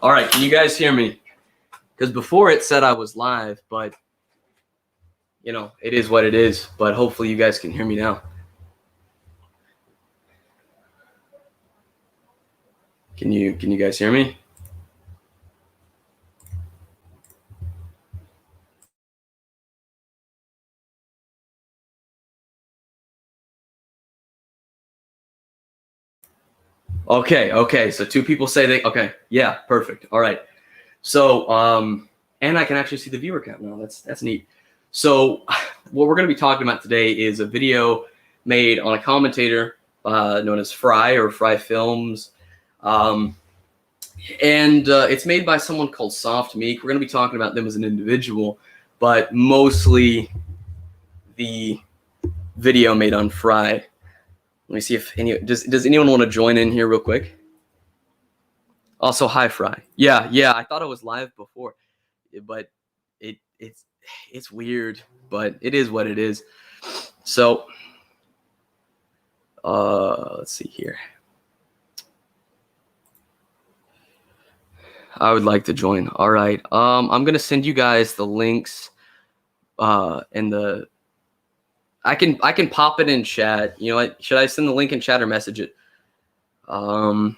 All right, can you guys hear me? Because before it said I was live, but you know, it is what it is. But hopefully you guys can hear me now. Can you guys hear me? Okay. So two people say they okay. Yeah, perfect. All right. So and I can actually see the viewer count now. That's neat. So what we're going to be talking about today is a video made on a commentator known as Fry Films. And it's made by someone called Soft Meek. We're going to be talking about them as an individual, but mostly the video made on Fry. Let me see if does anyone want to join in here real quick? Also, hi Fry. Yeah. I thought I was live before, but it's weird, but it is what it is. So, let's see here. I would like to join. All right. I'm gonna send you guys the links. And the I can pop it in chat. You know what? Should I send the link in chat or message it? I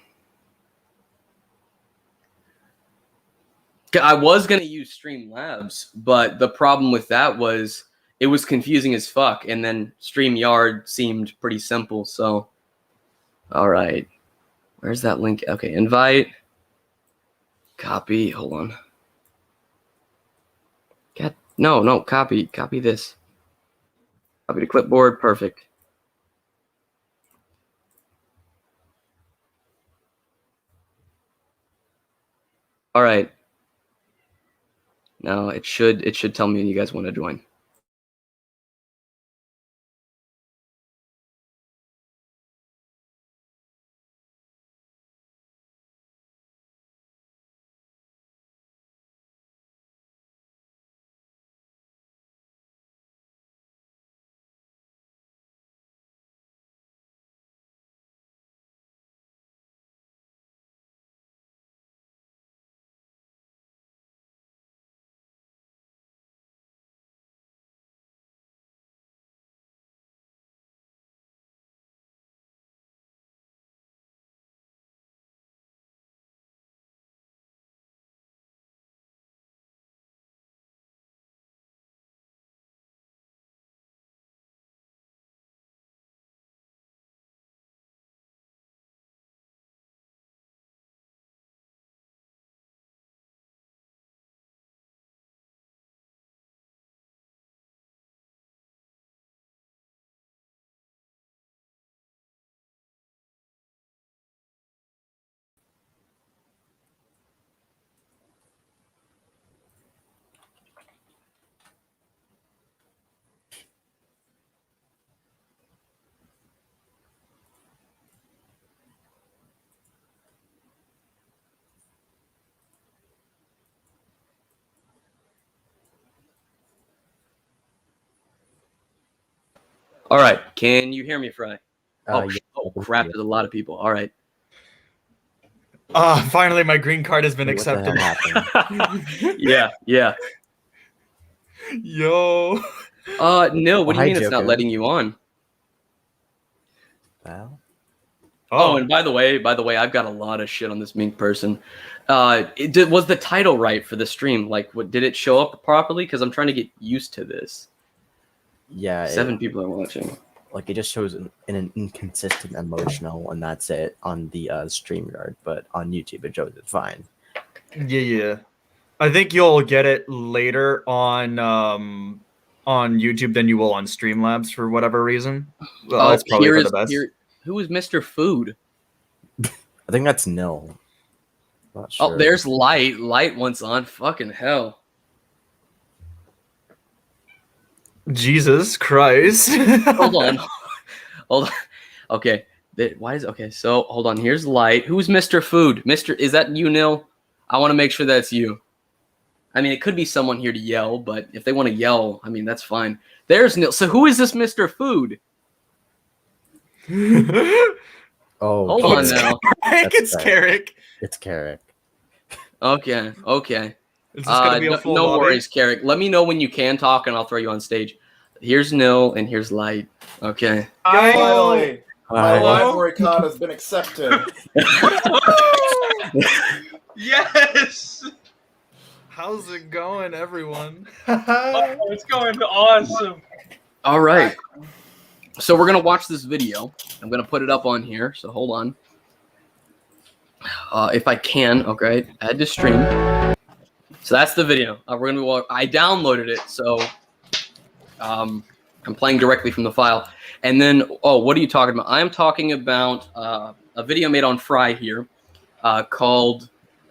was gonna use Streamlabs, but the problem with that was it was confusing as fuck, and then StreamYard seemed pretty simple. So, all right, where's that link? Okay, invite, copy. Hold on. No, copy this. Copy to clipboard. Perfect. All right. Now it should tell me you guys want to join. All right. Can you hear me, Fry? Oh crap! There's a lot of people. All right. Finally, my green card has been accepted. Yeah. Yo. No. What do you mean it's not letting you on? Well. Oh, and by the way, I've got a lot of shit on this Mink person. Was the title right for the stream? Like, did it show up properly? Because I'm trying to get used to this. Yeah. 7 people are watching. Like, it just shows an inconsistent emotional, and that's it on the StreamYard. But on YouTube, it shows it fine. Yeah. I think you'll get it later on YouTube than you will on Streamlabs for whatever reason. Well, that's probably for the best. Who is Mr. Food? I think that's Nil. Not sure. Oh, there's Light. Light wants on. Fucking hell. Jesus Christ. Hold on. Okay. So hold on. Here's Light. Who's Mr. Food? Is that you, Nil? I want to make sure that's you. I mean, it could be someone here to yell, but if they want to yell, I mean, that's fine. There's Nil. So who is this Mr. Food? Hold on now. It's Carrick. It's Carrick. Okay. Is this gonna be a full no lobby? worries, Carrick. Let me know when you can talk, and I'll throw you on stage. Here's Nil, and here's Light. Okay. Finally, my Hello? library card has been accepted. Yes! How's it going, everyone? Oh, it's going awesome. All right. So we're gonna watch this video. I'm gonna put it up on here. So hold on. If I can, okay. Add to stream. So that's the video. We're gonna be. I downloaded it, so I'm playing directly from the file. And then, what are you talking about? I'm talking about a video made on Fry here, called.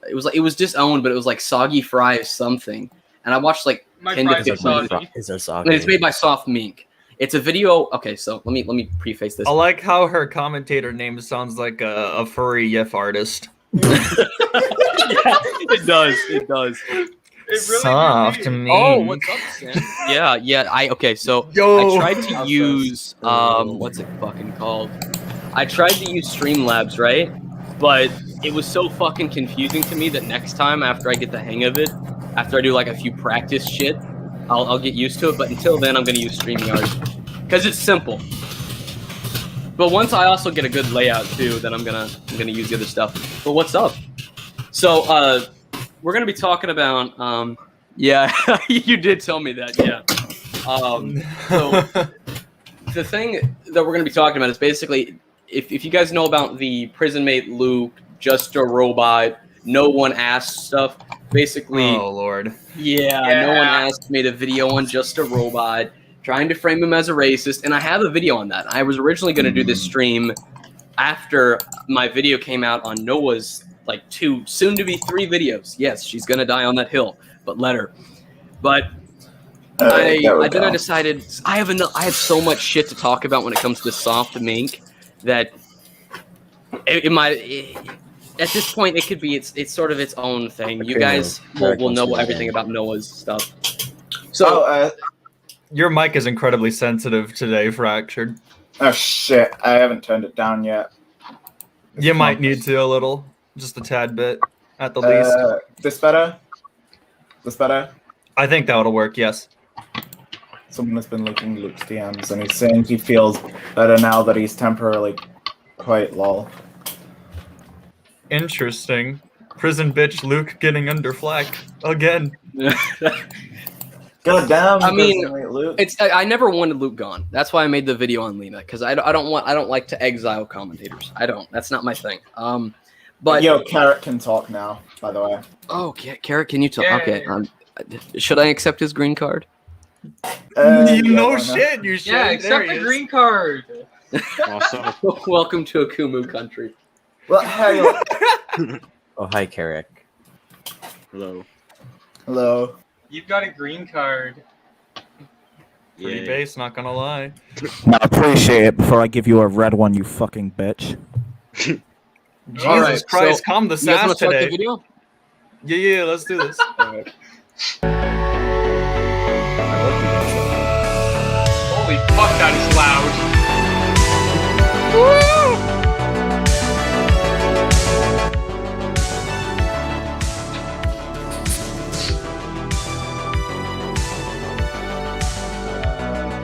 It was disowned, but it was like Soggy Fry something. And I watched like My 10 to fries are 15 soggy. Is there and it's made by Soft Mink. It's a video. Okay, so let me preface this. I like how her commentator name sounds like a furry GIF artist. It does. It really Soft did. Mink. Oh, what's up, Sam? Yeah. Okay, so Yo. I tried to use what's it fucking called? I tried to use Streamlabs, right? But it was so fucking confusing to me that next time, after I get the hang of it, after I do like a few practice shit, I'll get used to it. But until then, I'm gonna use StreamYard because it's simple. But once I also get a good layout too, then I'm gonna use the other stuff. But what's up? So we're gonna be talking about yeah, you did tell me that, yeah. So the thing that we're gonna be talking about is basically if you guys know about the prison mate Luke, just a robot, no one asked stuff. Basically, Oh Lord. yeah, no one asked made a video on just a robot, trying to frame him as a racist, and I have a video on that. I was originally going to do this stream after my video came out on Noah's like 2, soon to be 3 videos. Yes, she's going to die on that hill, but let her. But I decided I have so much shit to talk about when it comes to Soft Mink that it might. At this point, it could be it's sort of its own thing. You guys will know everything about Noah's stuff. So, Your mic is incredibly sensitive today, Fractured. Oh shit! I haven't turned it down yet. You might need to a little, just a tad bit, at the least. This better? This better? I think that would work. Yes. Someone has been looking Luke's DMs, and he's saying he feels better now that he's temporarily quite lol. Interesting. Prison bitch Luke getting under flack again. God damn! I mean, Luke. I never wanted Luke gone. That's why I made the video on Lena, because I don't like to exile commentators. I don't. That's not my thing. But Yo, Carrot can talk now. By the way. oh, Carrot, can you talk? Yeah. Okay. Should I accept his green card? You know why not? shit. You should. Yeah, There accept he the is. green card. Awesome. Welcome to Akumu country. Well, hey, Oh, hi, Carrick. Hello. hello. You've got a green card. Pretty Yay. base, not gonna lie. Now appreciate it before I give you a red one, you fucking bitch. Jesus All right, Christ, so calm the You guys sass want to start the today. video? Yeah, let's do this. All right. Holy fuck, that is loud.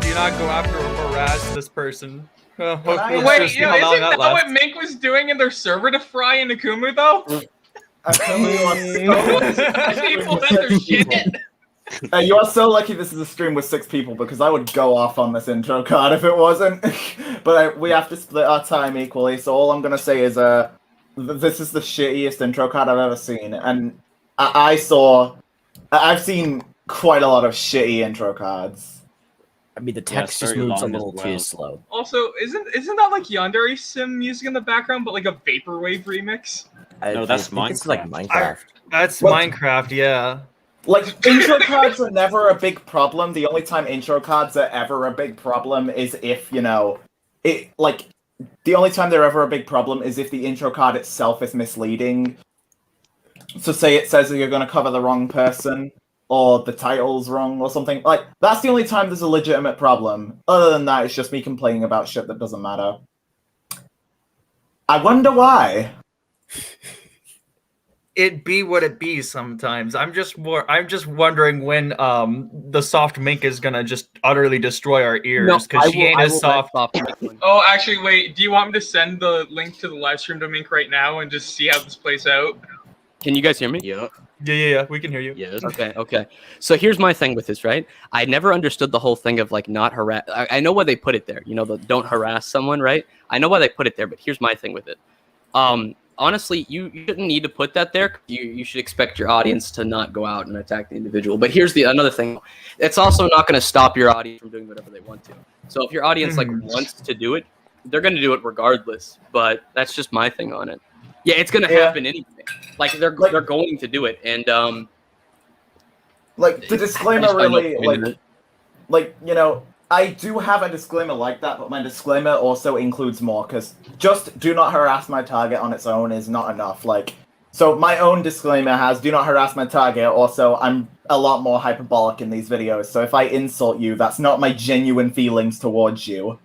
Do not go after or harass this person. Hopefully I- let's Wait, just see how long isn't that lasts. what Mink was doing in their server to Fry and Akumu, though? People that are shit. You are so lucky this is a stream with 6 people because I would go off on this intro card if it wasn't. But we have to split our time equally, so all I'm gonna say is this is the shittiest intro card I've ever seen, and I've seen quite a lot of shitty intro cards. I mean, the Yeah, text just very moves a long as little well. too slow. Also, isn't that like Yandere Sim music in the background, but like a vaporwave remix? No, that's think it's like Minecraft. Minecraft. That's Well- Minecraft, yeah. Like, intro cards are never a big problem. The only time intro cards are ever a big problem is if, you know, the only time they're ever a big problem is if the intro card itself is misleading. So say it says that you're going to cover the wrong person, or the title's wrong, or something. Like, that's the only time there's a legitimate problem. Other than that, it's just me complaining about shit that doesn't matter. I wonder why. it be what it be sometimes. I'm just wondering when the soft mink is gonna just utterly destroy our ears because she ain't as soft. Oh, actually, wait. Do you want me to send the link to the live stream to Mink right now and just see how this plays out? Can you guys hear me? Yeah. Yeah, we can hear you. Yes. Okay. So here's my thing with this, right? I never understood the whole thing of like not harass. I know why they put it there. You know, the don't harass someone, right? I know why they put it there, but here's my thing with it. Honestly, you shouldn't need to put that there. You should expect your audience to not go out and attack the individual. But here's another thing. It's also not going to stop your audience from doing whatever they want to. So if your audience like wants to do it, they're going to do it regardless. But that's just my thing on it. Yeah, it's going to happen anyway. Like they're going to do it, and like the disclaimer really like you know, I do have a disclaimer like that, but my disclaimer also includes more because just do not harass my target on its own is not enough. Like, so my own disclaimer has do not harass my target. Also, I'm a lot more hyperbolic in these videos, so if I insult you, that's not my genuine feelings towards you.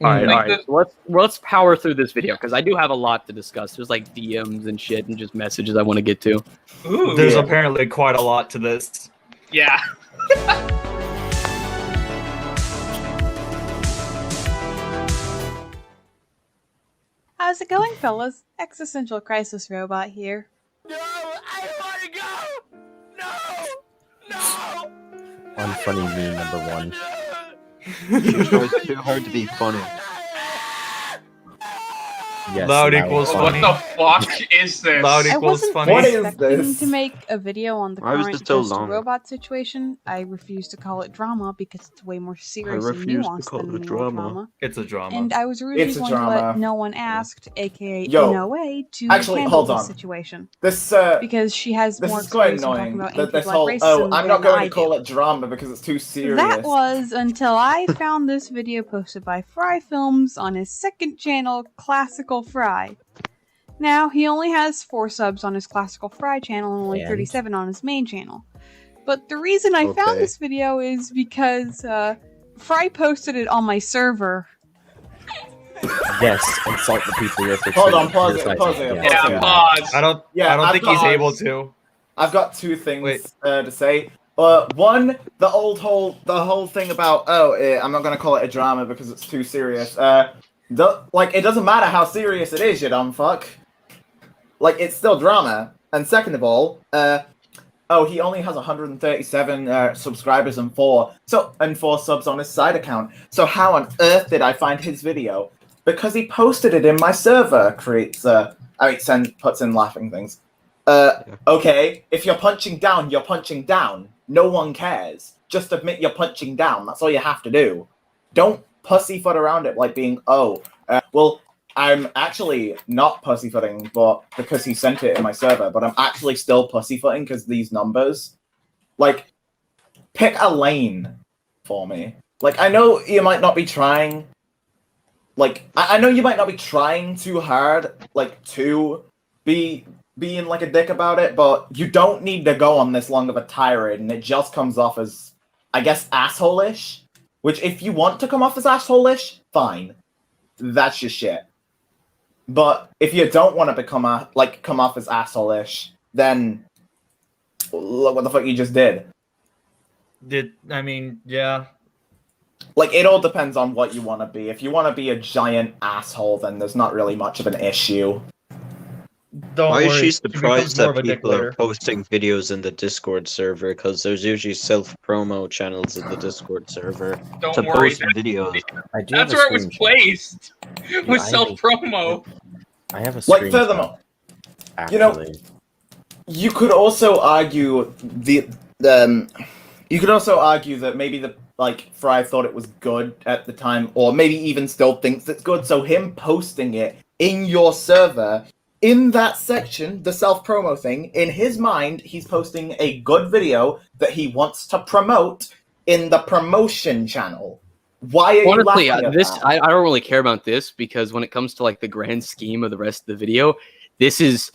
All right. So let's power through this video because I do have a lot to discuss. There's like DMs and shit and just messages I want to get to. Ooh. There's apparently quite a lot to this. Yeah. How's it going, fellas? Existential Crisis Robot here. No, I don't want to go. No. Unfunny meme number 1. She tries too hard to be funny. Yes, Loud now equals it's What funny. the fuck is this? Loud I equals wasn't funny. What is expecting this? to make a video on the Why was current this so ghost long? robot situation. I refuse to call it drama because it's way more serious and refuse to nuanced call than it drama. It's a drama. And I was really It's a going to drama. let no one asked, aka Yo, NOA, to actually, handle hold this on. situation this because she has this more is quite experience in talking annoying. about This anti-black whole racism I'm not than going I to call do. it drama because it's too serious. That was until I found this video posted by Fry Films on his second channel, Classical Fry. Now, he only has 4 subs on his Classical Fry channel and only And? 37 on his main channel. But the reason I found Okay. this video is because Fry posted it on my server. Yes, insult the people you're Hold on, pause it, criticizing. pause it, Yeah. pause Yeah, it. pause. I don't I've think got he's ours. able to. I've got 2 things Wait. to say. One, the whole thing about I'm not gonna call it a drama because it's too serious. It doesn't matter how serious it is, you dumb fuck. Like, it's still drama. And second of all, he only has 137 subscribers and 4 subs on his side account. So how on earth did I find his video? Because he posted it in my server. Puts in laughing things. Okay, if you're punching down, you're punching down. No one cares. Just admit you're punching down. That's all you have to do. Don't pussyfoot around it like being, well, I'm actually not pussyfooting, but because he sent it in my server, but I'm actually still pussyfooting because these numbers. Like, pick a lane for me. Like, I know you might not be trying. Like, I know you might not be trying too hard, like, to be being like a dick about it, but you don't need to go on this long of a tirade, and it just comes off as, I guess, asshole-ish. Which, if you want to come off as asshole-ish, fine. That's your shit. But if you don't want to come off as asshole-ish, then look what the fuck you just did. Yeah. Like, it all depends on what you want to be. If you want to be a giant asshole, then there's not really much of an issue. Don't Why worry. is she surprised more of that a dick people are later. posting videos in the Discord server? Because there's usually self-promo channels in the Discord server Don't to worry. post videos. I do That's have a where it was screenshot. placed. With I self promo. I have a Like, screenshot, furthermore, actually. you know- you could also argue that maybe Fry thought it was good at the time, or maybe even still thinks it's good. So him posting it in your server, in that section, the self-promo thing, in his mind, he's posting a good video that he wants to promote in the promotion channel. Why are you Honestly, laughing at this that? I don't really care about this because when it comes to like the grand scheme of the rest of the video, this is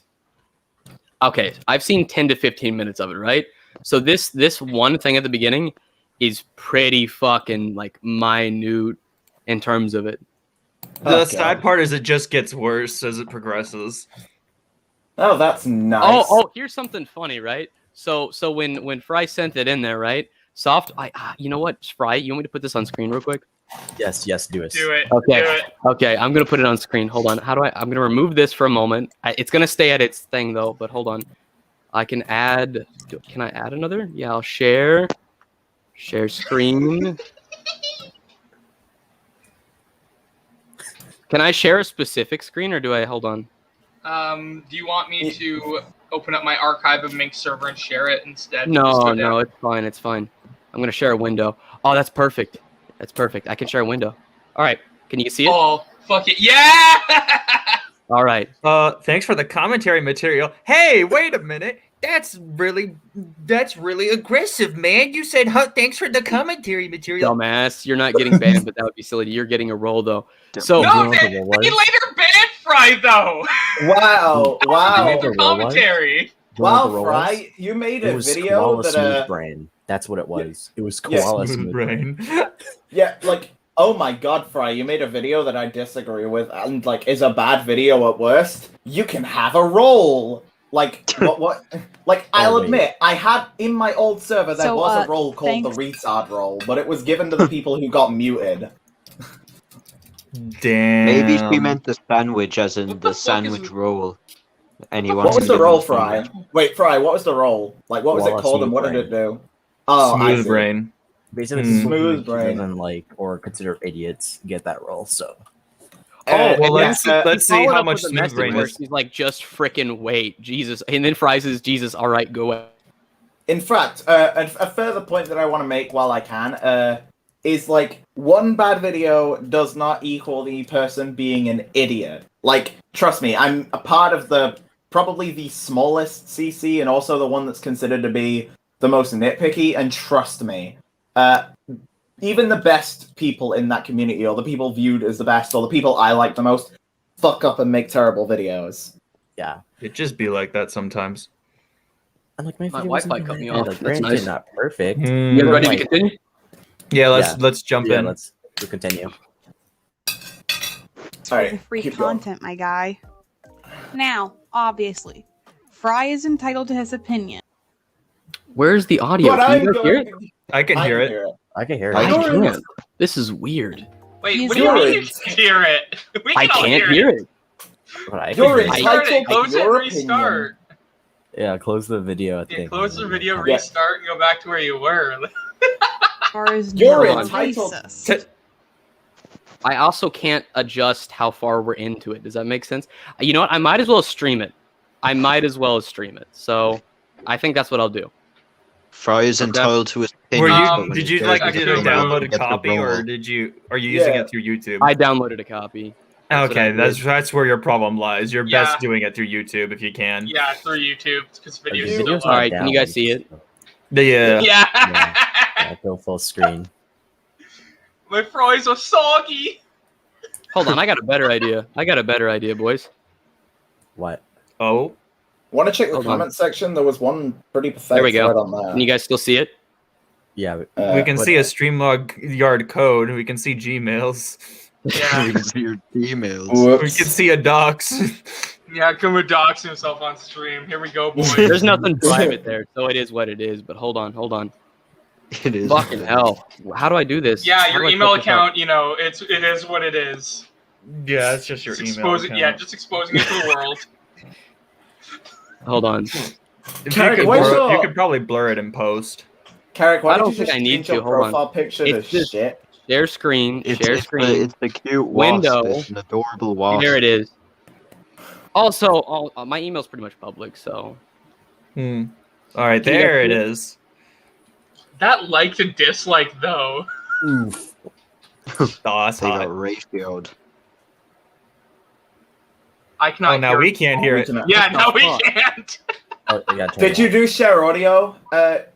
okay. I've seen 10 to 15 minutes of it, right? So this one thing at the beginning is pretty fucking like minute in terms of it. The Oh, sad God. part is it just gets worse as it progresses. Oh, that's nice. Oh, here's something funny, right? So when Fry sent it in there, right? You know what, Fry? You want me to put this on screen real quick? Yes, do it. Do it. Okay. Do it. Okay, I'm gonna put it on screen. Hold on. I'm gonna remove this for a moment. It's gonna stay at its thing though, but hold on. I can add. Can I add another? Yeah, I'll share. Share screen. Can I share a specific screen or do I hold on? Do you want me to open up my archive of Mink server and share it instead? No, it's fine. It's fine. I'm gonna share a window. Oh, that's perfect. That's perfect. I can share a window. All right. Can you see it? Oh, fuck it. Yeah! All right. Thanks for the commentary material. Hey, wait a minute. That's really aggressive, man. You said, thanks for the commentary material. Dumbass. You're not getting banned, but that would be silly. You're getting a roll though. So No, they later banned Fry though. Wow, wow. The commentary. Wow, Fry, you made a video that Smooth Brain. That's what it was. It was Koala Smooth Brain. Yeah, like, oh my god, Fry, you made a video that I disagree with and like is a bad video at worst. You can have a role. Like what like I'll admit, I had in my old server there was a role called the retard role, but it was given to the people who got muted. Damn. Maybe she meant the sandwich as in the sandwich roll. Anyone? What was the role, Fry? Wait, Fry, what was the role? Like what was it called and what did it do? Oh, Smooth Brain. Basically, Smooth Brain and like or considered idiots get that role. So. Well, let's see how much Smooth Brain is. He's like, just frickin' wait, Jesus, and then Fry says, Jesus, all right, go away. In fact, a further point that I want to make while I can is like one bad video does not equal the person being an idiot. Like, trust me, I'm a part of probably the smallest CC and also the one that's considered to be the most nitpicky. And trust me, even the best people in that community, or the people viewed as the best, or the people I like the most, fuck up and make terrible videos. Yeah, it just be like that sometimes. And like my Wi-Fi cut me off. Like, That's nice. Not perfect. You ready to continue? Yeah, let's jump in. Let's continue. All right, free content, my guy. Now, obviously, Fry is entitled to his opinion. Where's the audio? Can you guys hear it? I can hear it. I can hear it. I can't. This is weird. Wait, what do you mean you can hear it? I can't hear it. You're entitled close to it, your restart. Yeah, close the video. I think. Close the video, restart, and go back to where you were. You're entitled. I also can't adjust how far we're into it. Does that make sense? You know what? I might as well stream it. So I think that's what I'll do. Fry is entitled to his opinion. Did you download a copy, or are you using it through YouTube? I downloaded a copy. Okay, that's where your problem lies. You're best doing it through YouTube if you can. Yeah, through YouTube because videos. All right, can you guys see it? Yeah. Go full screen. My fries are soggy. Hold on, I got a better idea, boys. What? Oh. Want to check the comment section? There was one pretty pathetic There we go. thread on there. Can you guys still see it? Yeah. We can see a Streamlog yard code. We can see Gmails. Yeah. Your emails. We can see a docs. Yeah, Kuma docs himself on stream. Here we go, boys. There's nothing private there, so it is what it is. But hold on. It is. Fucking hell. How do I do this? Yeah, your email account, it is what it is. Yeah, it's just your email account. Yeah, just exposing it to the world. Hold on. You could probably blur it in post. Carrick, why I don't did you think I need change your to. Hold on. profile picture It's to just- shit? Share screen. It's the cute window. wasp. It's an adorable wasp. There it is. Also, my email's pretty much public, so. All right, there it is. That like to dislike though. Oof. Oh, that's They hot. got ratioed. I cannot. Oh, now we can't hear it. Yeah, now we can't. Did you do share audio?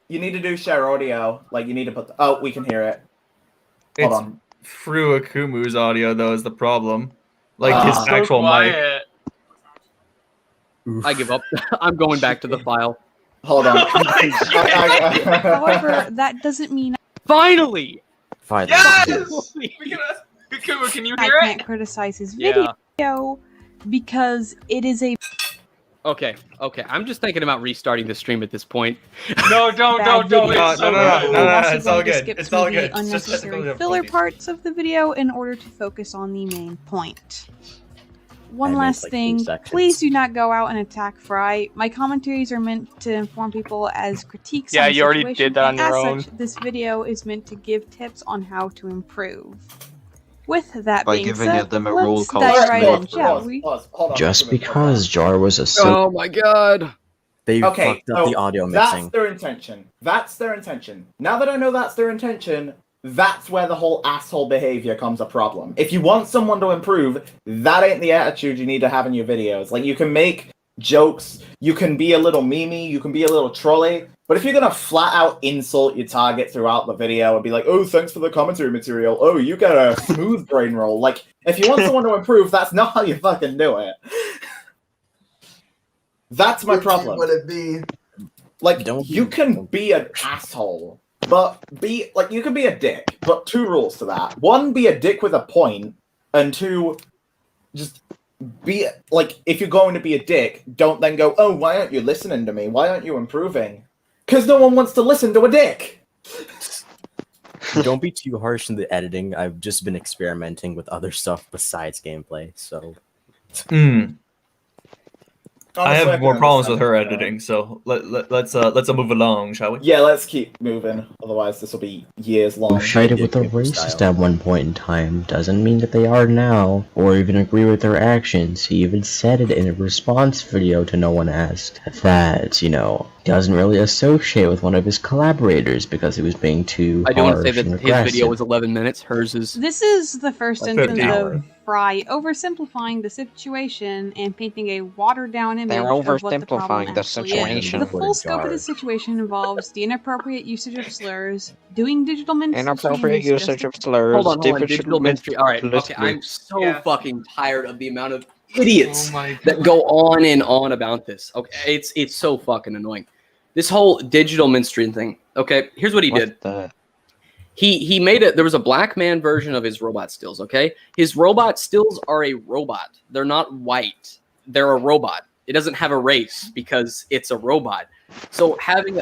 You need to do share audio. Like you need to put. Oh, we can hear it. Hold on. Through Akumu's audio though is the problem. Like his So actual mic. quiet. I give up. I'm going back to the file. Hold on. However, that doesn't mean Finally! Yes! Kuma, can you I hear can't it? criticize his video because it is a Okay. I'm just thinking about restarting the stream at this point. No, don't. Bad It's video. so no, good. no, I'm also it's all going to good. skip It's through all the good. It's just unnecessary technical filler difficulties. parts of the video in order to focus on the main point. One I made, last like, 3 thing, sections. please do not go out and attack Fry. My commentaries are meant to inform people as critiques Yeah, on the you already situation, did that on and your as own. such, this video is meant to give tips on how to improve. With that By being giving said, them a roll let's call dive right straight in, shall we? Pause, hold on. Just because Jar was a silk. Oh my god. They Okay, fucked up so the audio that's mixing. their intention. That's their intention. Now that I know that's their intention, that's where the whole asshole behavior comes a problem. If you want someone to improve, that ain't the attitude you need to have in your videos. Like, you can make jokes, you can be a little memey, you can be a little trolly, but if you're gonna flat out insult your target throughout the video and be like, oh, thanks for the commentary material, oh, you got a smooth brain roll, like, if you want someone to improve, that's not how you fucking do it. That's my problem. Would it be? Like, you can be an asshole, but you can be a dick, but 2 rules to that. 1, be a dick with a point, and 2, just be, like, if you're going to be a dick, don't then go, oh, why aren't you listening to me? Why aren't you improving? Because no one wants to listen to a dick! Don't be too harsh in the editing. I've just been experimenting with other stuff besides gameplay, so... I Honestly, have more can problems with her understand that. editing, so let's move along, shall we? Yeah, let's keep moving, otherwise this will be years long. Who sided with a Gameplay racist style. at one point in time doesn't mean that they are now, or even agree with their actions. He even said it in a response video to No One Asked that, doesn't really associate with one of his collaborators because he was being too I do want to say harsh that and his video aggressive. was 11 minutes. Hers is. This is the first Like instance 50. of Fry oversimplifying the situation and painting a watered-down image They're of what the oversimplifying problem the actually situation. is. The full scope of the situation involves the inappropriate usage of slurs, doing digital minstrelsy Inappropriate in usage of suggestive- slurs. Hold on. different Digital ministry. All right. Okay. politically- I'm so Yeah. fucking tired of the amount of idiots Oh my god. that go on and on about this. Okay. It's so fucking annoying. This whole digital minstrel thing. Okay. Here's what he did. What the? He made it. There was a black man version of his robot stills. Okay. His robot stills are a robot. They're not white. They're a robot. It doesn't have a race because it's a robot. So having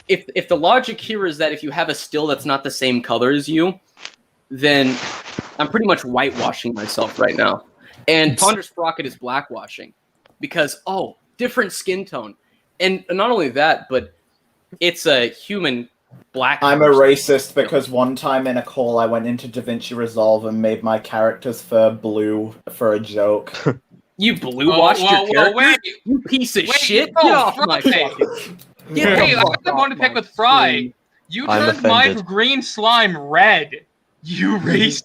if the logic here is that if you have a still that's not the same color as you, then I'm pretty much whitewashing myself right now. And Ponder Sprocket is blackwashing because different skin tone, and not only that, but it's a human black. I'm a person. racist because one time in a call I went into DaVinci Resolve and made my character's fur blue for a joke. You blue washed your character. Wait. You piece of Wait, shit. no, Get off my Fry. fucking. Wait, I got one to pick with Fry. You I'm turned my offended. green slime red. You racist.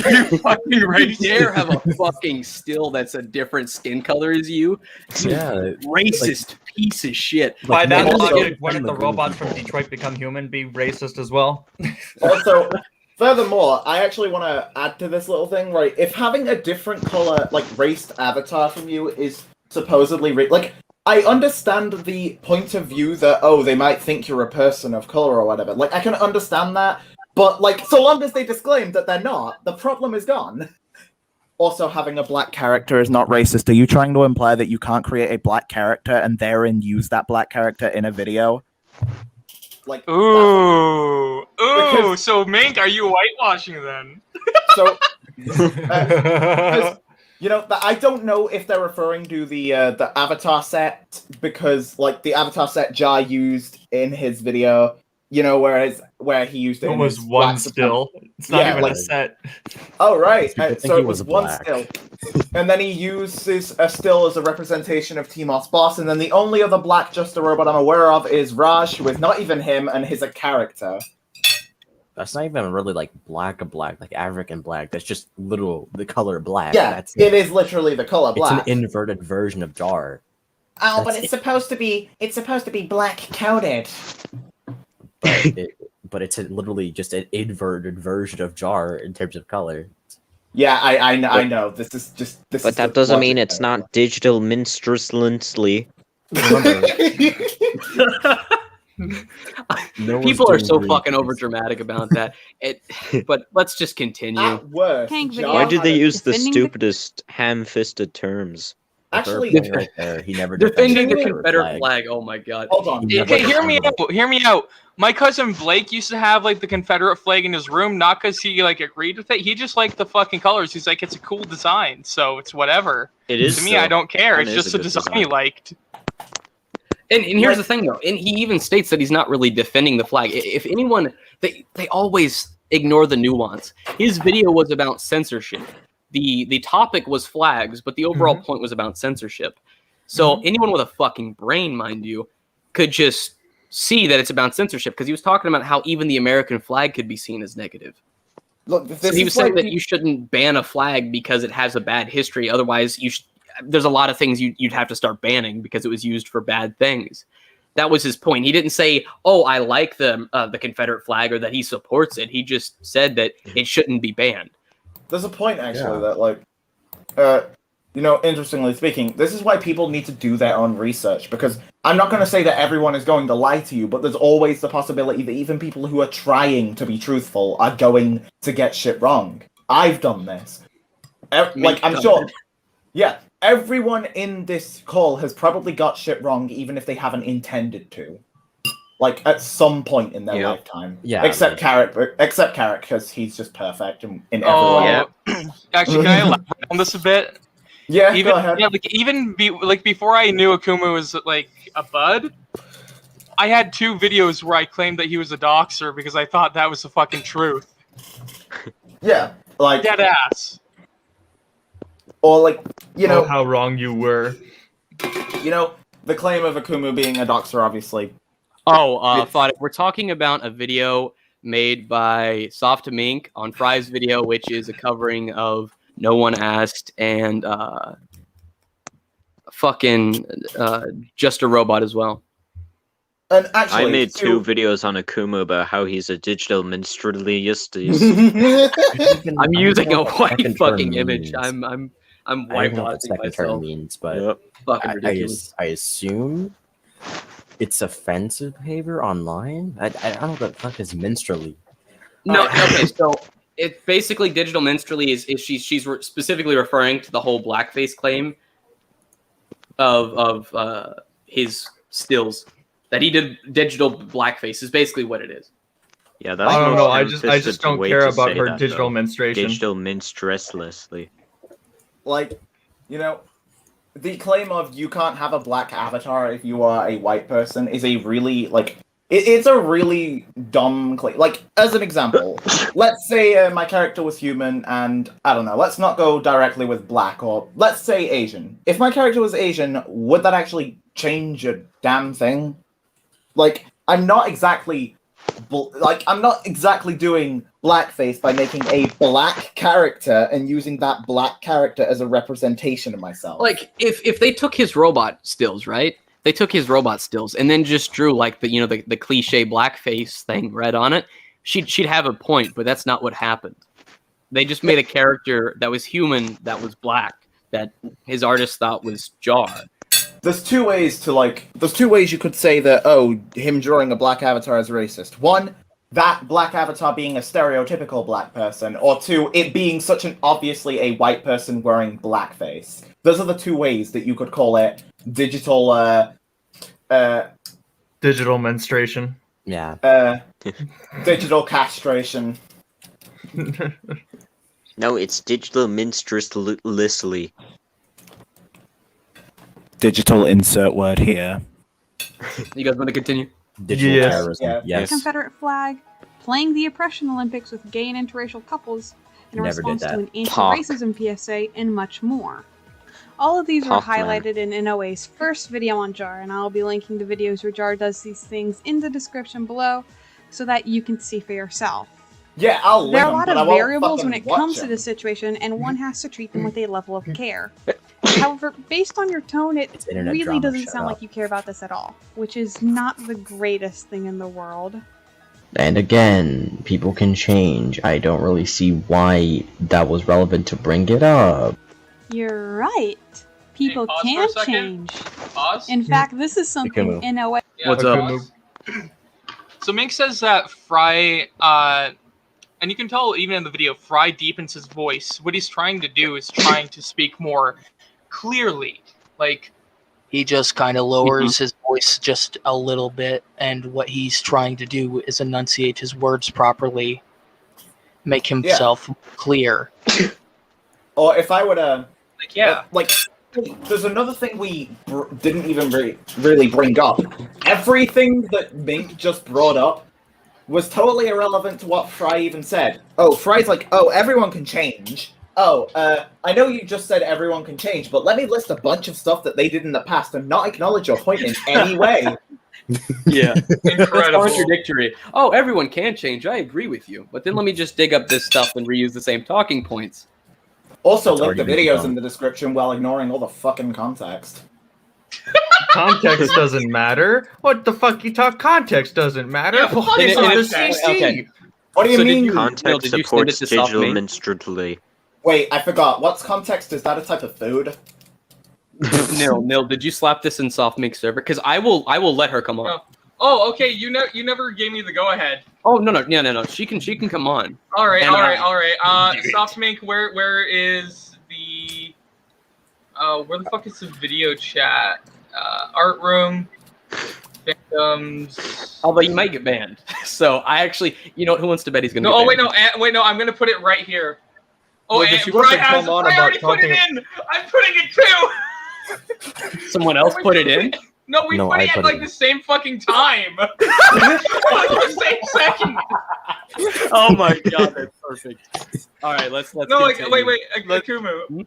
You fucking You racist. dare have a fucking still that's a different skin color as you? Yeah. Racist piece of shit. By that also- logic, wouldn't the robots from Detroit Become Human be racist as well? Also, furthermore, I actually want to add to this little thing, right? If having a different color, like, raced avatar from you is supposedly like, I understand the point of view that, they might think you're a person of color or whatever. Like, I can understand that, but, like, so long as they disclaim that they're not, the problem is gone. Also, having a black character is not racist. Are you trying to imply that you can't create a black character and therein use that black character in a video? Like, Ooh. Because- So Mink, are you whitewashing then? so, because, I don't know if they're referring to the avatar set, because, like, the avatar set Jar used in his video, where he used it. It in was his one Black still. It's not Yeah, even like- a set. Oh, right. People think So he it was was one black. still. And then he uses a still as a representation of Timos boss, and then the only other black Just a Robot I'm aware of is Raj, who is not even him, and he's a character. That's not even really like black, like African black. That's just the color black. Yeah, That's it is literally the color It's black. an inverted version of Jar. Oh, but That's it's supposed to be black coated. But it's literally just an inverted version of Jar in terms of color. Yeah, I know. This is But that doesn't mean it's not digital minstrelsly. Remember, People are so fucking over dramatic about that. But let's just continue. At worst, Tank Jar video. Why did they had a- use the Defending the- stupidest ham-fisted terms? Actually, Right there, he never Defending the defended Confederate flag. Oh my god. hold on. He never Hey, hear me defended it. out. Hear me out. My cousin Blake used to have like the Confederate flag in his room, not because he like agreed with it. He just liked the fucking colors. He's like, it's a cool design, so it's whatever. It is. To me, I don't care. It It's is just a a good design he design. liked. And here's the thing though, and he even states that he's not really defending the flag. If anyone, they always ignore the nuance. His video was about censorship. The topic was flags, but the overall point was about censorship. So anyone with a fucking brain, mind you, could just see that it's about censorship because he was talking about how even the American flag could be seen as negative. Look, this So he was is why saying that you shouldn't ban a flag because it has a bad history. Otherwise, there's a lot of things you'd have to start banning because it was used for bad things. That was his point. He didn't say, "Oh, I like the Confederate flag" or that he supports it. He just said that it shouldn't be banned. There's a point actually that like, interestingly speaking, this is why people need to do their own research, because I'm not going to say that everyone is going to lie to you, but there's always the possibility that even people who are trying to be truthful are going to get shit wrong. I've done this. I'm sure. Yeah, everyone in this call has probably got shit wrong, even if they haven't intended to. Like, at some point in their lifetime. Yeah, Except Carrot, because he's just perfect in every Oh, way. actually, can I elaborate on this a bit? Yeah, go ahead. Yeah, before I knew Akumu was like a bud, I had 2 videos where I claimed that he was a doxer because I thought that was the fucking truth. Yeah, like Dead ass. or like Oh, how wrong you were. the claim of Akumu being a doxer, obviously. Thought we're talking about a video made by Soft Mink on Fry's video, which is a covering of No One Asked and Just a Robot as well. And actually, I made 2 videos on Akumu about how he's a digital minstrelist. I'm using a white second fucking term image. means. I'm I don't know what whitewashing second term myself. means, but Yep. Fucking ridiculous. I assume it's offensive behavior online. I don't know what the fuck is minstrelly. No, okay, so it's basically digital minstrelly is she's specifically referring to the whole blackface claim of his stills that he did digital blackface is basically what it is. Yeah, that's I don't the know. I ham-fisted just don't way care to about say her that, digital though. menstruation. Digital minstresslessly. Like, the claim of you can't have a black avatar if you are a white person is a really, it's a really dumb claim. Like, as an example, let's say my character was human and, I don't know, let's not go directly with black, or let's say Asian. If my character was Asian, would that actually change a damn thing? Like, I'm not exactly doing blackface by making a black character and using that black character as a representation of myself. Like if they took his robot stills, right? They took his robot stills and then just drew like the cliche blackface thing red on it. She'd have a point, but that's not what happened. They just made a character that was human that was black that his artist thought was Jar. There's two ways you could say that, him drawing a black avatar is racist. One, that black avatar being a stereotypical black person, or 2, it being such an obviously a white person wearing blackface. Those are the 2 ways that you could call it digital, Digital menstruation. Yeah. Digital castration. No, it's digital minstrelessly. Digital insert word here. You guys want to continue? Digital Yes. terrorism. Yeah. Yes. Confederate flag, playing the oppression Olympics with gay and interracial couples in a Never did response to that. an anti-racism PSA, and much more. All of these were Talk, man. highlighted in NOA's first video on Jar, and I'll be linking the videos where Jar does these things in the description below so that you can see for yourself. Yeah, I'll link There are a them, lot but I of won't variables when fucking it comes watch to them. this situation, and one has to treat them with a level of care. However, based on your tone, it It's internet really drama, doesn't shut sound up. like you care about this at all, which is not the greatest thing in the world. And again, people can change. I don't really see why that was relevant to bring it up. You're right. People Pause for can a second. change. Pause. In fact, this is something Akumu. NOA. What's up? pause. So Mink says that Fry, and you can tell even in the video, Fry deepens his voice. What he's trying to do is trying to speak more clearly. Like, he just kind of lowers his voice just a little bit, and what he's trying to do is enunciate his words properly, make himself clear. Or if I were to... Like, there's another thing we didn't even really bring up. Everything that Mink just brought up was totally irrelevant to what Fry even said. Oh, Fry's like, oh, everyone can change. Oh, I know you just said everyone can change, but let me list a bunch of stuff that they did in the past and not acknowledge your point in any way. Yeah. Incredible. It's contradictory. Oh, everyone can change. I agree with you. But then let me just dig up this stuff and reuse the same talking points. Also, link the videos in the description while ignoring all the fucking context. Context doesn't matter. What the fuck you talk? Context doesn't matter. Yeah, Well, it's on the CC. Okay. What do you So mean? Context did you send it supports to Soft digital Main? minstrelsy. Wait, I forgot. What's context? Is that a type of food? Nil, did you slap this in Soft Mink server? Because I will let her come on. oh, okay. You never gave me the go ahead. Oh no. She can come on. All right. And Soft Mink, where is the where the fuck is the video chat? Art room. Victims. Although you might get banned. So I actually, who wants to bet he's gonna? No, get wait, no. I'm gonna put it right here. Oh, Wait, and she wasn't Brian come on I about already put it talking- in. I'm putting it too. Someone else put it in. No, we put I it in put like it in. the same fucking time. Like the same second. Oh my god, that's perfect. All right, let's. No, like continue. wait, Akumu.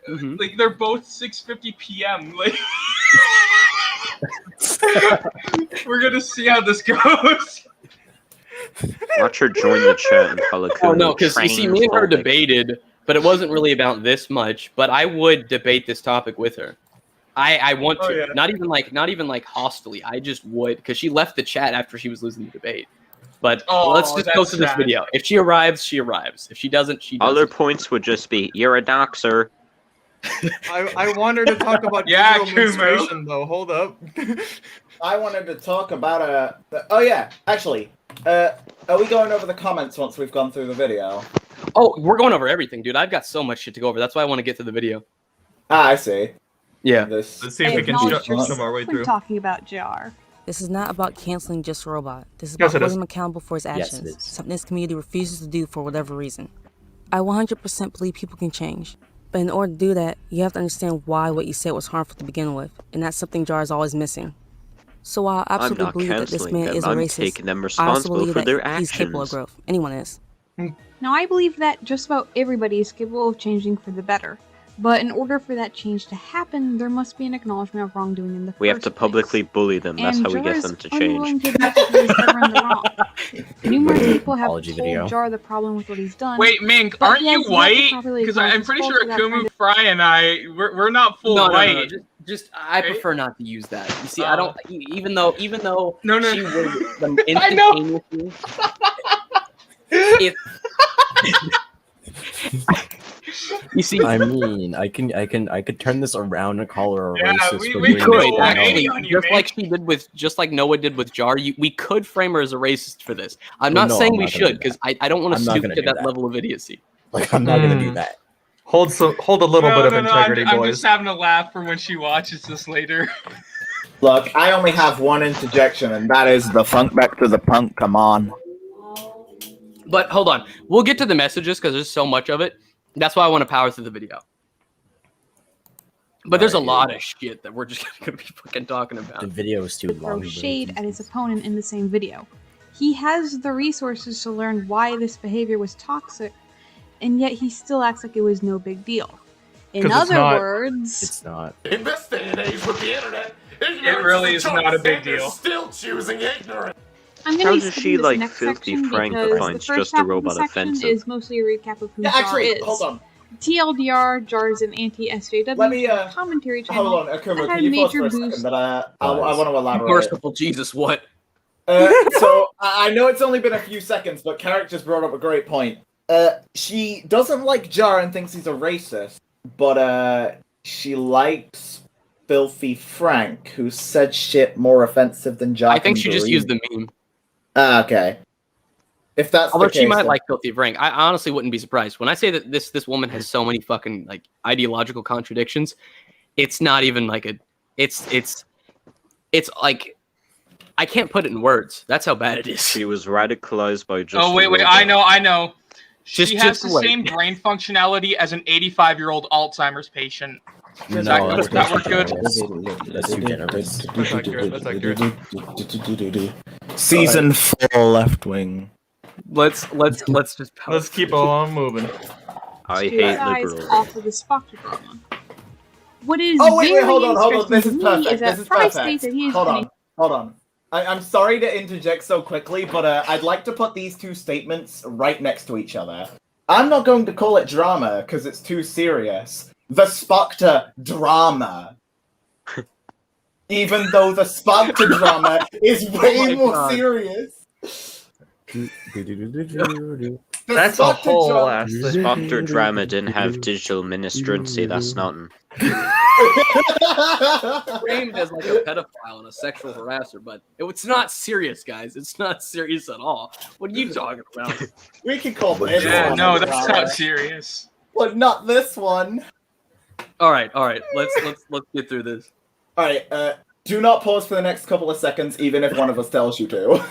Mhm. Like they're both 6:50 p.m. Like we're gonna see how this goes. Watch her join the chat and call Oh no, because you see, me and her debated, but it wasn't really about this much. But I would debate this topic with her. I want to, yeah. not even like hostily. I just would, because she left the chat after she was losing the debate. But let's just go that's to this sad. video. If she arrives, she arrives. If she doesn't, she doesn't. Other points would just be, you're a doxer. I wanted to talk about Yeah, digital Kumu. menstruation, though. Hold up. I wanted to talk about oh yeah, actually, are we going over the comments once we've gone through the video? Oh, we're going over everything, dude. I've got so much shit to go over. That's why I want to get to the video. Ah, I see. Yeah. This. Let's see if we can shove our way When through. talking about JR. This is not about canceling Just Robot. This is Yes, about it is. holding him accountable for his Yes, actions. it is. Something this community refuses to do for whatever reason. I 100% believe people can change. But in order to do that, you have to understand why what you said was harmful to begin with. And that's something JR is always missing. So while I I'm absolutely not believe that this canceling man them. is a I'm racist, taking them I also responsible believe for that their he's capable of actions. growth. Anyone is. Now, I believe that just about everybody is capable of changing for the better. But in order for that change to happen, there must be an acknowledgement of wrongdoing in the We have first to place. publicly bully them. That's And how we Jar get is them to unwilling change. to admit that he is ever in the wrong. Numerous people have Apology told video. Jar the problem with what he's done. Wait, Mink, but aren't he you has yet to white? properly Because I'm acknowledge pretty his sure fault for that Akumu, kind of- Fry, and I, we're not full No, white. just I Okay. prefer not to use that. You see, I don't. Even though No. she would I know. instantaneously. If you see, I mean, I could turn this around and call her a Yeah, racist we for could, doing could this. I actually, hate on you, just like Noah did with Jar. We could frame her as a racist for this. I'm Well, not no, saying I'm we not gonna should, do because I don't want to I'm not stoop gonna to do that that. level of idiocy. Like, I'm not gonna do that. Hold a little bit of integrity, I'm boys. just having a laugh for when she watches this later. Look, I only have one interjection, and that is the funk back to the punk. Come on. But hold on, we'll get to the messages because there's so much of it. That's why I want to power through the video. But there's a lot of shit that we're just gonna be fucking talking about. The video is too throw long. shade at his opponent in the same video. He has the resources to learn why this behavior was toxic, and yet he still acts like it was no big deal. In 'Cause it's other not. words, It's not. In this day and age with the internet, It really is not a big deal. Still choosing ignorance. I'm How gonna be does skipping she, this like, next filthy section Frank because the finds first just a half of the robot section offensive? is mostly a recap of who Yeah, Jar actually, is. hold on. TLDR, Jar is an anti-SJW Let me, commentary channel Hold on, Akuma, that had can you pause major for a boost. second? That I want to elaborate. Merciful Jesus, what? So I know it's only been a few seconds, but Carrick just brought up a great point. She doesn't like Jar and thinks he's a racist, but she likes Filthy Frank, who said shit more offensive than Jock I think and she just Doreen. used the meme. Okay. If that's Although the case, she might then- like Filthy Frank. I honestly wouldn't be surprised. When I say that this woman has so many fucking like ideological contradictions, it's not even like a it's like I can't put it in words. That's how bad it is. She was radicalized by just. Oh wait, I know. She Just- has just the wait. same brain functionality as an 85-year-old Alzheimer's patient. Does that No, that work good? That's too generous. That's accurate. That's accurate. Season 4 Left Wing. Let's just Let's keep on moving. I Two hate guys liberals. off of the Spoctor drama. What is Oh wait, very hold on. interesting This is to me perfect. is that This is Fry perfect. states that he is Hold on. I'm sorry to interject so quickly, but I'd like to put these two statements right next to each other. I'm not going to call it drama because it's too serious. The Spoctor drama. Even though the Spoctor drama is way more serious. That's a whole ass thing. Spoctor drama didn't have digital ministrancy. That's nothing. framed as like a pedophile and a sexual harasser, but it's not serious, guys. It's not serious at all. What are you talking about? We can call this Yeah, one no, a that's drama, not serious. but not this one. All right. Let's get through this. All right. Do not pause for the next couple of seconds, even if one of us tells you to.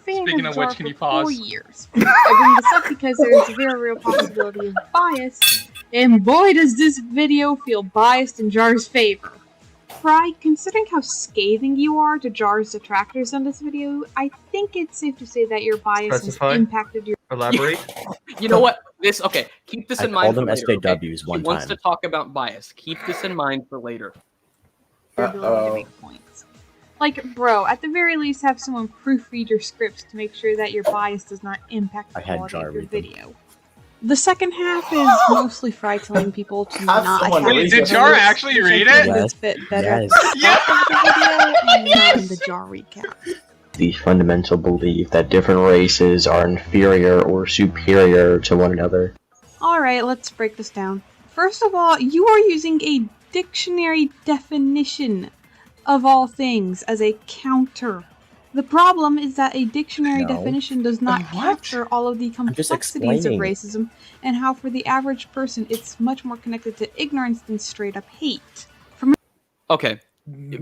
Speaking of which, can you pause? 4 years. I bring this up because there's a very real possibility of bias, and boy does this video feel biased in Jar's favor. Fry, considering how scathing you are to Jar's detractors on this video, I think it's safe to say that your bias Specify. has impacted your... Elaborate. You know what? Keep this I in mind. called them for later, okay? SJWs one He wants time. to talk about bias. Keep this in mind for later. your ability to make points. Like, bro, at the very least, have someone proofread your scripts to make sure that your bias does not impact the I had quality Jar of your read them. video. The second half is mostly Fry telling people to Have not someone attack read Wait, did it. Jar actually read it? This fit better Yes. at the top of the video and not in the Jar recap. The fundamental belief that different races are inferior or superior to one another. Alright, let's break this down. First of all, you are using a dictionary definition of all things as a counter. The problem is that a dictionary No. definition does not What? capture all of the just complexities of explaining. racism and how for the average person it's much more connected to ignorance than straight up hate. Okay.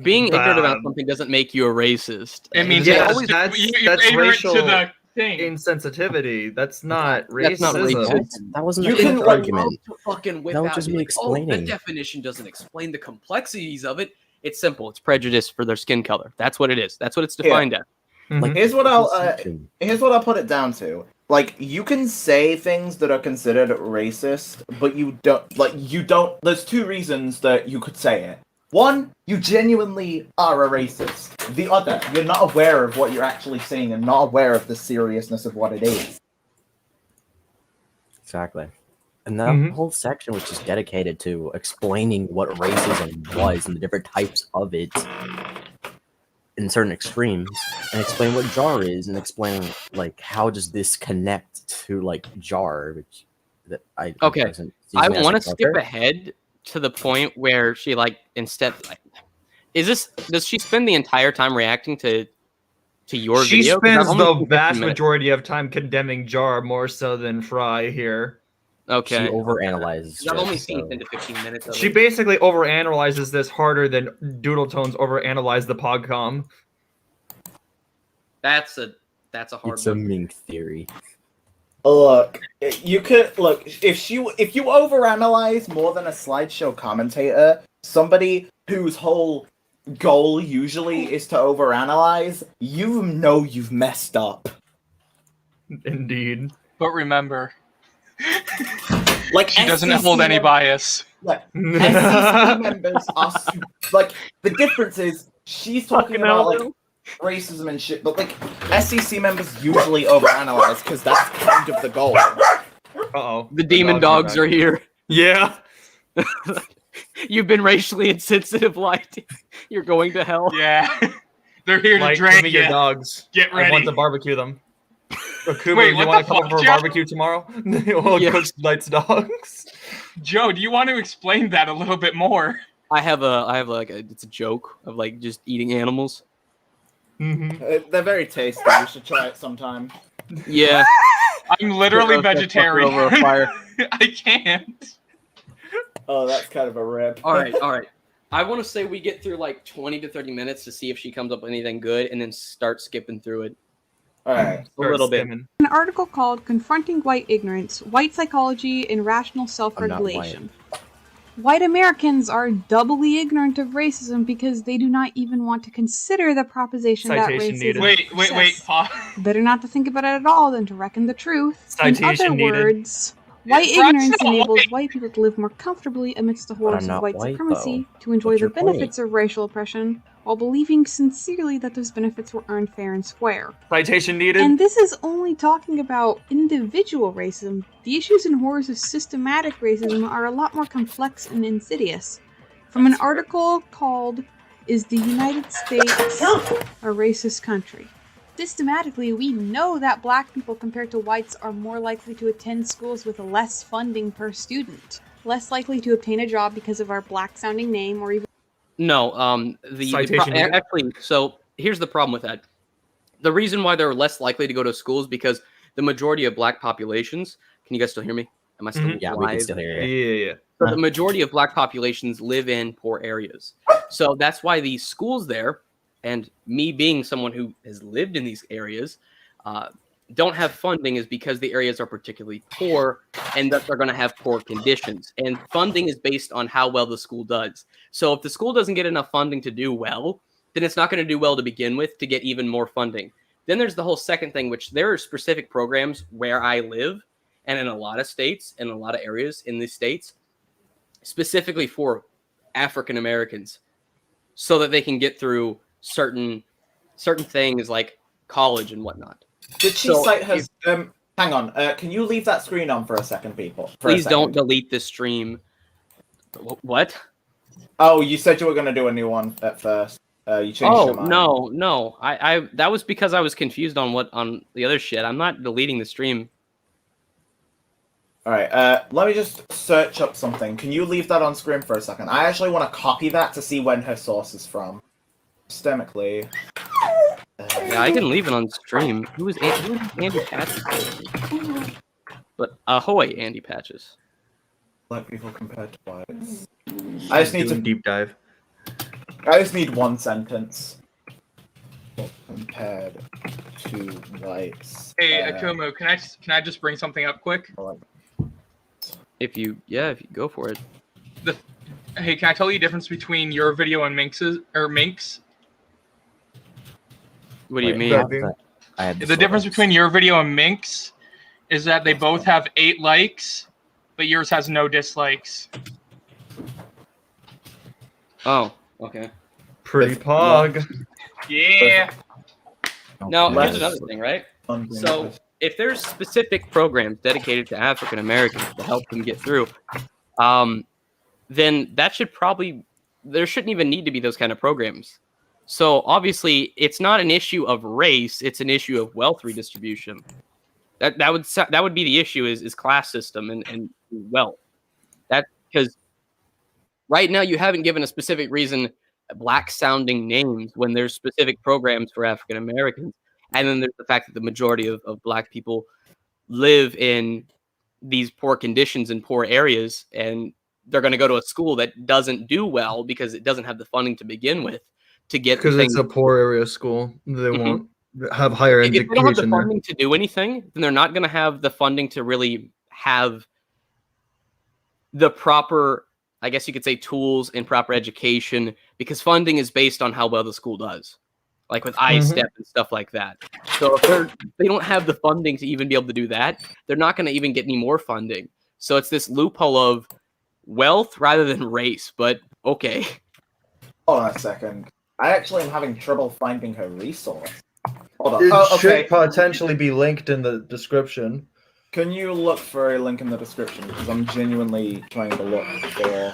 Being ignorant about Um, something doesn't make you a racist. It means Yeah, you're that's ignorant racial to the thing. insensitivity. That's not racism. That's not racist. That wasn't You a can, good like, argument. Fucking That was just me the explaining. definition doesn't explain the complexities of it. It's simple. It's prejudice for their skin color. That's what it is. That's what it's defined as. Mhm. Here's what I'll Perception. put it down to. Like, you can say things that are considered racist, but you don't. There's two reasons that you could say it. One, you genuinely are a racist. The other, you're not aware of what you're actually saying and not aware of the seriousness of what it is. Exactly. And that Mhm. whole section was just dedicated to explaining what racism was and the different types of it in certain extremes, and explain what Jar is, and explain like how does this connect to like Jar, which that I Okay. doesn't see I me as want a to skip counter. ahead to the point where she does she spend the entire time reacting to your She video? 'Cause I've spends only the seen 15 vast minutes. majority of time condemning Jar more so than Fry here. Okay. She overanalyzes. 'Cause I've only shit, seen so- 10 to 15 minutes of She it. basically overanalyzes this harder than Doodletones overanalyze the Pogcom. That's a hard It's a one. mink theory. Look, you could look if you overanalyze more than a slideshow commentator, somebody whose whole goal usually is to overanalyze, you know you've messed up. Indeed. But remember, Like she doesn't SEC hold any mem- bias. Like, SEC members are like the difference is she's talking Fucking about hell, like racism and shit, but like SEC members usually overanalyze because that's kind of the goal. Uh-oh. The demon dogs are here. Yeah. You've been racially insensitive, Light. You're going to hell. Yeah, they're here to Like, give drag me you. your dogs. Get I want ready. to barbecue them. Akuma, Wait, you what want the to come fuck, over for a Jeff? barbecue tomorrow? We'll Yeah. cook Light's dogs. Joe, do you want to explain that a little bit more? I have it's a joke of like just eating animals. They're very tasty. You should try it sometime. Yeah. I'm literally Roast that fucker vegetarian. over a fire. I can't. Oh, that's kind of a rip. All right. I want to say we get through like 20 to 30 minutes to see if she comes up with anything good, and then start skipping through it. All right. A little bit. An article called Confronting White Ignorance, White Psychology and Rational Self-Regulation. White Americans are doubly ignorant of racism because they do not even want to consider the proposition that racism Wait, exists. pause. Better not to think about it at all than to reckon the truth. Citation In other needed. words, white Frank's ignorance not enables white. white people to live more comfortably amidst the horrors of not white white, supremacy, though. to enjoy What's the your point? benefits of racial oppression, while believing sincerely that those benefits were earned fair and square. Citation needed. And this is only talking about individual racism. The issues and horrors of systematic racism are a lot more complex and insidious. From an article called Is the United States a Racist Country? Systematically, we know that black people compared to whites are more likely to attend schools with less funding per student, less likely to obtain a job because of our black-sounding name, or even No, Citation needed. actually, so here's the problem with that. The reason why they're less likely to go to school is because the majority of black populations. Can you guys still hear me? Am I still Yeah, we can live? still hear Yeah, you. yeah. So the majority of black populations live in poor areas. So that's why the schools there, and me being someone who has lived in these areas, don't have funding is because the areas are particularly poor, and thus they're going to have poor conditions. And funding is based on how well the school does. So if the school doesn't get enough funding to do well, then it's not going to do well to begin with to get even more funding. Then there's the whole second thing, which there are specific programs where I live, and in a lot of states and a lot of areas in these states, specifically for African Americans, so that they can get through certain things like college and whatnot. Did she cite her? Hang on. Can you leave that screen on for a second, people? Please don't delete this stream. What? Oh, you said you were going to do a new one at first. You changed your mind. No. I that was because I was confused on the other shit. I'm not deleting the stream. All right. Let me just search up something. Can you leave that on screen for a second? I actually want to copy that to see when her source is from. Systemically. Yeah, I can leave it on stream. Who is Andy Patches? But ahoy, Andy Patches. Black people compared to whites. I just need to deep dive. I just need one sentence. Compared to whites. Hey, Akumu, can I just bring something up quick? If you go for it. Hey, can I tell you the difference between your video and Minx's or Minx? What do you mean? The difference between your video and Minx is that they both have 8 likes, but yours has no dislikes. Oh, okay. Pretty pog. Yeah. Now, here's another thing, right? So, if there's specific programs dedicated to African Americans to help them get through, then that should there shouldn't even need to be those kind of programs. So obviously, it's not an issue of race; it's an issue of wealth redistribution. That would be the issue is class system and wealth. That because right now you haven't given a specific reason, black sounding names when there's specific programs for African Americans, and then there's the fact that the majority of black people live in these poor conditions in poor areas, and they're going to go to a school that doesn't do well because it doesn't have the funding to begin with. To get because it's a poor area school, they won't have higher education. If they don't have the funding to do anything, then they're not going to have the funding to really have the proper, I guess you could say, tools and proper education, because funding is based on how well the school does, like with iStep and stuff like that. So if they don't have the funding to even be able to do that, they're not going to even get any more funding. So it's this loophole of wealth rather than race. But okay. Hold on a second. I actually am having trouble finding her resource. Hold on. It should potentially be linked in the description. Can you look for a link in the description? Because I'm genuinely trying to look for...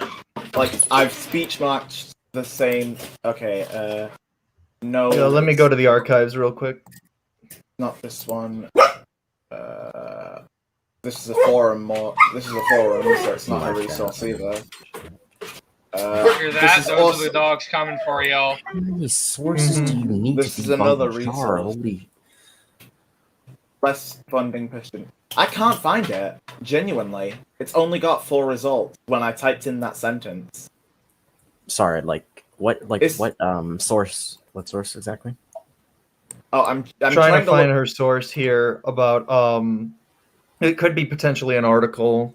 Like, I've speech marked the same... Okay, no... Yeah, let me go to the archives real quick. Not this one. This is a forum, so it's not a resource either. Hear that? Those are the dogs coming for y'all. How many sources do you need This to is debunk another a jar? resource. Holy... Less funding question. I can't find it. Genuinely, it's only got 4 results when I typed in that sentence. Sorry, like what? Like It's- what? Source? What source exactly? Oh, I'm trying to find look- her source here about it could be potentially an article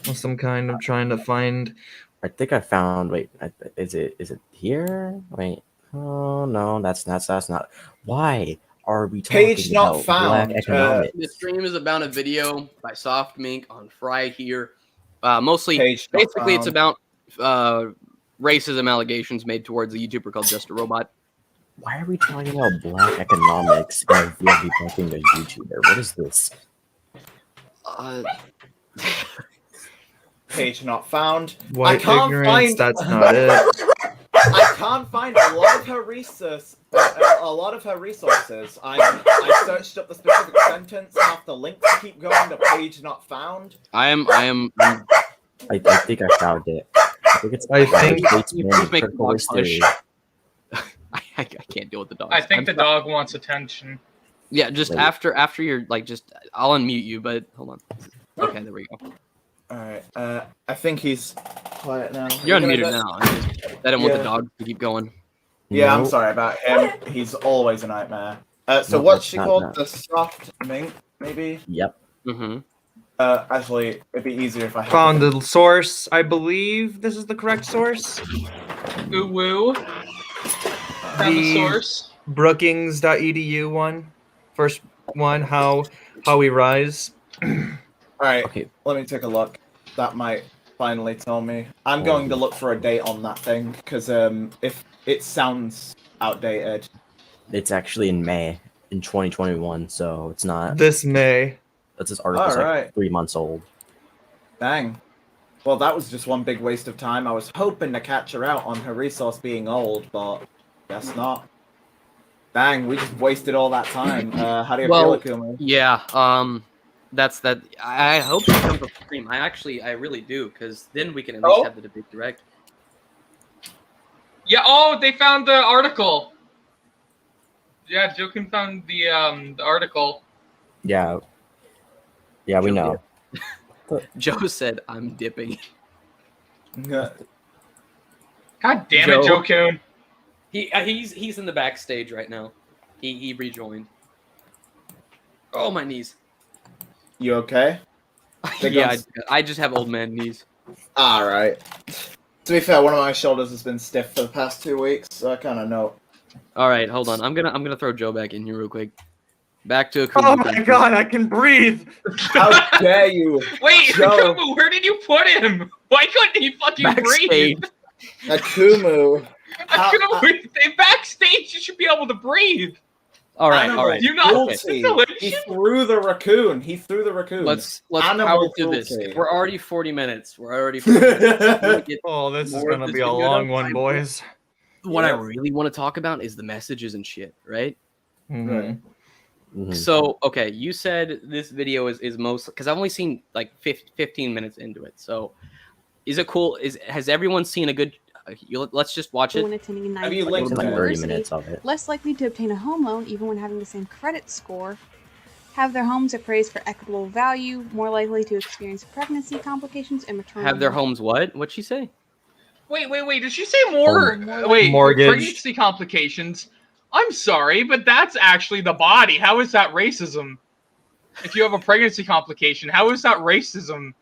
of some kind. I'm trying to find. I think I found. Wait, is it here? Wait. Oh no, that's not. Why are we talking Page not about found. black economics? The stream is about a video by Soft Mink on Fry here. Mostly, Page not basically, it's found. about racism allegations made towards a YouTuber called Just a Robot. Why are we talking about black economics and we're debunking a YouTuber? What is this? Page not found. White I can't ignorance. find. That's not it. I can't find a lot of her resources. I searched up the specific sentence, have the links keep going to page not found. I am. I think I found it. I think it's. I think- States You Man please make critical the race dog theory. I can't deal with the dogs. I think I'm the sorry. dog wants attention. Yeah, just Wait. after you're like, just I'll unmute you, but hold on. Okay, there we go. Alright, I think he's quiet now. You're gonna unmuted go- now. I don't want Yeah. the dog to keep going. Yeah, I'm Nope. sorry about him. He's always a nightmare. So No, what's that's she not called? that. The soft mink, maybe? Yep. Mm-hmm. Actually, it'd be easier if I had Found the source. I believe this is the correct source. Ooh woo. Found the The source. Brookings.edu one. First one, how we rise. Alright, Okay. let me take a look. That might finally tell me. I'm going to look for a date on that thing, because if it sounds outdated. It's actually in May in 2021, so it's not. This May. That's this article's Alright. like 3 months old. Dang. Well, that was just one big waste of time. I was hoping to catch her out on her resource being old, but guess not. Dang, we just wasted all that time. How do you Well, feel, Akuma? Yeah. That's that. I hope it comes up stream. I really do, because then we can at least Oh. have the debate direct. Yeah. Oh, they found the article. Yeah, Jokin found the article. Yeah. Yeah, we know. Joe said, "I'm dipping." God damn it, Joe. Jokin. He's in the backstage right now. He rejoined. Oh, my knees. You okay? Big Yeah, guns. I just have old man knees. Alright. To be fair, one of my shoulders has been stiff for the past 2 weeks, so I kind of know. All right, hold on. I'm gonna throw Joe back in here real quick. Back to Akuma. Oh my god, I can breathe. How dare you? Wait, Joe. Akumu, where did you put him? Why couldn't he fucking Backstage. breathe? Akumu. How- Akumu, backstage, you should be able to breathe. All right, Animal all right. You know, cruelty. okay. He threw the raccoon. He threw the raccoon. Let's Animal power through this. cruelty. We're already 40 minutes. We're already 40 minutes. We're gonna get- Oh, this is More gonna of be this a video long done. one, boys. What I Yeah. really want to talk about is the messages and shit, right? Mhm. Mhm. So, okay, you said this video is most because I've only seen like 15 minutes into it. So, is it cool? Has everyone seen a good? Let's just watch When it. attending a Have you nine linked It's like it? 30 minutes of it. less likely to obtain a home loan even when having the same credit score, have their homes appraised for equitable value, more likely to experience pregnancy complications and maternal. Have their homes what? What'd she say? Wait. Did she say more? Wait, Mortgage. pregnancy complications. I'm sorry, but that's actually the body. How is that racism? If you have a pregnancy complication, how is that racism?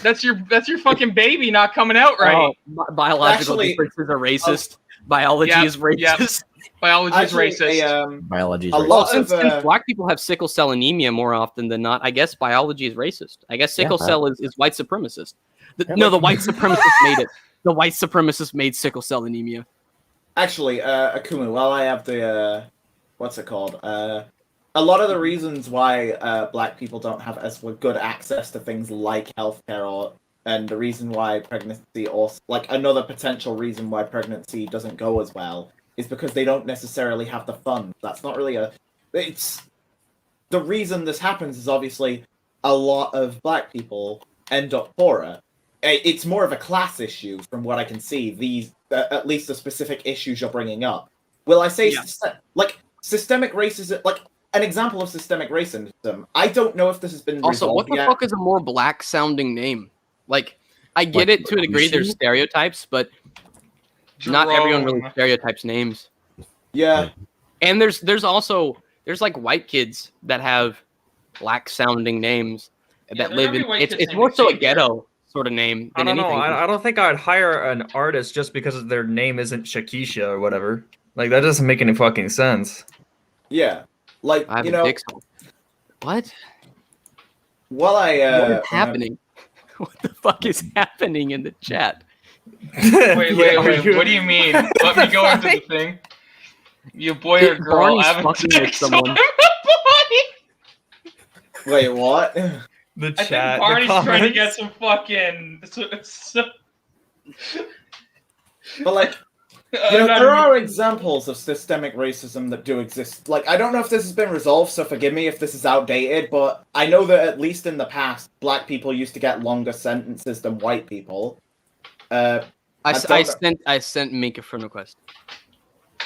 That's your fucking baby not coming out right. Oh, biological Actually, differences are racist. Biology Yep, is racist. Biology is Actually, racist. Biology is a racist. lot Since of black people have sickle cell anemia more often than not, I guess biology is racist. I guess sickle Yeah. cell is white supremacist. Yeah. No, the white supremacist made it. The white supremacist made sickle cell anemia. Actually, Akumu, while I have the what's it called? A lot of the reasons why black people don't have as good access to things like healthcare, and the reason why pregnancy, or like another potential reason why pregnancy doesn't go as well, is because they don't necessarily have the funds. That's not really it's the reason this happens is obviously a lot of black people end up poorer. It's more of a class issue, from what I can see. These, at least the specific issues you're bringing up. Will I say like systemic racism? Like an example of systemic racism. I don't know if this has been Also, what resolved the yet. fuck is a more black sounding name? Like, I get it to a degree. There's stereotypes, but not everyone really stereotypes names. Yeah. And there's also like white kids that have black sounding names that live in. It's more so a ghetto sort of name I than don't know. anything. I don't think I'd hire an artist just because their name isn't Shakisha or whatever. Like that doesn't make any fucking sense. Yeah, like I have you a know. dick song. What? Well, what is happening? What the fuck is happening in the chat? Wait. What do you mean? Let me go into the thing. You boy or girl? Barney's I have a fucking dick with someone. Wait, what? The I chat. think Barney's the trying to get comments. some fucking. But like, you know, there are examples of systemic racism that do exist. Like, I don't know if this has been resolved, so forgive me if this is outdated, but I know that at least in the past, black people used to get longer sentences than white people. I sent Mink a friend request.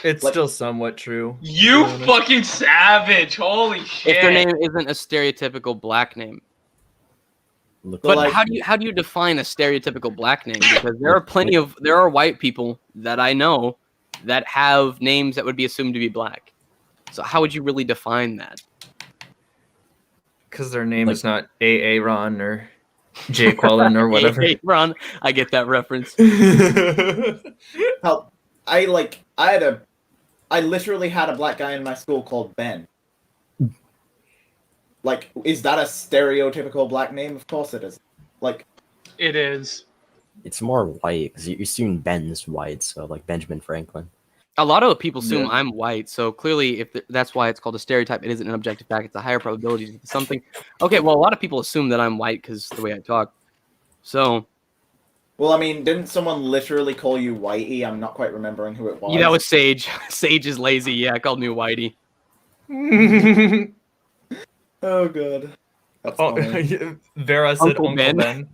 It's still somewhat true. You fucking savage! Holy shit! If their name isn't a stereotypical black name. But like, how do you define a stereotypical black name? Because there are white people that I know that have names that would be assumed to be black. So how would you really define that? Because their name is not Aaron or Jay Quellen or whatever. Aaron, I get that reference. Hell, I literally had a black guy in my school called Ben. Like, is that a stereotypical black name? Of course it is. Like, it is. It's more white because you assume Ben's white, so like Benjamin Franklin. A lot of people assume I'm white, so clearly, if that's why it's called a stereotype, it isn't an objective fact. It's a higher probability to something. Okay, well, a lot of people assume that I'm white because the way I talk. So. Well, I mean, didn't someone literally call you Whitey? I'm not quite remembering who it was. Yeah, that was Sage. Sage is lazy. Yeah, called me Whitey. Oh god. That's funny. Vera said Uncle Ben.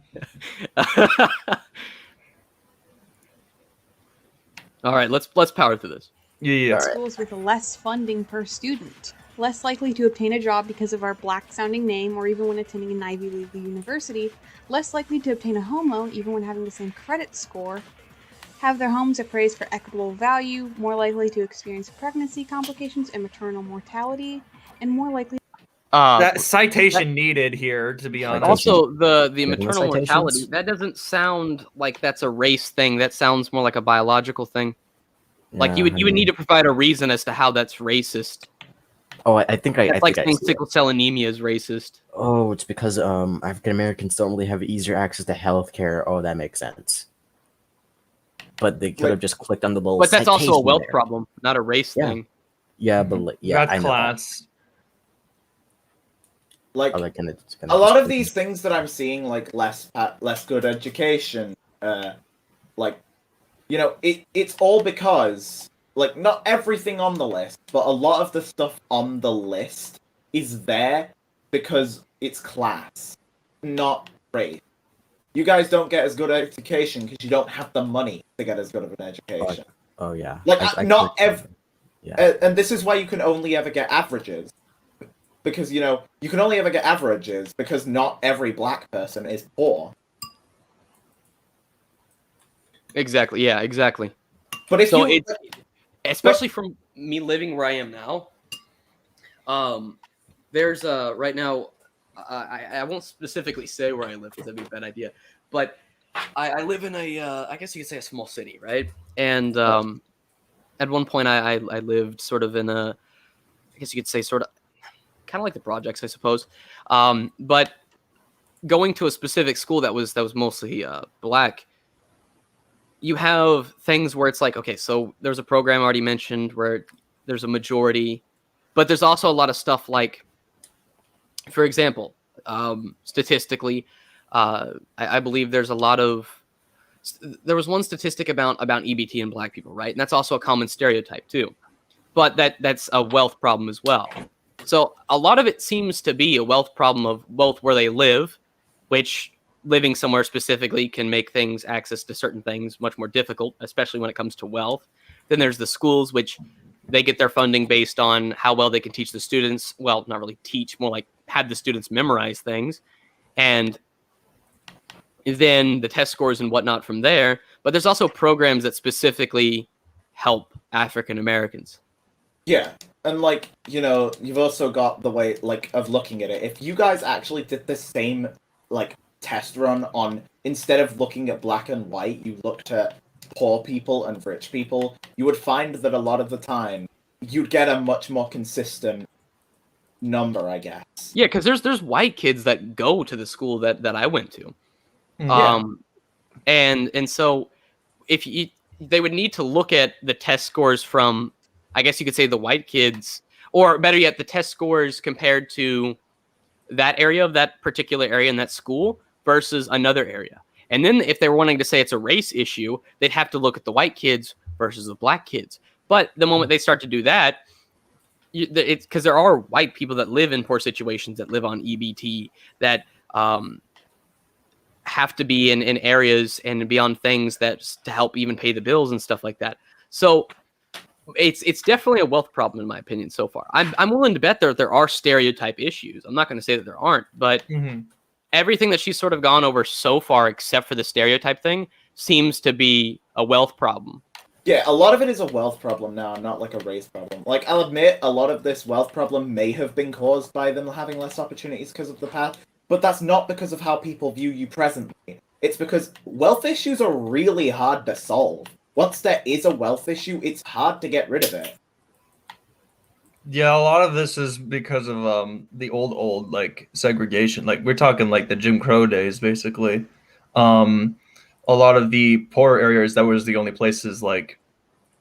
All right, let's power through this. Yeah. Schools with less funding per student, less likely to obtain a job because of our black-sounding name, or even when attending an Ivy League university, less likely to obtain a home loan even when having the same credit score, have their homes appraised for equitable value, more likely to experience pregnancy complications and maternal mortality, and more likely. That citation needed here, to be honest. Also, the maternal mortality, that doesn't sound like that's a race thing. That sounds more like a biological thing. Like you would need to provide a reason as to how that's racist. Oh, I think I like think saying sickle cell anemia is racist. Oh, it's because African Americans don't really have easier access to healthcare. Oh, that makes sense. But they could have just clicked on the little. But that's also a wealth there. problem, not a race thing. Yeah, but yeah, that's class. Like, a lot of these things that I'm seeing, like less good education, like, you know, it's all because, like, not everything on the list, but a lot of the stuff on the list is there because it's class, not race. You guys don't get as good education because you don't have the money to get as good of an education. Oh yeah. Like, and this is why you can only ever get averages. Because, you know, you can only ever get averages because not every black person is poor. Exactly. Yeah, exactly. But if it's especially from me living where I am now, there's right now, I won't specifically say where I live because that'd be a bad idea, but I live in I guess you could say a small city, right? And at one point I lived sort of in I guess you could say sort of, kind of like the projects, I suppose. But going to a specific school that was mostly black, you have things where it's like, okay, so there's a program I already mentioned where there's a majority, but there's also a lot of stuff like, for example, statistically, I believe there was one statistic about EBT and black people, right? And that's also a common stereotype too, but that's a wealth problem as well. So a lot of it seems to be a wealth problem of both where they live, which living somewhere specifically can make things access to certain things much more difficult, especially when it comes to wealth. Then there's the schools, which they get their funding based on how well they can teach the students. Well, not really teach, more like have the students memorize things. And then the test scores and whatnot from there. But there's also programs that specifically help African Americans. Yeah, and like, you know, you've also got the way like of looking at it. If you guys actually did the same like test run on, instead of looking at black and white, you looked at poor people and rich people, you would find that a lot of the time you'd get a much more consistent number, I guess. Yeah, because there's white kids that go to the school that I went to. Yeah. And so if they would need to look at the test scores from, I guess you could say, the white kids, or better yet, the test scores compared to that area of that particular area in that school versus another area. And then if they were wanting to say it's a race issue, they'd have to look at the white kids versus the black kids. But the moment they start to do that, it's because there are white people that live in poor situations, that live on EBT, that have to be in areas and be on things that to help even pay the bills and stuff like that. So it's definitely a wealth problem in my opinion so far. I'm willing to bet there are stereotype issues. I'm not going to say that there aren't, but everything that she's sort of gone over so far, except for the stereotype thing, seems to be a wealth problem. Yeah, a lot of it is a wealth problem now, not like a race problem. Like, I'll admit, a lot of this wealth problem may have been caused by them having less opportunities because of the past, but that's not because of how people view you presently. It's because wealth issues are really hard to solve. Once there is a wealth issue, it's hard to get rid of it. Yeah, a lot of this is because of the old like segregation. Like we're talking like the Jim Crow days, basically. A lot of the poor areas, that was the only places like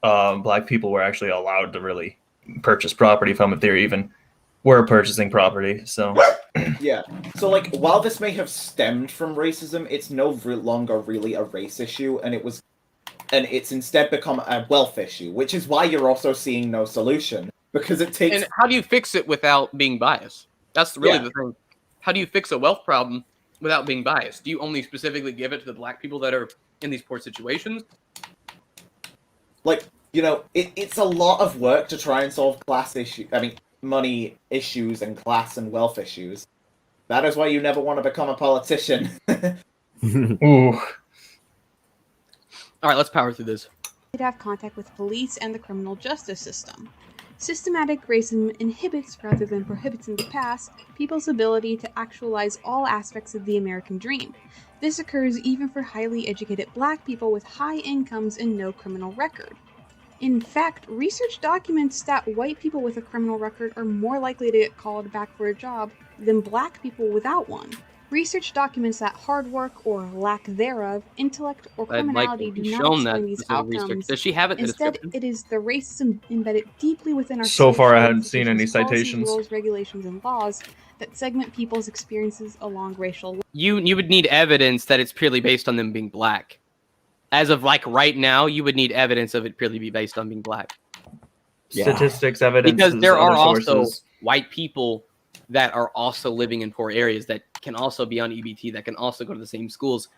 black people were actually allowed to really purchase property from, if they even were purchasing property. So yeah. So like, while this may have stemmed from racism, it's no longer really a race issue, and it's instead become a wealth issue, which is why you're also seeing no solution. Because it takes. And how do you fix it without being biased? That's really the thing. How do you fix a wealth problem without being biased? Do you only specifically give it to the black people that are in these poor situations? Like, you know, it's a lot of work to try and solve money issues and class and wealth issues. That is why you never want to become a politician. Ooh. All right, let's power through this. To have contact with police and the criminal justice system. Systematic racism inhibits rather than prohibits in the past people's ability to actualize all aspects of the American dream. This occurs even for highly educated black people with high incomes and no criminal record. In fact, research documents that white people with a criminal record are more likely to get called back for a job than black people without one. Research documents that hard work or lack thereof, intellect, or criminality do not explain these outcomes. Does she have it? Instead, it is the racism embedded deeply within our So far, I hadn't policies, seen any citations. rules, regulations, and laws that segment people's experiences along racial lines. You would need evidence that it's purely based on them being black. As of like right now, you would need evidence of it purely be based on being black. Statistics, evidence, because there are also sources. white people that are also living in poor areas that can also be on EBT, that can also go to the same schools.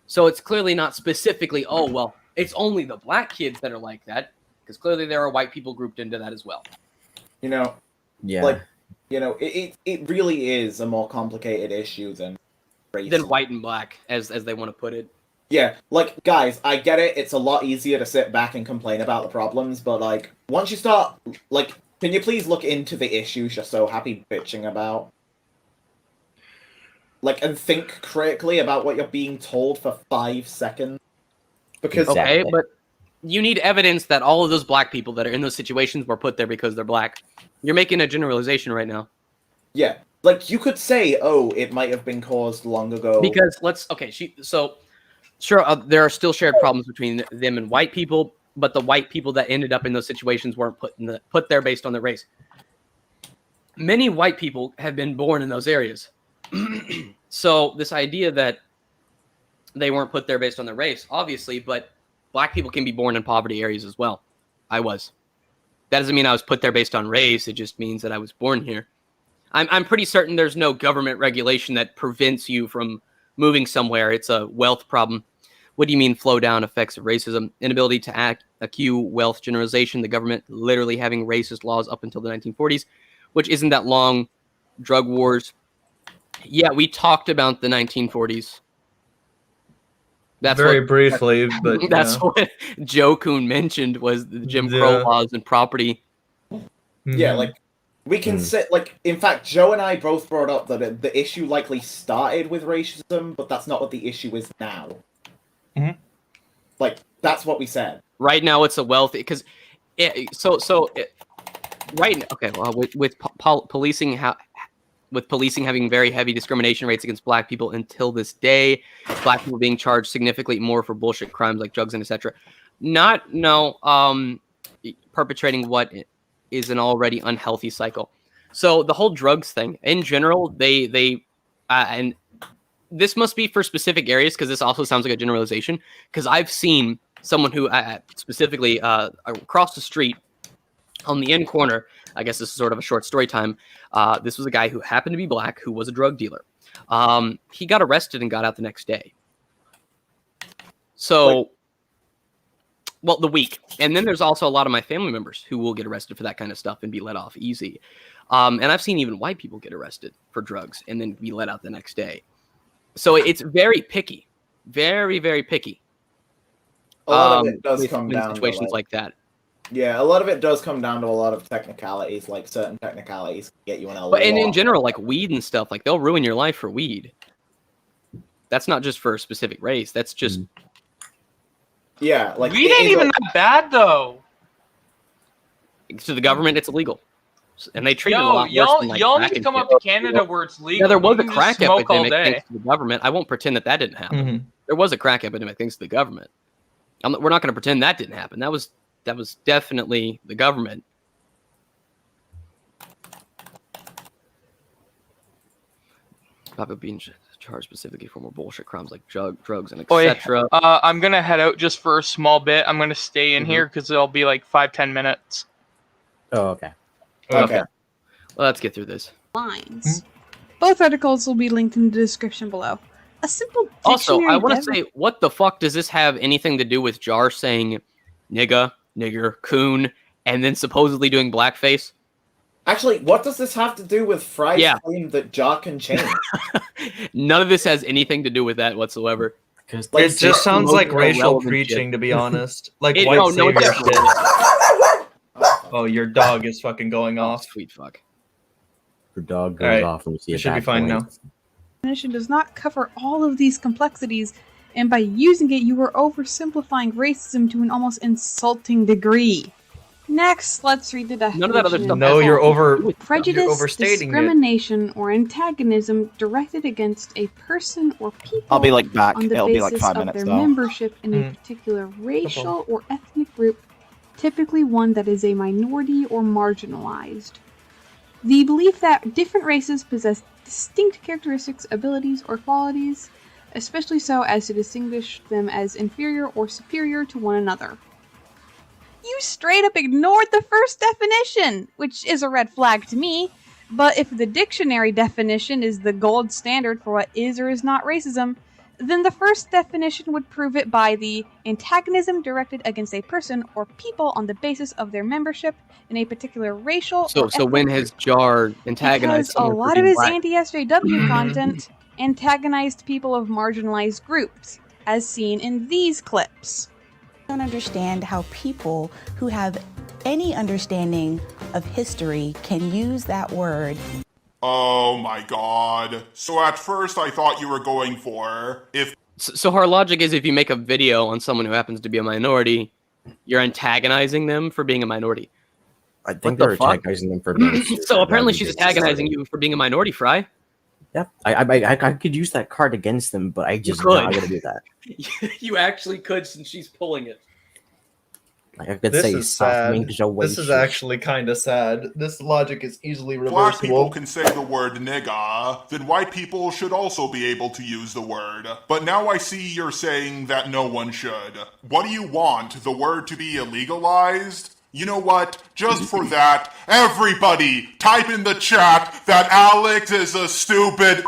So it's clearly not specifically, oh, well, it's only the black kids that are like that, because clearly there are white people grouped into that as well. You know, Yeah. like, you know, it really is a more complicated issue than race. Than white and black, as they want to put it. Yeah, like, guys, I get it. It's a lot easier to sit back and complain about the problems, but, like, once you start, like, can you please look into the issues you're so happy bitching about? Like, and think critically about what you're being told for 5 seconds. Because Okay, but you need evidence that all of those black people that are in those situations were put there because they're black. You're making a generalization right now. yeah, like, you could say, oh, it might have been caused long ago. Because sure, there are still shared problems between them and white people, but the white people that ended up in those situations weren't put there based on their race. Many white people have been born in those areas. So this idea that they weren't put there based on their race, obviously, but black people can be born in poverty areas as well. I was. That doesn't mean I was put there based on race. It just means that I was born here. I'm pretty certain there's no government regulation that prevents you from moving somewhere. It's a wealth problem. What do you mean flow down effects of racism? Inability to accrue wealth, generalization, the government literally having racist laws up until the 1940s, which isn't that long. Drug wars. Yeah, we talked about the 1940s. That's very what, briefly, but that's what Joe Kuhn mentioned was the Jim Crow laws and property. Yeah, like we can say, like, in fact, Joe and I both brought up that the issue likely started with racism, but that's not what the issue is now. Like, that's what we said. Right now, it's a wealthy because, right. Okay, well, with policing, with policing having very heavy discrimination rates against Black people until this day, Black people being charged significantly more for bullshit crimes like drugs and etc. Perpetrating what is an already unhealthy cycle. So the whole drugs thing in general, and this must be for specific areas because this also sounds like a generalization. Because I've seen someone who specifically across the street on the end corner. I guess this is sort of a short story time. This was a guy who happened to be Black who was a drug dealer. He got arrested and got out the next day. So, the week. And then there's also a lot of my family members who will get arrested for that kind of stuff and be let off easy. And I've seen even white people get arrested for drugs and then be let out the next day. So it's very picky. Very, very picky. A lot of it does come down to situations like that. Yeah, a lot of it does come down to a lot of technicalities, like certain technicalities get you in a But in general, like weed and stuff, like they'll ruin your life for weed. That's not just for a specific race. That's just like weed ain't even that bad though. To the government, it's illegal, and they treat it a lot worse than, like, y'all crack need to and come shit. up to Canada where it's legal. Yeah, there was You a can crack just smoke all epidemic day. thanks to the government. I won't pretend that didn't happen. There was a crack epidemic thanks to the government. We're not going to pretend that didn't happen. That was definitely the government. Probably being charged specifically for more bullshit crimes like drugs and etc. I'm gonna head out just for a small bit. I'm gonna stay in here because it'll be like 5-10 minutes. Oh, okay. Okay. Well, let's get through this. Lines. Both articles will be linked in the description below. A simple Also, dictionary I want to say, what the fuck does this have anything to do with Jar saying nigga, nigger, coon, and then supposedly doing blackface? Actually, what does this have to do with Fry's claim that Jar can change? None of this has anything to do with that whatsoever. Because it just sounds like racial preaching, to be honest. Like white savior shit. Oh, your dog is fucking going off. Sweet fuck. Your dog goes off when you see it. Should be fine now. Definition does not cover all of these complexities, and by using it, you are oversimplifying racism to an almost insulting degree. Next, let's read the definition. None of that other stuff. No, you're Prejudice, you're overstating discrimination, or antagonism directed against a person or people I'll be like back. on the It'll be like basis 5 of minutes their though. membership in a particular racial or ethnic group, typically one that is a minority or marginalized. The belief that different races possess distinct characteristics, abilities, or qualities, especially so as to distinguish them as inferior or superior to one another. You straight up ignored the first definition, which is a red flag to me, but if the dictionary definition is the gold standard for what is or is not racism, then the first definition would prove it by the antagonism directed against a person or people on the basis of their membership in a particular racial or So when has Jar antagonized because a someone for lot of being his black? anti-SJW content antagonized people of marginalized groups, as seen in these clips. I don't understand how people who have any understanding of history can use that word. Oh my god. So at first I thought you were going for So her logic is if you make a video on someone who happens to be a minority, you're antagonizing them for being a minority. I think they're antagonizing them for being So apparently she's antagonizing you for being a minority, Fry. Yep, I could use that card against them, but I just not gonna do that. You actually could, since she's pulling it. Like I could This say is soft sad. mink This is actually kind of sad. This logic is easily black people reversible. can say the word nigga, then white people should also be able to use the word. But now I see you're saying that no one should. What do you want? The word to be illegalized? You know what? Just for that, everybody type in the chat that Alex is a stupid.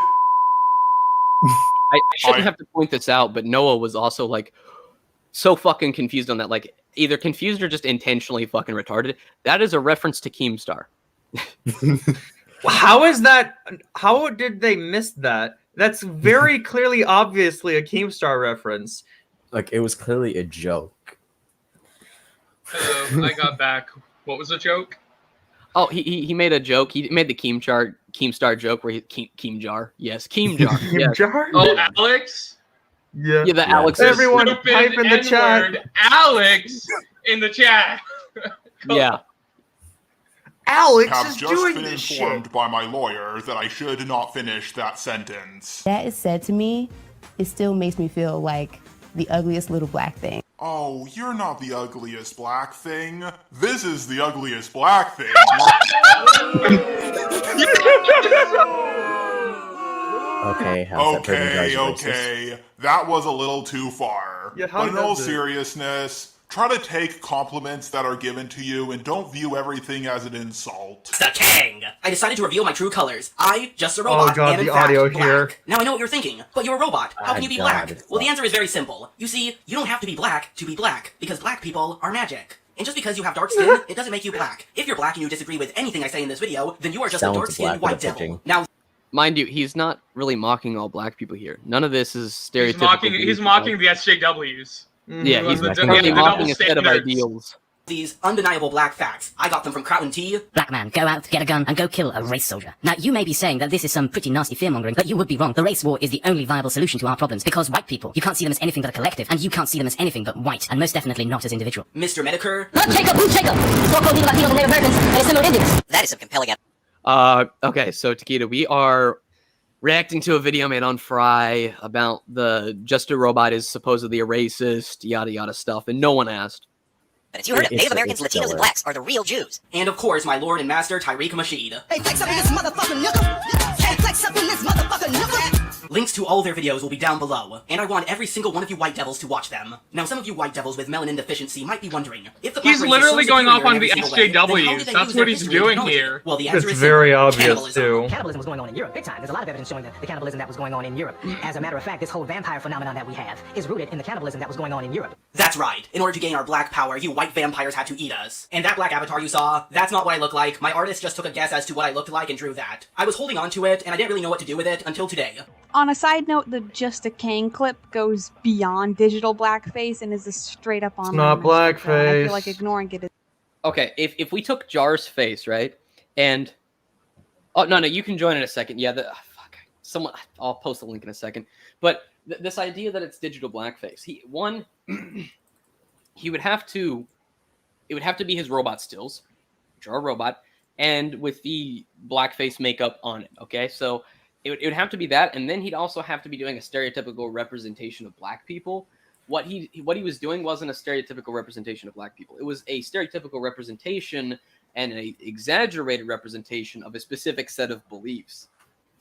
I shouldn't have to point this out, but Noah was also like so fucking confused on that. Like either confused or just intentionally fucking retarded. That is a reference to Keemstar. How is that? How did they miss that? That's very clearly, obviously a Keemstar reference. Like, it was clearly a joke. Hello, I got back. What was the joke? Oh, he made a joke. He made the Keemstar joke where he Keemjar. Yes, Keemjar. Yes. Keemjar? Oh, Alex? Yeah. Yeah, the Alex. Everyone Stupid type in the chat. N-word, Alex in the chat. Yeah. Alex Have is just doing been this informed shit. by my lawyer that I should not finish that sentence. That is said to me, it still makes me feel like the ugliest little black thing. Oh, you're not the ugliest black thing. This is the ugliest black thing. Okay, how's that turning Okay, Jars racist? okay. That was a little too far. Yeah, how but in all does it? seriousness, try to take compliments that are given to you and don't view everything as an insult. The King! I decided to reveal my true colors. I, just a robot, Oh god, am in the fact audio black. here. Now I know what you're thinking, but you're a robot. How can you be God, black? it's Well, the not. answer is very simple. You see, you don't have to be black, because black people are magic. And just because you have dark skin, it doesn't make you black. If you're black and you disagree with anything I say in this video, then you are just a Sounds dark-skinned black white with a devil. pitching. Now, Mind you, he's not really mocking all black people here. None of this is stereotypical. He's mocking the SJWs. Yeah, he's The- totally the mocking double a set of standards. ideals. these undeniable black facts, I got them from Crown T. Black man, go out, get a gun, and go kill a race soldier. Now, you may be saying that this is some pretty nasty fear-mongering, but you would be wrong. The race war is the only viable solution to our problems, because white people, you can't see them as anything but a collective, and you can't see them as anything but white, and most definitely not as individual. Mr. Medicare. Not Jacob! Who's Jacob? Stop calling Latinos and Native Americans and assimilate Indians. That is some compelling Okay, so Taquita, we are reacting to a video made on Fry about the Just a Robot is supposedly a racist, yada yada stuff, and no one asked. But as you heard it, Native Americans, Latinos, and blacks are the real Jews. And of course, my lord and master, Tyreek Masheed. Hey, flex up in this motherfucking knuckle! Hey, flex up in this motherfucking knuckle! Links to all their videos will be down below, and I want every single one of you white devils to watch them. Now, some of you white devils with melanin deficiency might be wondering, if the black He's race is literally so going superior off on in the every single way, then how did SJWs. they That's use what their he's history and doing technology? here. Well, the answer It's is very simple. obvious Cannibalism. too. Cannibalism was going on in Europe big time. There's a lot of evidence showing the cannibalism that was going on in Europe. As a matter of fact, this whole vampire phenomenon that we have is rooted in the cannibalism that was going on in Europe. That's right. In order to gain our black power, you white vampires had to eat us. And that black avatar you saw, that's not what I look like. My artist just took a guess as to what I looked like and drew that. I was holding on to it, and I didn't really know what to do with it until today. On a side note, the Just a Kang clip goes beyond digital blackface and is a straight up online. not message, and I blackface. feel like ignoring it is. Okay, if we took Jar's face, right, and no, you can join in a second. Yeah, fuck, I'll post the link in a second. But this idea that it's digital blackface, he would have to, it would have to be his robot stills, Jar robot, and with the blackface makeup on it. Okay, so it would have to be that, and then he'd also have to be doing a stereotypical representation of black people. What he was doing wasn't a stereotypical representation of black people. It was a stereotypical representation and an exaggerated representation of a specific set of beliefs,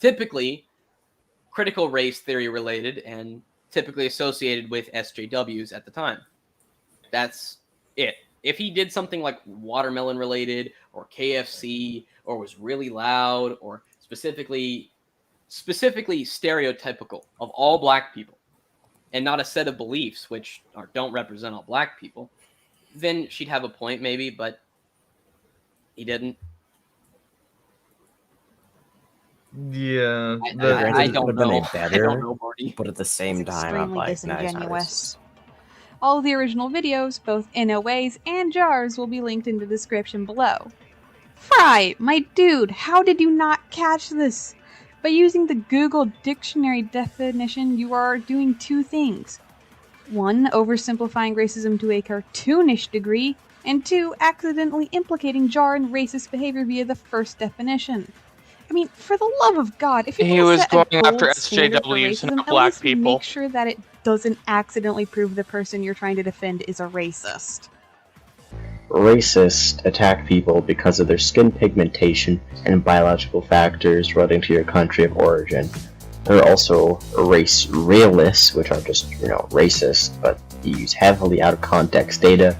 typically critical race theory related and typically associated with SJWs at the time. That's it. If he did something like watermelon related or KFC or was really loud or specifically stereotypical of all black people and not a set of beliefs which don't represent all black people, then she'd have a point maybe, but he didn't. Yeah, I don't know. Better, I don't know, Marty. but at the same time, I'm Extremely like, no, it's not disingenuous. racist. All of the original videos, both NOAs and JARs, will be linked in the description below. Fry, my dude, how did you not catch this? By using the Google Dictionary definition, you are doing two things. 1. Oversimplifying racism to a cartoonish degree, and 2. Accidentally implicating Jar in racist behavior via the first definition. I mean, for the love of God, if you're He gonna was set a going after gold standard for SJWs, racism, not at black least people. Make sure that it doesn't accidentally prove the person you're trying to defend is a racist. Racists attack people because of their skin pigmentation and biological factors relating to your country of origin. There are also race realists, which are just, racist, but use heavily out of context data,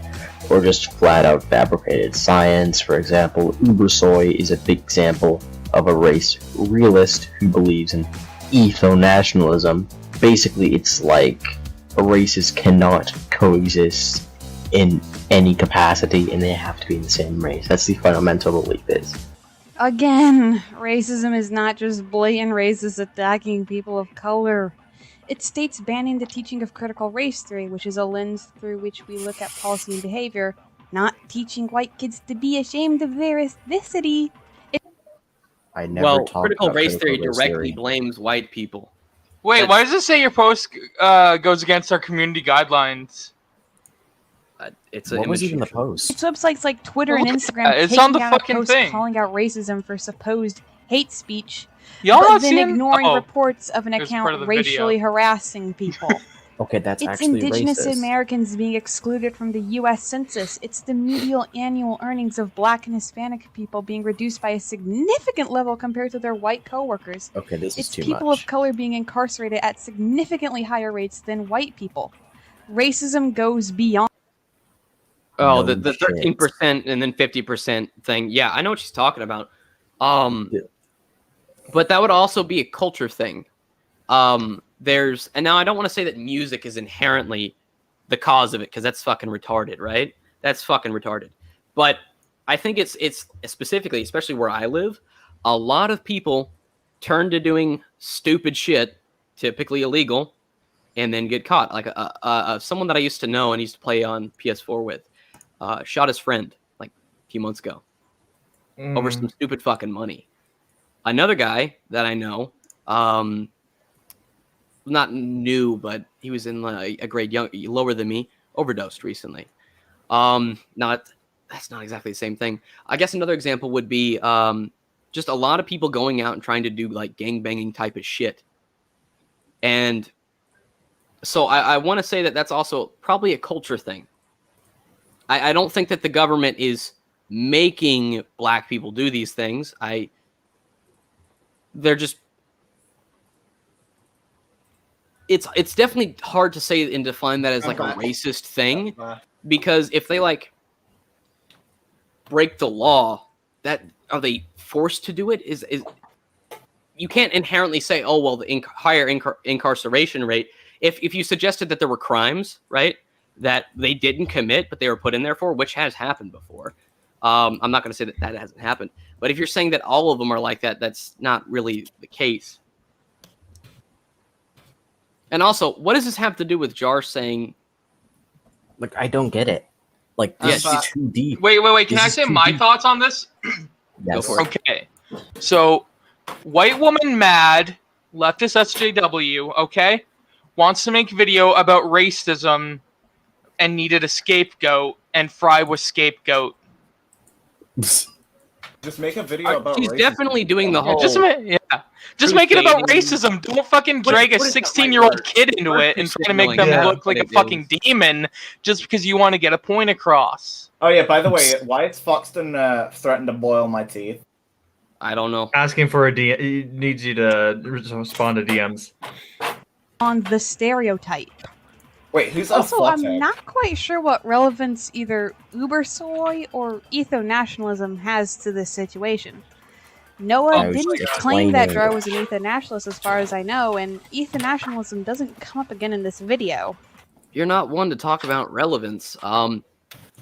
or just flat out fabricated science. For example, Ubersoy is a big example of a race realist who believes in ethno-nationalism. Basically, it's like races cannot coexist in any capacity, and they have to be in the same race. That's the fundamental belief is. Again, racism is not just blatant racists attacking people of color. It states banning the teaching of critical race theory, which is a lens through which we look at policy and behavior, not teaching white kids to be ashamed of their ethnicity. I never Well, talked critical about race theory critical race directly theory. blames white people. Wait, That's- why does it say your post goes against our community guidelines? It's an What was image even the feature. post? It's websites like Twitter and Look at Instagram that, it's taking on the down fucking a post thing. calling out racism for supposed hate speech, Y'all but not then seeing? ignoring Oh, reports of an it was part of account the racially video. harassing people. Okay, that's It's actually indigenous racist. Americans being excluded from the U.S. Census. It's the median annual earnings of Black and Hispanic people being reduced by a significant level compared to their white coworkers. Okay, this is It's too people much. of color being incarcerated at significantly higher rates than white people. Racism goes beyond. Oh, No the 13% and then 50% thing. Yeah, I know what she's talking about. But that would also be a culture thing. And now I don't want to say that music is inherently the cause of it, because that's fucking retarded, right? That's fucking retarded. But I think it's specifically, especially where I live, a lot of people turn to doing stupid shit, typically illegal, and then get caught. Like someone that I used to know and used to play on PS4 with, shot his friend like a few months ago over some stupid fucking money. Another guy that I know, not new, but he was in a grade lower than me, overdosed recently. That's not exactly the same thing. I guess another example would be just a lot of people going out and trying to do like gangbanging type of shit. And so I want to say that that's also probably a culture thing. I don't think that the government is making black people do these things. They're just. It's definitely hard to say and define that as like a racist thing, because if they like break the law, that are they forced to do it? Is you can't inherently say, oh well, the higher incarceration rate. If you suggested that there were crimes, right, that they didn't commit but they were put in there for, which has happened before. I'm not going to say that hasn't happened, but if you're saying that all of them are like that, that's not really the case. And also, what does this have to do with Jar saying? Like, I don't get it. Like, this is too deep. Wait. Can This I is say too my deep. thoughts on this? Yes. Okay. So, white woman mad, leftist SJW, okay, wants to make video about racism and needed a scapegoat, and Fry was scapegoat. Just make a video about She's racism. definitely doing the whole. Just make it about racism. Don't fucking drag a what is that 16-year-old word? kid into Word it and try to make signaling, them yeah, look like a what it fucking demon just because you want to get a point across. Oh yeah, by the way, Wyatt Foxton threatened to boil my teeth. I don't know. Asking for a DM. He needs you to respond to DMs. On the stereotype. Wait, who's Also, Flathead? I'm not quite sure what relevance either Ubersoy or etho-nationalism has to this situation. Noah didn't claim that Jar was an etho-nationalist as far as I know, and etho-nationalism doesn't come up again in this video. You're not one to talk about relevance. I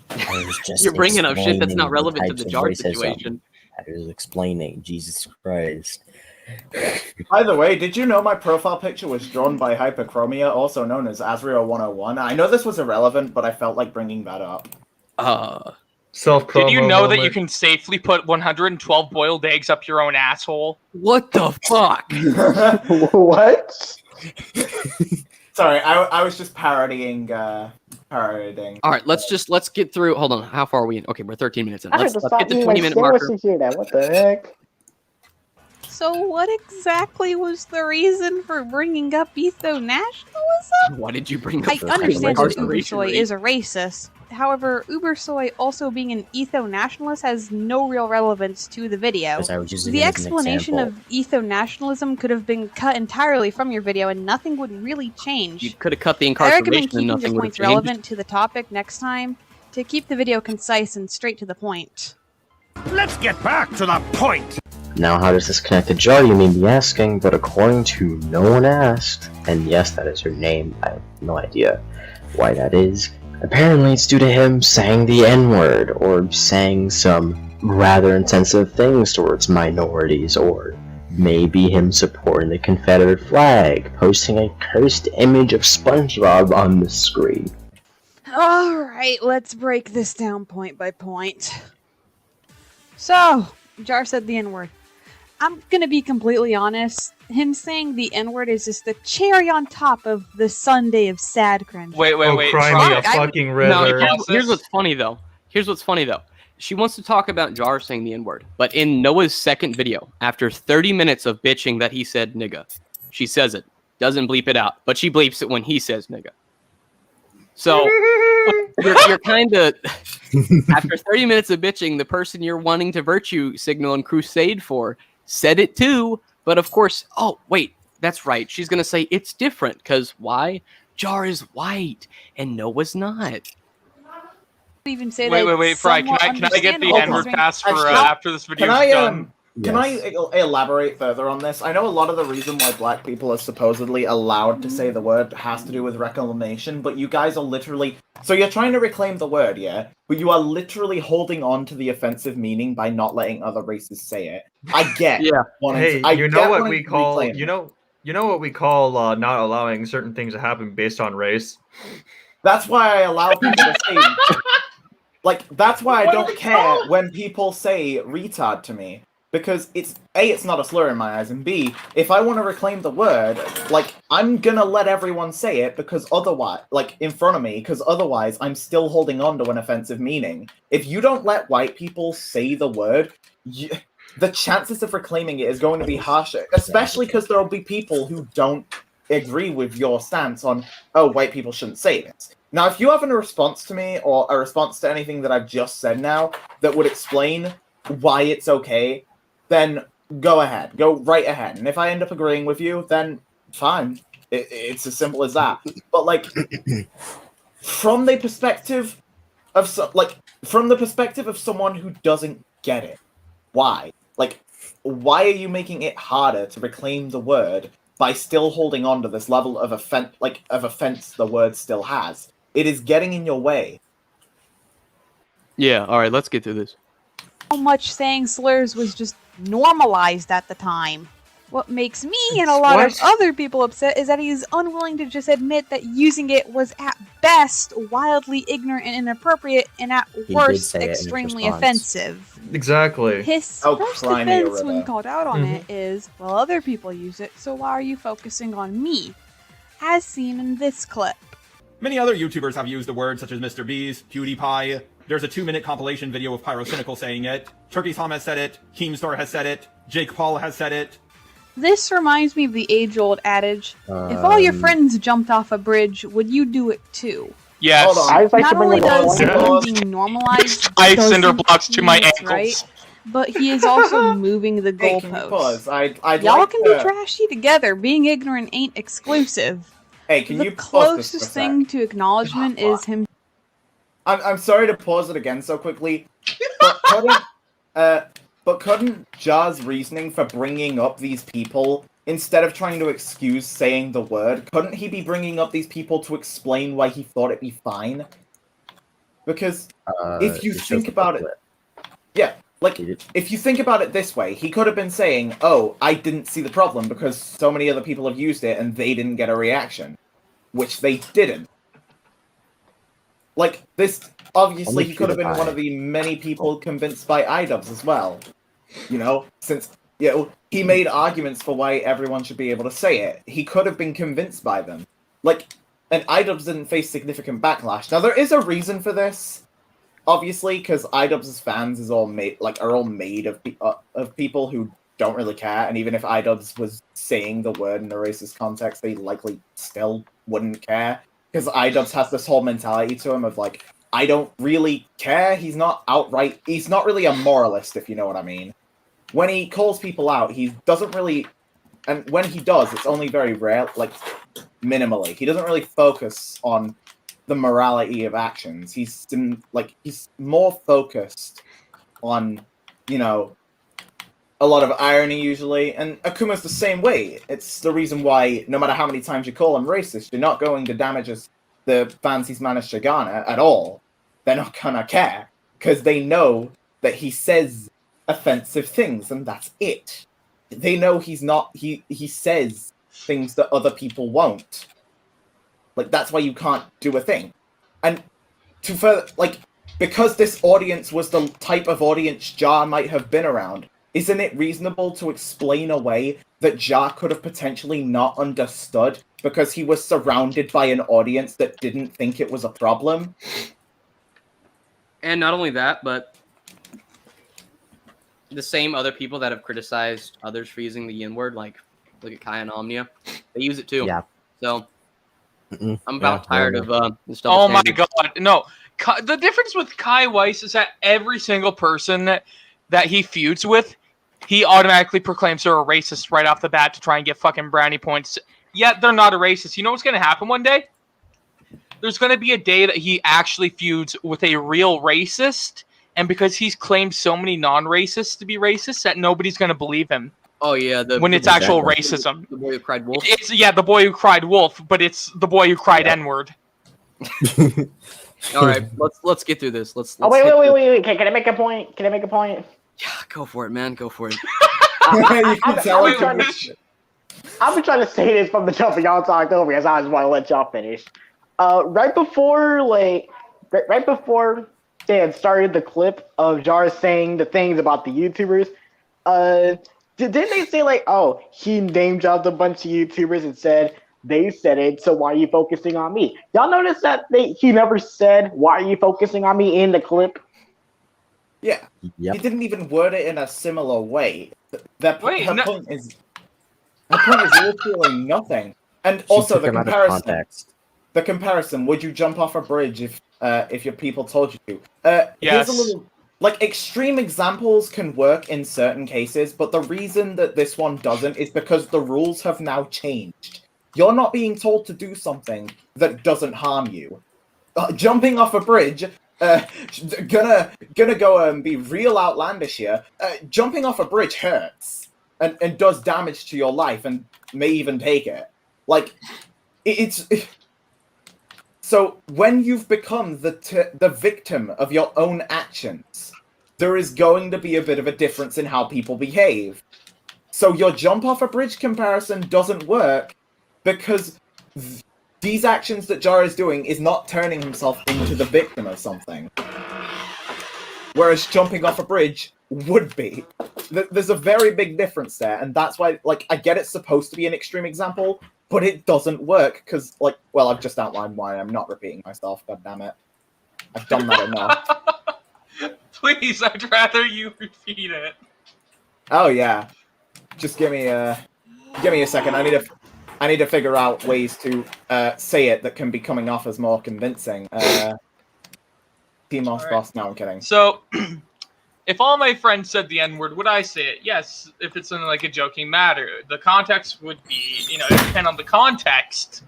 was just You're bringing up shit that's explaining not relevant to types the of Jar racism. situation. I was explaining. Jesus Christ. By the way, did you know my profile picture was drawn by Hyperchromia, also known as Azrael101? I know this was irrelevant, but I felt like bringing that up. Did you know that you can safely put 112 boiled eggs up your own asshole? What the fuck? What? Sorry, I was just parodying. All right, let's get through. Hold on, how far are we in? Okay, we're 13 minutes in. Let's get the 20-minute marker. What the heck? So what exactly was the reason for bringing up etho-nationalism? Why did you bring up I understand that Ubersoy is a racist. However, Ubersoy also being an etho-nationalist has no real relevance to the video. Because I was using The it as an explanation example. of etho-nationalism could have been cut entirely from your video and nothing would really change. You could have cut the I recommend incarceration and keeping your nothing would have points changed. relevant to the topic next time to keep the video concise and straight to the point. Let's get back to the point! Now how does this connect to Jar, you may be asking, but according to No One Asked, and yes, that is her name, I have no idea why that is, apparently it's due to him saying the N-word, or saying some rather insensitive things towards minorities, or maybe him supporting the Confederate flag, posting a cursed image of SpongeBob on the screen. Alright, let's break this down point by point. So, Jar said the N-word. I'm gonna be completely honest, him saying the N-word is just the cherry on top of the Sunday of sad cringe. Wait, cry me a fucking river. No, here's what's funny though. She wants to talk about Jar saying the N-word, but in Noah's second video, after 30 minutes of bitching that he said nigga, she says it, doesn't bleep it out, but she bleeps it when he says nigga. So you're kind of after 30 minutes of bitching, the person you're wanting to virtue signal and crusade for said it too, but of course, oh wait, that's right. She's gonna say it's different because why? Jar is white and Noah's not. Even say Wait, Fry, can I get the N-word pass for after this video is done? Can I elaborate further on this? I know a lot of the reason why black people are supposedly allowed to say the word has to do with reclamation, but you guys are literally... So you're trying to reclaim the word, yeah? But you are literally holding on to the offensive meaning by not letting other races say it. I get. Hey, you know what we call what we call not allowing certain things to happen based on race? That's why I allow people to say... Like, that's why I don't care when people say retard to me. Because it's A, it's not a slur in my eyes, and B, if I want to reclaim the word, like, I'm gonna let everyone say it because otherwise, like, in front of me, because otherwise I'm still holding on to an offensive meaning. If you don't let white people say the word, the chances of reclaiming it is going to be harsher, especially because there will be people who don't agree with your stance on, oh, white people shouldn't say this. Now, if you have a response to me, or a response to anything that I've just said now, that would explain why it's okay, then go ahead. Go right ahead. And if I end up agreeing with you, then fine. It's as simple as that. But, like, from the perspective of someone who doesn't get it, why? Like, why are you making it harder to reclaim the word by still holding on to this level of offense the word still has? It is getting in your way. Yeah, all right, let's get through this. How much saying slurs was just normalized at the time. What makes me and a lot of other people upset is that he's unwilling to just admit that using it was at best wildly ignorant and inappropriate, and at worst extremely offensive. Exactly. His first defense when called out on it is, well, other people use it, so why are you focusing on me? As seen in this clip. Many other YouTubers have used the word, such as Mr. Beast, PewDiePie. There's a 2-minute compilation video of Pyrocynical saying it. Turkey Tom has said it. Keemstar has said it. Jake Paul has said it. This reminds me of the age-old adage, if all your friends jumped off a bridge, would you do it too? Yes. Hold on. Not only does something being normalized I have cinder blocks to my ankles. right, but he is also moving the Hey, can you pause? goalposts. I'd Y'all like can to... be trashy together. Being ignorant ain't exclusive. Hey, can The you pause this for a closest sec? thing to acknowledgement is him. I'm sorry to pause it again so quickly, but couldn't Jar's reasoning for bringing up these people, instead of trying to excuse saying the word, couldn't he be bringing up these people to explain why he thought it'd be fine? Because if you think about it, yeah, like, if you think about it this way, he could have been saying, oh, I didn't see the problem because so many other people have used it and they didn't get a reaction. Which they didn't. Like, this, obviously, he could have been one of the many people convinced by iDubbbz as well. You know, since, you know, he made arguments for why everyone should be able to say it. He could have been convinced by them. Like, and iDubbbz didn't face significant backlash. Now, there is a reason for this, obviously, because iDubbbz's fans are all made of people who don't really care. And even if iDubbbz was saying the word in a racist context, they likely still wouldn't care. Because iDubbbz has this whole mentality to him of like, I don't really care. He's not really a moralist, if you know what I mean. When he calls people out, he doesn't really, and when he does, it's only very rare, like minimally. He doesn't really focus on the morality of actions. He's more focused on, you know, a lot of irony usually, and Akuma's the same way. It's the reason why no matter how many times you call him racist, you're not going to damage the fans he's managed to garner at all. They're not gonna care, because they know that he says offensive things, and that's it. They know he says things that other people won't. Like, that's why you can't do a thing. And to further, like, because this audience was the type of audience Jar might have been around, isn't it reasonable to explain away that Jar could have potentially not understood because he was surrounded by an audience that didn't think it was a problem? And not only that, but the same other people that have criticized others for using the N-word, like look at Kai and Omnia, they use it too. Yeah. So I'm about tired of this double Oh my standard. god, no. The difference with Kai Weiss is that every single person that he feuds with, he automatically proclaims they're a racist right off the bat to try and get fucking brownie points. Yet they're not a racist. You know what's going to happen one day? There's going to be a day that he actually feuds with a real racist, and because he's claimed so many non-racists to be racist, that nobody's going to believe him. Oh yeah, when it's actual racism. The boy who cried wolf. It's the boy who cried wolf, but it's the boy who cried N-word. All right, let's get through this. Let's Oh wait. Can I make a point? Can I make a point? Yeah, go for it, man. Go for it. I've been trying to say this from the jump, and y'all talked over me, so I just want to let y'all finish. Right before they had started the clip of Jar saying the things about the YouTubers, didn't they say like, oh, he name dropped a bunch of YouTubers and said they said it, so why are you focusing on me? Y'all notice that he never said why are you focusing on me in the clip? Yeah, he didn't even word it in a similar way. Her point is literally nothing. And also the comparison. The comparison: would you jump off a bridge if your people told you to? Here's a little, like, extreme examples can work in certain cases, but the reason that this one doesn't is because the rules have now changed. You're not being told to do something that doesn't harm you. Jumping off a bridge, gonna go and be real outlandish here. Jumping off a bridge hurts and does damage to your life and may even take it. Like, so when you've become the victim of your own actions, there is going to be a bit of a difference in how people behave. So your jump off a bridge comparison doesn't work because these actions that Jar is doing is not turning himself into the victim of something. Whereas jumping off a bridge would be. There's a very big difference there, and that's why, like, I get it's supposed to be an extreme example, but it doesn't work, because, like, well, I've just outlined why I'm not repeating myself, god damn it. I've done that enough. Please, I'd rather you repeat it. Oh, yeah. Just give me a second. I need to figure out ways to say it that can be coming off as more convincing. T-Moss boss. No, I'm kidding. So, if all my friends said the N-word, would I say it? Yes, if it's in like a joking matter. The context would be, it would depend on the context.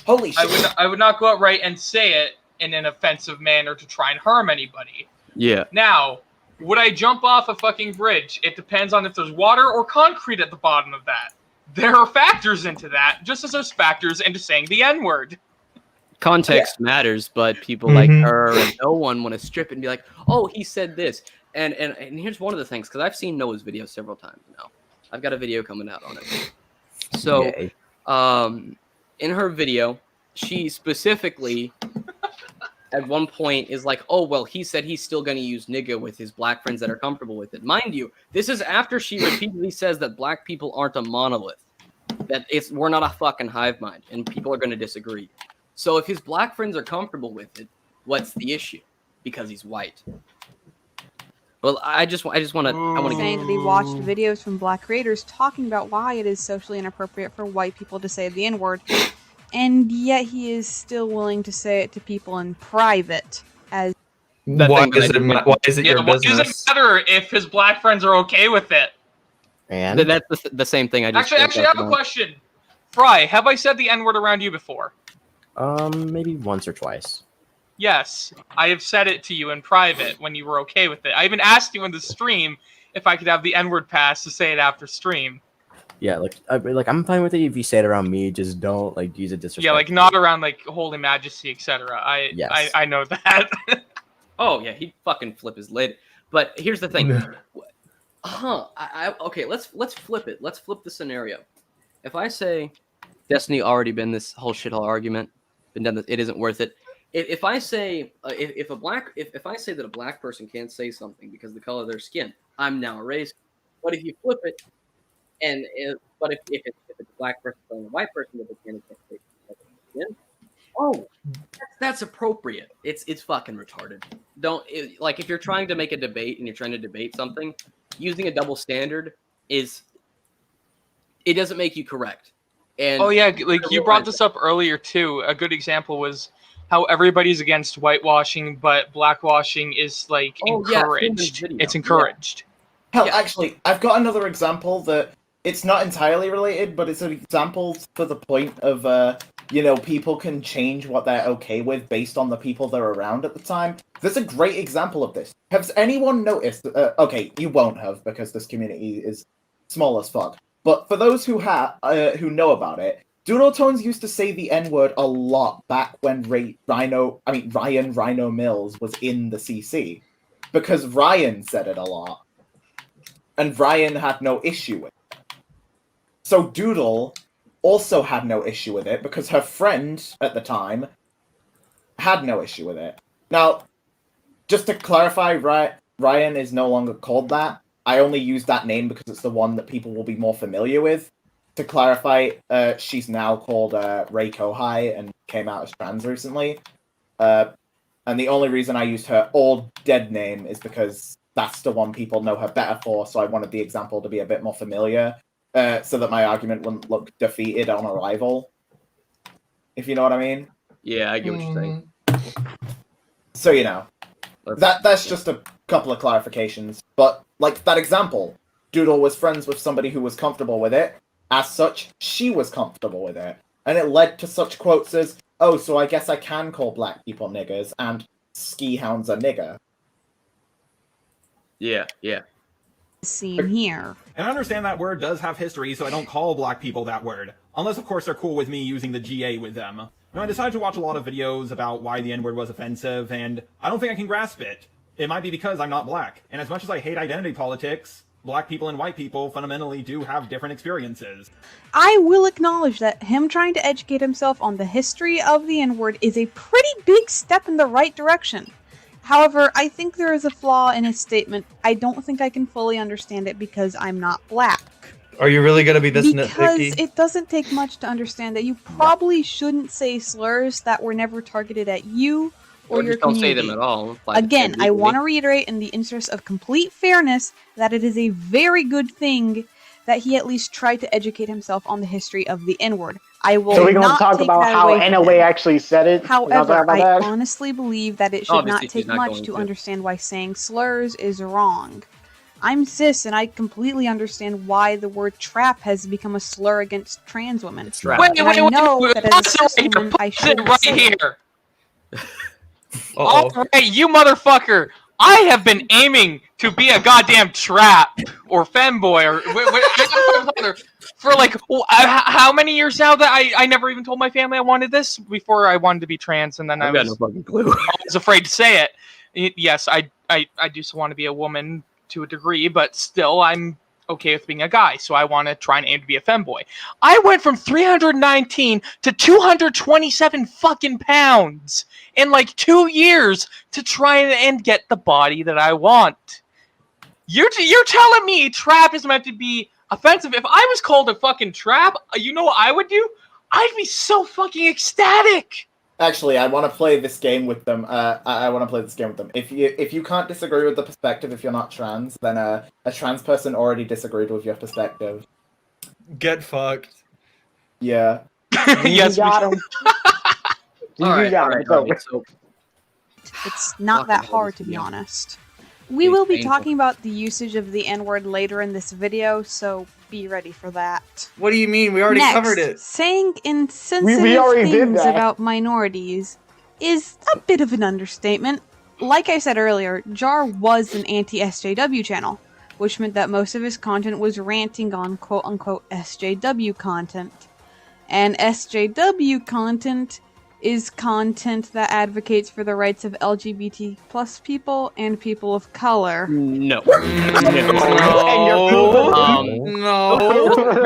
Holy shit. I would not go out right and say it in an offensive manner to try and harm anybody. Yeah. Now, would I jump off a fucking bridge? It depends on if there's water or concrete at the bottom of that. There are factors into that, just as there's factors into saying the N-word. Context matters, but people like her and no one want to strip it and be like, oh, he said this. And here's one of the things, because I've seen Noah's video several times now. I've got a video coming out on it. So, in her video, she specifically, at one point, is like, oh, well, he said he's still going to use nigga with his black friends that are comfortable with it. Mind you, this is after she repeatedly says that black people aren't a monolith. That we're not a fucking hive mind, and people are going to disagree. So if his black friends are comfortable with it, what's the issue? Because he's white. Well, I want to saying that he watched videos from black creators talking about why it is socially inappropriate for white people to say the N-word, and yet he is still willing to say it to people in private. As Why is it your why business? does it matter if his black friends are okay with it? And that's the same thing I just Actually, I have a question. Fry, have I said the N-word around you before? Maybe once or twice. Yes, I have said it to you in private when you were okay with it. I even asked you in the stream if I could have the N-word pass to say it after stream. Yeah, like I'm fine with it if you say it around me. Just don't like use it disrespectfully. Yeah, like not around like Holy Majesty, etc. Yes. I know that. Oh yeah, he'd fucking flip his lid. But here's the thing. Okay, let's flip it. Let's flip the scenario. If I say Destiny already been this whole shithole argument, been done, it isn't worth it. If I say if I say that a black person can't say something because of the color of their skin, I'm now a racist. But if you flip it, if it's a black person telling a white person that they can't say something because of their skin, oh, that's appropriate. It's fucking retarded. Like if you're trying to make a debate and you're trying to debate something, using a double standard it doesn't make you correct. And oh yeah, like you brought this up earlier too. A good example was how everybody's against whitewashing, but blackwashing is like encouraged. It's encouraged. Hell, actually, I've got another example that it's not entirely related, but it's an example for the point of people can change what they're okay with based on the people they're around at the time. There's a great example of this. Has anyone noticed? Okay, you won't have because this community is small as fuck. But for those who know about it, Duotones used to say the N-word a lot back when Ryan Rhino Mills was in the CC, because Ryan said it a lot, and Ryan had no issue with it. So Doodle also had no issue with it because her friend at the time had no issue with it. Now, just to clarify, Ryan is no longer called that. I only use that name because it's the one that people will be more familiar with. To clarify, she's now called Rei Kohai and came out as trans recently. And the only reason I used her old dead name is because that's the one people know her better for, so I wanted the example to be a bit more familiar, so that my argument wouldn't look defeated on arrival. If you know what I mean? Yeah, I get what you're saying. So, that's just a couple of clarifications. But, like, that example, Doodle was friends with somebody who was comfortable with it. As such, she was comfortable with it. And it led to such quotes as, oh, so I guess I can call black people niggers, and ski hounds a nigger. Yeah. Scene here. And I understand that word does have history, so I don't call black people that word. Unless, of course, they're cool with me using the GA with them. Now, I decided to watch a lot of videos about why the N-word was offensive, and I don't think I can grasp it. It might be because I'm not black. And as much as I hate identity politics, black people and white people fundamentally do have different experiences. I will acknowledge that him trying to educate himself on the history of the N-word is a pretty big step in the right direction. However, I think there is a flaw in his statement. I don't think I can fully understand it because I'm not black. Are you really going to be this Because nitpicky? it doesn't take much to understand that you probably shouldn't say slurs that were never targeted at you or your just don't community. say them at all. Again, I want to reiterate in the interest of complete fairness that it is a very good thing that he at least tried to educate himself on the history of the N-word. I will So we're going to not talk take about that how away from NOA him. actually said it. However, about I that? honestly believe that it should Obviously, not she's take not much going to to. understand why saying slurs is wrong. I'm cis, and I completely understand why the word trap has become a slur against trans women. Wait, And I know that as a cis right woman, I here, shouldn't right say it. here. All right, you motherfucker. I have been aiming to be a goddamn trap or femboy or for like how many years now that I never even told my family I wanted this before I wanted to be trans, and then I've got no fucking clue. I was afraid to say it. Yes, I do still want to be a woman to a degree, but still I'm okay with being a guy, so I want to try and aim to be a femboy. I went from 319 to 227 fucking pounds in like 2 years to try and get the body that I want. You're telling me trap is meant to be offensive? If I was called a fucking trap, you know what I would do? I'd be so fucking ecstatic. Actually, I want to play this game with them. I want to play this game with them. If you can't disagree with the perspective, if you're not trans, then a trans person already disagreed with your perspective. Get fucked. Yeah. Yes, we- got him. All right, got all him. right, It's all over. right. So It's not that hard, to be honest. We It's will be painful. talking about the usage of the N-word later in this video, so be ready for that. What do you mean? We already Next, covered it. saying insensitive already did things that. about minorities is a bit of an understatement. Like I said earlier, Jar was an anti-SJW channel, which meant that most of his content was ranting on quote-unquote SJW content. And SJW content is content that advocates for the rights of LGBT plus people and people of color. no.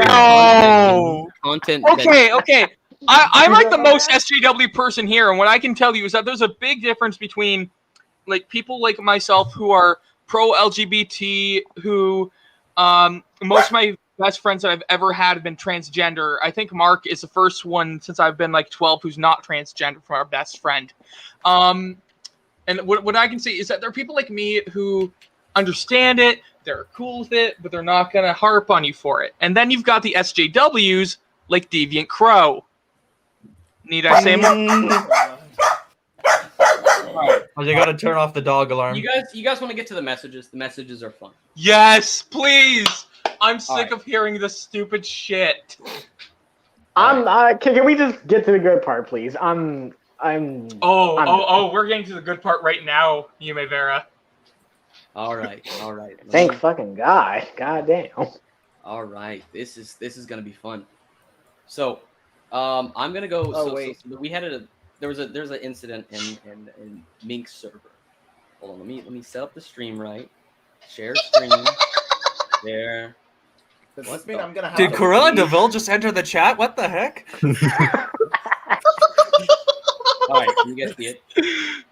No. Content. Okay. I'm like the most SJW person here, and what I can tell you is that there's a big difference between like people like myself who are pro LGBT, who most of my best friends that I've ever had have been transgender. I think Mark is the first one since I've been like 12 who's not transgender from our best friend. And what I can say is that there are people like me who understand it, they're cool with it, but they're not going to harp on you for it. And then you've got the SJWs like Deviant Crow. Need I say more? Oh, you gotta turn off the dog alarm. You guys want to get to the messages? The messages are fun. Yes, please. I'm sick right. of hearing this stupid shit. Can we just get to the good part, please? I'm We're getting to the good part right now, Yume Vera. All right. Thank fucking God. God damn. All right. This is gonna be fun. So, I'm gonna go. So we had there's an incident in Mink's server. Hold on. Let me set up the stream right. Share screen. There. Does this mean I'm gonna have Did to Corella leave? DeVille just enter the chat? What the heck? All right, you guys see it?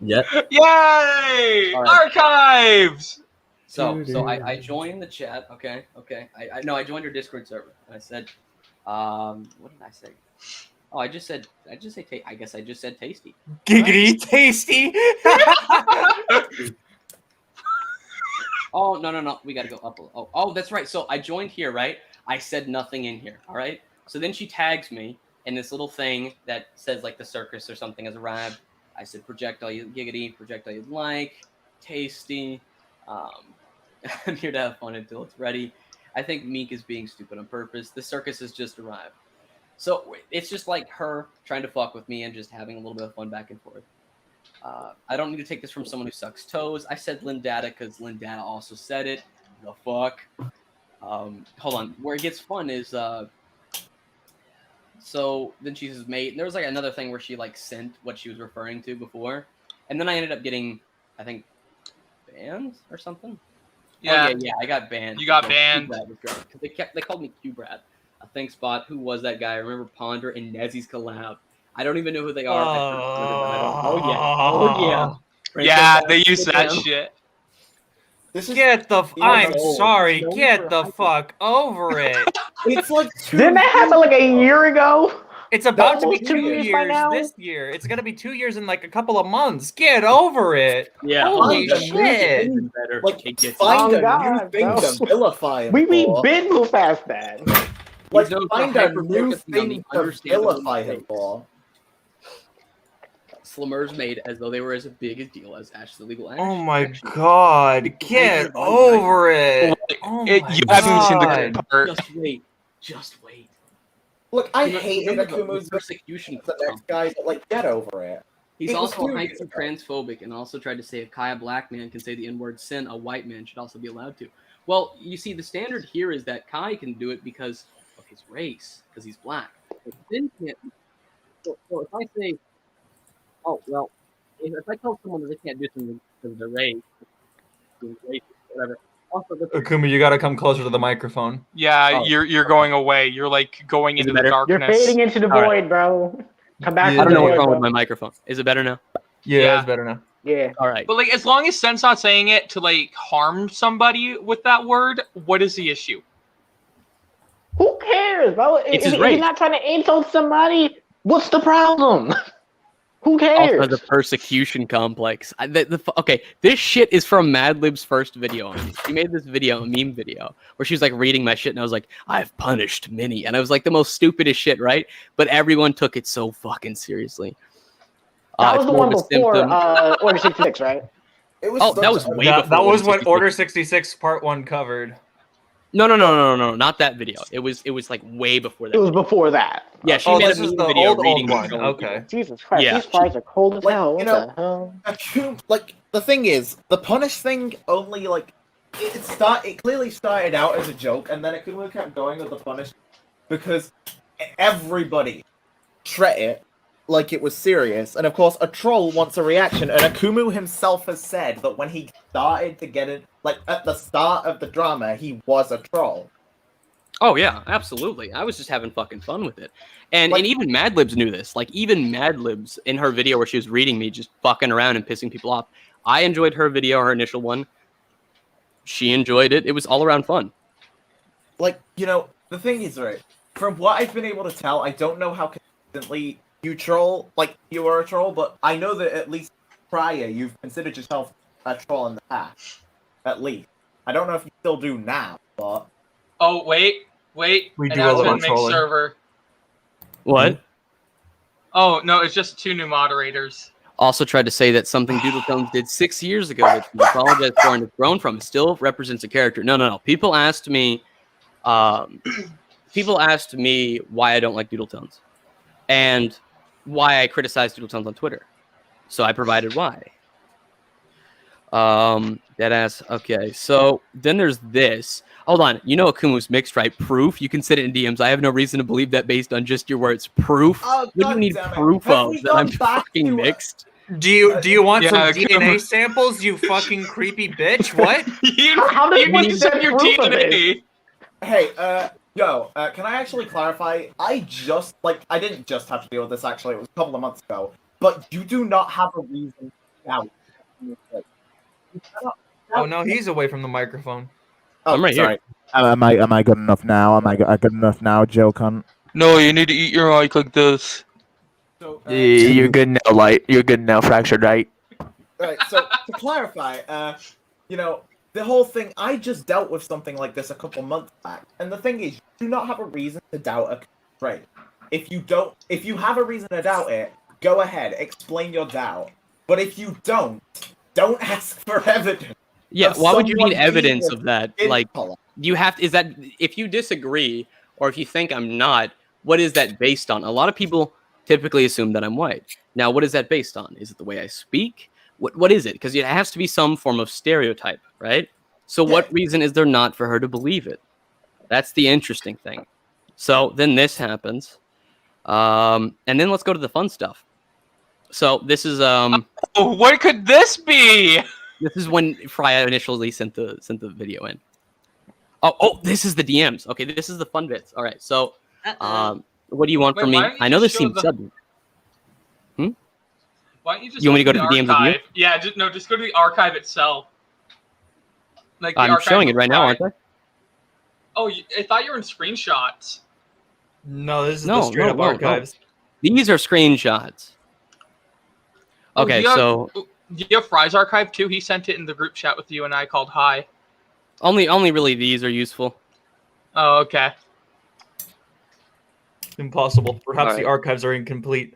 Yep. Yay! All right. Archives. So I joined the chat. Okay. I joined your Discord server. And I said, what did I say? Oh, I just said tasty. Giggity tasty. Oh no, we gotta go up. Oh, that's right. So I joined here, right? I said nothing in here. All right. So then she tags me in this little thing that says like the circus or something has arrived. I said project all you giggity, project all you'd like, tasty. I'm here to have fun until it's ready. I think Meek is being stupid on purpose. The circus has just arrived. So it's just like her trying to fuck with me and just having a little bit of fun back and forth. I don't need to take this from someone who sucks toes. I said Lindata because Lindata also said it. The fuck? Hold on. Where it gets fun is so then she says mate. And there was like another thing where she like sent what she was referring to before. And then I ended up getting, I think, banned or something. Yeah. Oh, yeah, I got banned. You got banned. Because they called me Q-Brad. Thanks, Spot. Who was that guy? I remember Ponder and Nezzy's collab. I don't even know who they are. Oh yeah. Yeah, they use that shit. I'm sorry. Get the fuck over it. It's like Didn't that happen like a year ago? It's about to be Almost 2 2 years by now? this year. It's gonna be 2 years in like a couple of months. Get over it. Yeah. Holy Find a shit. new- Better. Like, It gets find Oh, a God, new thing bro. to vilify him We for. been moved past that. Like, known for find a hyper-focusing new on the thing to understandable vilify him mistakes. for. Slurs made as though they were as big a deal as Ashley Legal Action. Oh my god. Get over it. Oh You my haven't seen the God. good part. Just wait. Look, I You know- hated remember the Akumu's persecution. the next guy, but like, get over it. He's It was also 2 hyper years ago. transphobic and also tried to say if Kai, a black man, can say the N-word sin, a white man should also be allowed to. Well, you see, the standard here is that Kai can do it because of his race, because he's black. But Sin can't. So if I say, oh, well, if I tell someone that they can't do something because of their race, whatever. Also, Akuma, you gotta come closer to the microphone. Yeah, Oh. you're going away. You're like going Is it into the better? darkness. You're fading into the All void, bro. Come back Yeah. I to don't the know void, what's wrong bro. with my microphone. Is it better now? Yeah, it's better now. Yeah. All right. But like, as long as Sen's not saying it to like harm somebody with that word, what is the issue? Who cares, bro? It's If his you're race. not trying to insult somebody, what's the problem? Who Also cares? has a persecution complex. Okay, this shit is from Madlib's first video on me. She made this video, a meme video, where she was like reading my shit, and I was like, "I've punished many," and I was like the most stupidest shit, right? But everyone took it so fucking seriously. That was It's the more one of a before symptom. Order 66, right? It was Oh, that was way That, before. that was what 66. Order 66 Part 1 covered. No, not that video. It was like way before that. It was before that. Yeah, she made this a is meme the video old reading one. showing Okay. people. Jesus Christ, Yeah, these fries are cold as Like, hell. What you know, the hell? Like, the thing is, the punish thing only, like, it clearly started out as a joke, and then it kept going with the punish, because everybody treat it like it was serious, and of course, a troll wants a reaction, and Akumu himself has said that when he started to get it, like, at the start of the drama, he was a troll. Oh yeah, absolutely. I was just having fucking fun with it, and even Madlibs knew this. Like even Madlibs in her video where she was reading me, just fucking around and pissing people off. I enjoyed her video, her initial one. She enjoyed it. It was all around fun. Like, you know, the thing is, right, from what I've been able to tell, I don't know how consistently you troll, like, you are a troll, but I know that at least prior, you've considered yourself a troll in the past. At least. I don't know if you still do now, but... Oh, wait. We do a Announcement, little mixed trolling. server. What? Oh, no, it's just 2 new moderators. Also tried to say that something Doodletones did 6 years ago, which we apologize for and it's grown from, it still represents a character. No. People asked me why I don't like Doodletones and why I criticize Doodletones on Twitter. So I provided why. Deadass. Okay, so then there's this. Hold on. You know Akumu's mixed, right? Proof. You can send it in DMs. I have no reason to believe that based on just your words. Proof. Oh, what do you need proof of that I'm fucking mixed? Do you want some Yeah, DNA samples, you fucking creepy bitch? What? How did You we need to get send your proof of it? DNA. Hey, can I actually clarify? I didn't just have to deal with this, actually. It was a couple of months ago. But you do not have a reason to doubt. Oh no, he's away from the microphone. Oh, I'm right sorry. here. Am I good enough now? Am I good enough now, Joe cunt? No, you need to eat your mic like this. So, You're good now, Light. You're good now, Fractured Right. Right, so to clarify, you know, the whole thing, I just dealt with something like this a couple months back, and the thing is, you do not have a reason to doubt a trade. If you have a reason to doubt it, go ahead, explain your doubt. But if you don't ask for evidence. Yeah, why would you need someone evidence being of that? in Like, color. you have to, is that if you disagree or if you think I'm not, what is that based on? A lot of people typically assume that I'm white. Now, what is that based on? Is it the way I speak? What is it? Because it has to be some form of stereotype, right? So what reason is there not for her to believe it? That's the interesting thing. So then this happens. And then let's go to the fun stuff. So this is what could this be? This is when Freya initially sent the video in. Oh, this is the DMs. Okay, this is the fun bits. All right, so what do you want from me? I know this seems sudden. Why don't you just You want me to to go to the DMs with you? archive? Yeah, just go to the archive itself. Like the I'm archive showing it of right now, aren't I? Oh, I thought you were in screenshots. No, this is the straight up archives. These are screenshots. Oh, Okay, do you have- so do you have Fry's archive too? He sent it in the group chat with you, and I called hi. only really these are useful. Oh, okay. Impossible. Perhaps All the right. archives are incomplete.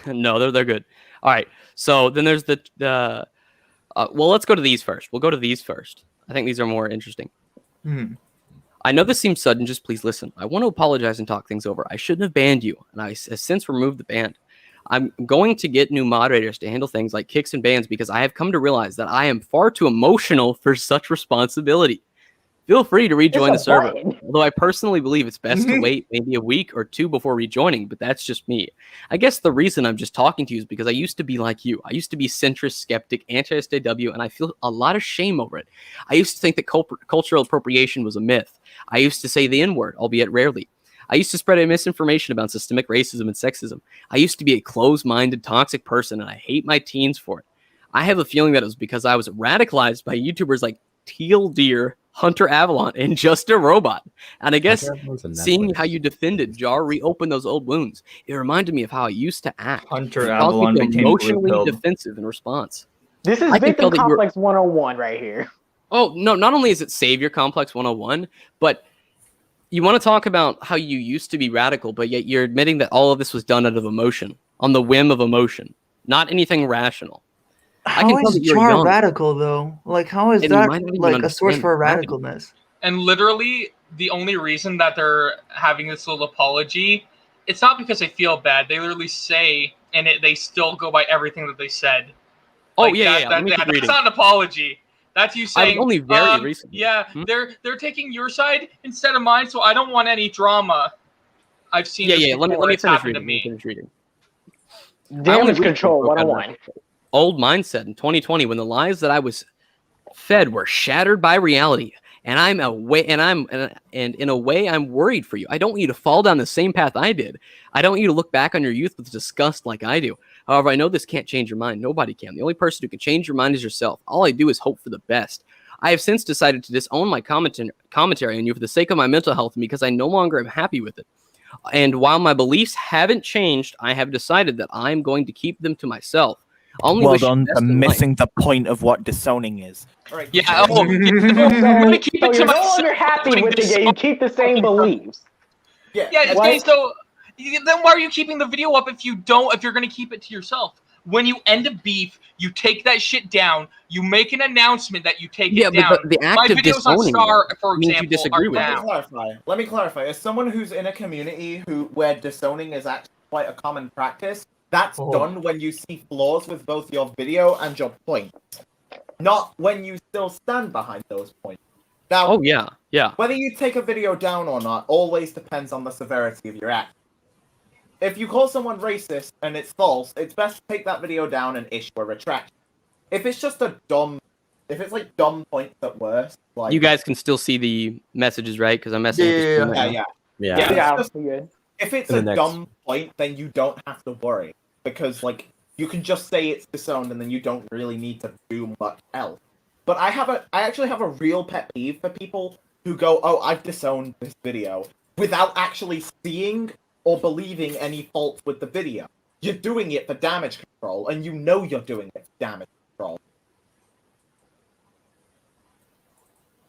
No, they're good. All right, so then there's the well, let's go to these first. We'll go to these first. I think these are more interesting. I know this seems sudden, just please listen. I want to apologize and talk things over. I shouldn't have banned you, and I have since removed the ban. I'm going to get new moderators to handle things like kicks and bans because I have come to realize that I am far too emotional for such responsibility. Feel free to rejoin the server, although I personally believe it's best to wait maybe a week or two before rejoining, but that's just me. I guess the reason I'm just talking to you is because I used to be like you. I used to be centrist, skeptic, anti-SJW, and I feel a lot of shame over it. I used to think that cultural appropriation was a myth. I used to say the N-word, albeit rarely. I used to spread misinformation about systemic racism and sexism. I used to be a closed-minded, toxic person, and I hate my teens for it. I have a feeling that it was because I was radicalized by YouTubers like Teal Deer, Hunter Avalon in Just a Robot. And I guess Hunter Avalon's on seeing Netflix. how you defended Jar reopened those old wounds. It reminded me of how I used to act. Hunter It caused me Avalon to became emotionally blue-pilled. defensive in response. This is I can tell Victim that you're- Complex 101 right here. Oh, no, not only is it Savior Complex 101, but you want to talk about how you used to be radical, but yet you're admitting that all of this was done out of emotion, on the whim of emotion, not anything rational. I How can tell is that you're Jar young. radical though? Like, how is And you that might not even like a source understand for gravity. radicalness? And literally, the only reason that they're having this little apology, it's not because they feel bad. They literally say, and they still go by everything that they said. Oh, Like, yeah. Let me keep that's reading. not an apology. That's you I was saying, only very recently. yeah, they're taking your side instead of mine, so I don't want any drama. I've seen this Let before. me It's finish happened to reading. me. Finish reading. I only Damage recently control broke out of 101. that old mindset in 2020 when the lies that I was fed were shattered by reality. And I'm away, and in a way, I'm worried for you. I don't want you to fall down the same path I did. I don't want you to look back on your youth with disgust like I do. However, I know this can't change your mind. Nobody can. The only person who can change your mind is yourself. All I do is hope for the best. I have since decided to disown my commentary on you for the sake of my mental health and because I no longer am happy with it. And while my beliefs haven't changed, I have decided that I'm going to keep them to myself. I only Well wish you done the best for in life. missing the point of what disowning is. Yeah, I'm gonna keep So it to you're no myself. longer happy with it, yet you keep the same beliefs. Yeah, What? okay, so then why are you keeping the video up if you're gonna keep it to yourself? When you end a beef, you take that shit down. You make an announcement that you take it down. But the act My of videos on disowning Star, for means you example, disagree are with it. down. Let me clarify. As someone who's in a community where disowning is actually quite a common practice, that's done when you see flaws with both your video and your point, not when you still stand behind those points. Now, Oh, yeah. whether you take a video down or not always depends on the severity of your act. If you call someone racist and it's false, it's best to take that video down and issue a retraction. If it's just if it's like dumb points at worst, like You guys can still see the messages, right? Because I'm messing with the screen right now. Yeah. If it's And a the next- dumb point, then you don't have to worry because like you can just say it's disowned, and then you don't really need to do much else. But I actually have a real pet peeve for people who go, "Oh, I've disowned this video," without actually seeing or believing any faults with the video. You're doing it for damage control, and you know you're doing it for damage control.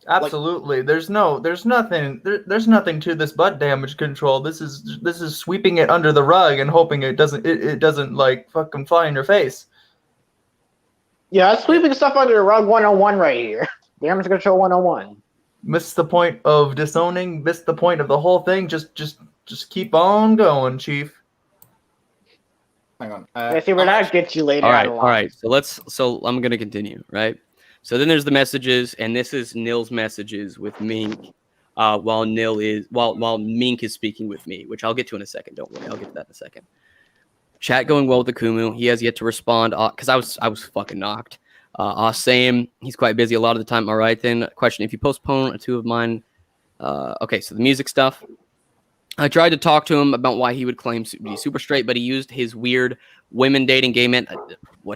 Absolutely. There's nothing to this but damage control. This is sweeping it under the rug and hoping it doesn't like fucking fly in your face. Yeah, that's sweeping stuff under the rug 101 right here. Damage control 101. Missed the point of disowning, missed the point of the whole thing. Just keep on going, Chief. Hang on. Let's see where that gets you later. All right. So I'm gonna continue, right? So then there's the messages, and this is Nil's messages with Mink, while Mink is speaking with me, which I'll get to in a second. Don't worry, I'll get to that in a second. Chat going well with the Kumu. He has yet to respond because I was fucking knocked. Same. He's quite busy a lot of the time. All right then. Question: if you postpone two of mine, okay. So the music stuff. I tried to talk to him about why he would claim to be super straight, but he used his weird women dating gay men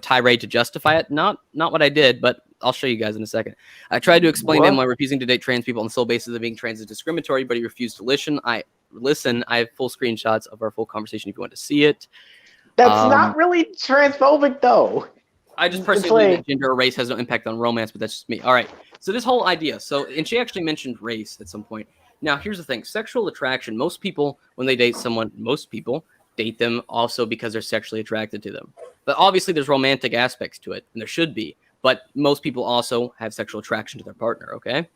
tirade to justify it. Not what I did, but I'll show you guys in a second. I tried to explain to him why refusing to date trans people on the sole basis of being trans is discriminatory, but he refused to listen. I have full screenshots of our full conversation if you want to see it. That's not really transphobic, though. I just personally believe that gender or race has no impact on romance, but that's just me. All right. So this whole idea. And she actually mentioned race at some point. Now, here's the thing. Sexual attraction. Most people, when they date someone, date them also because they're sexually attracted to them. But obviously, there's romantic aspects to it, and there should be. But most people also have sexual attraction to their partner, okay?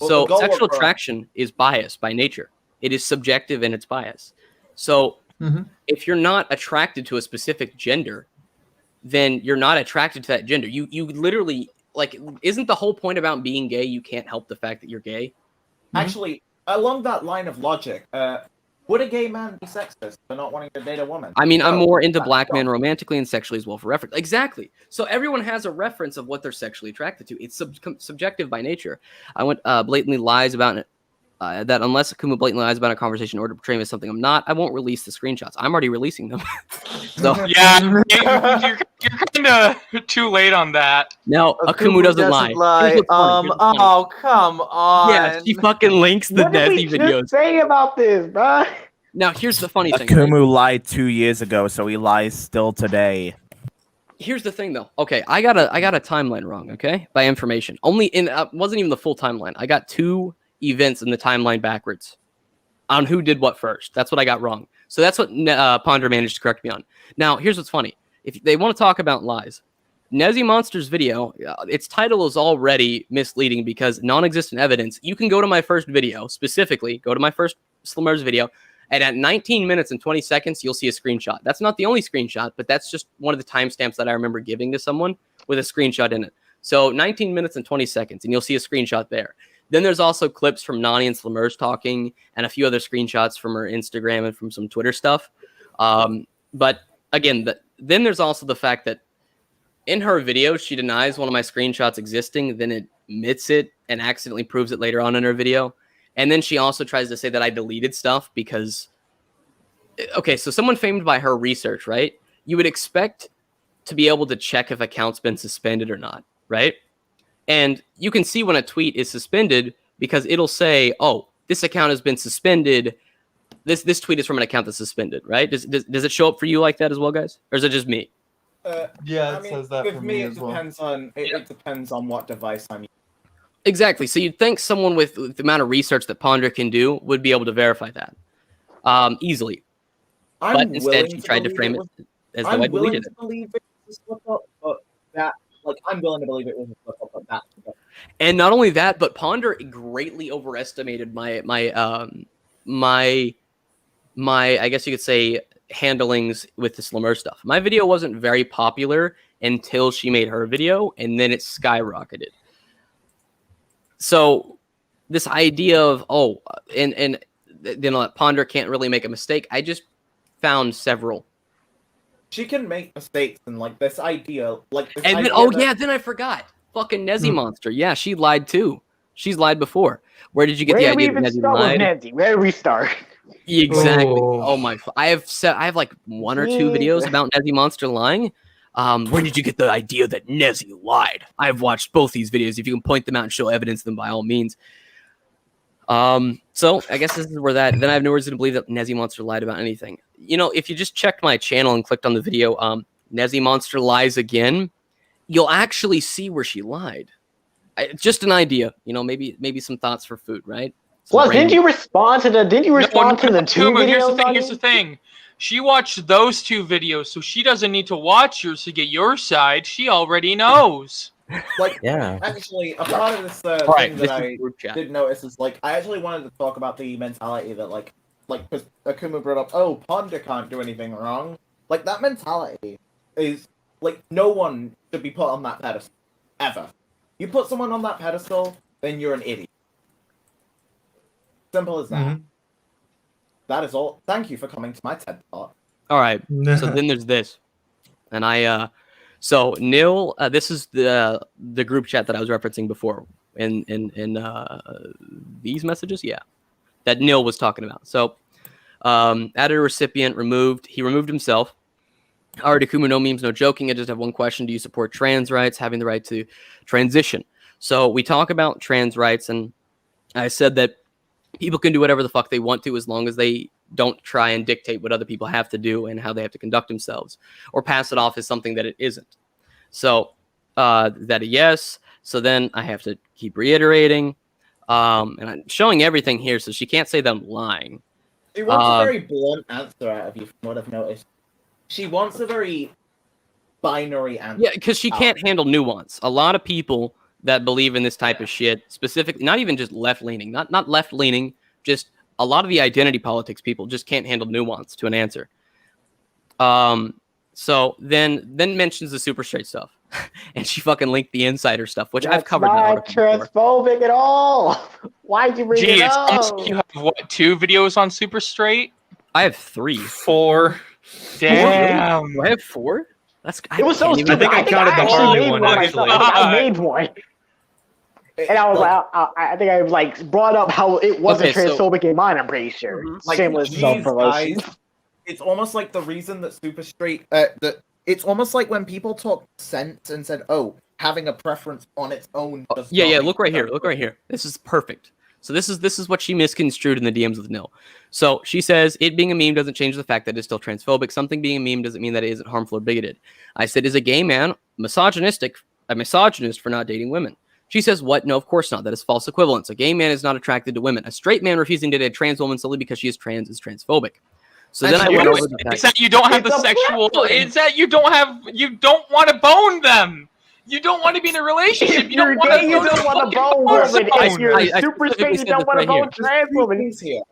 Well, So sexual attraction is biased by nature. It is subjective in its bias. So if you're not attracted to a specific gender, then you're not attracted to that gender. You literally, isn't the whole point about being gay you can't help the fact that you're gay? Actually, along that line of logic, would a gay man be sexist for not wanting to date a woman? I mean, I'm more into black men romantically and sexually as well for reference. Exactly. So everyone has a reference of what they're sexually attracted to. It's subjective by nature. I went blatantly lies about it. That unless Akuma blatantly lies about a conversation in order to portray me as something I'm not, I won't release the screenshots. I'm already releasing them. So Yeah, you're You're kind of too late on that. No, Akumu doesn't lie. Here's what's funny, here's what's funny. Oh, come on. Yeah, she fucking links the What did we Nezzy videos. just say about this, bruh? Now, here's the funny thing. Right? Akumu lied 2 years ago, so he lies still today. Here's the thing, though. Okay, I got a timeline wrong. Okay, by information, only in wasn't even the full timeline. I got 2 events in the timeline backwards on who did what first. That's what I got wrong. So that's what Ponder managed to correct me on. Now, here's what's funny. If they want to talk about lies, Nezzy Monster's video, its title is already misleading because non-existent evidence. You can go to my first video, specifically, go to my first Slurs video, and at 19 minutes and 20 seconds, you'll see a screenshot. That's not the only screenshot, but that's just one of the timestamps that I remember giving to someone with a screenshot in it. So 19 minutes and 20 seconds, and you'll see a screenshot there. Then there's also clips from Nani and Slurs talking and a few other screenshots from her Instagram and from some Twitter stuff. But again, then there's also the fact that in her video, she denies one of my screenshots existing, then admits it and accidentally proves it later on in her video. And then she also tries to say that I deleted stuff because, okay, so someone famed by her research, right? You would expect to be able to check if account's been suspended or not, right? And you can see when a tweet is suspended because it'll say, oh, this account has been suspended. This tweet is from an account that's suspended, right? Does it show up for you like that as well, guys? Or is it just me? Yeah, it says that for me as well. It depends on what device I'm using. Exactly. So you'd think someone with the amount of research that Ponder can do would be able to verify that easily. But instead, she tried to frame it as though I deleted it. Believe it was a slip up, but that, like, I'm willing to believe it was a slip up, but that. And not only that, but Ponder greatly overestimated my I guess you could say handlings with the Slurs stuff. My video wasn't very popular until she made her video, and then it skyrocketed. So this idea of and you know, Ponder can't really make a mistake. I just found several. She can make mistakes, and like this idea, like this and idea then, then I forgot. Fucking Nezzy Monster. Yeah, she lied too. She's lied before. Where did you get the idea that Nezzy lied? Nezzy? Where do we start? Exactly. Oh my! I have like 1 or 2 videos about Nezzy Monster lying. Where did you get the idea that Nezzy lied? I've watched both these videos. If you can point them out and show evidence, then by all means. So I guess this is where then I have no reason to believe that Nezzy Monster lied about anything. You know, if you just checked my channel and clicked on the video, Nezzy Monster lies again, you'll actually see where she lied. Just an idea, you know, maybe some thoughts for food, right? Well, didn't you respond to the? Didn't you respond to the 2 videos? Here's the thing. She watched those 2 videos, so she doesn't need to watch yours to get your side. She already knows. Like, yeah. Actually, a part of this thing that I did notice is, like, I actually wanted to talk about the mentality that, like, because Akumu brought up, oh, Ponder can't do anything wrong. Like, that mentality is, like, no one should be put on that pedestal. Ever. You put someone on that pedestal, then you're an idiot. Simple as that. Mm-hmm. That is all. Thank you for coming to my TED Talk. All right. So then there's this. And so Nil, this is the group chat that I was referencing before in these messages. Yeah. That Nil was talking about. So added a recipient, he removed himself. Alright, Akumu, no memes, no joking. I just have one question. Do you support trans rights, having the right to transition? So we talk about trans rights, and I said that people can do whatever the fuck they want to as long as they don't try and dictate what other people have to do and how they have to conduct themselves or pass it off as something that it isn't. So that a yes. So then I have to keep reiterating. And I'm showing everything here, so she can't say that I'm lying. She wants a very blunt answer out of you, from what I've noticed. She wants a very binary answer. Yeah, because she can't handle nuance. A lot of people that believe in this type of shit, specifically, not even just left-leaning, not left-leaning, just a lot of the identity politics people just can't handle nuance to an answer. So then mentions the super straight stuff, and she fucking linked the insider stuff, which I've covered. Not transphobic at all. Why'd you bring it up? It's almost, you have what, 2 videos on super straight? I have 3. 4. Damn. Do I have 4? That's. It was so stupid. I think I counted the Harley one. Actually, I made one. And I was I think I like brought up how it wasn't transphobic in mine. I'm pretty sure. Like, Shameless self-promotion. It's almost like the reason that super straight that it's almost like when people talk sense and said, "Oh, having a preference on its own." Does Yeah, not yeah. make Look right here. sense. Look right here. This is perfect. So this is what she misconstrued in the DMs with Nil. So she says it being a meme doesn't change the fact that it's still transphobic. Something being a meme doesn't mean that it isn't harmful or bigoted. I said, is a gay man a misogynist for not dating women? She says, what? No, of course not. That is false equivalence. A gay man is not attracted to women. A straight man refusing to date a trans woman solely because she is trans is transphobic. So then I went over the fact. It's that you don't have the sexual. It's that you don't want to bone them. You don't want to be in a relationship. If You don't you're want gay, to you go to don't the want to fucking bone women. zone. If you're I super specifically straight, you said don't this want to right bone here. trans women.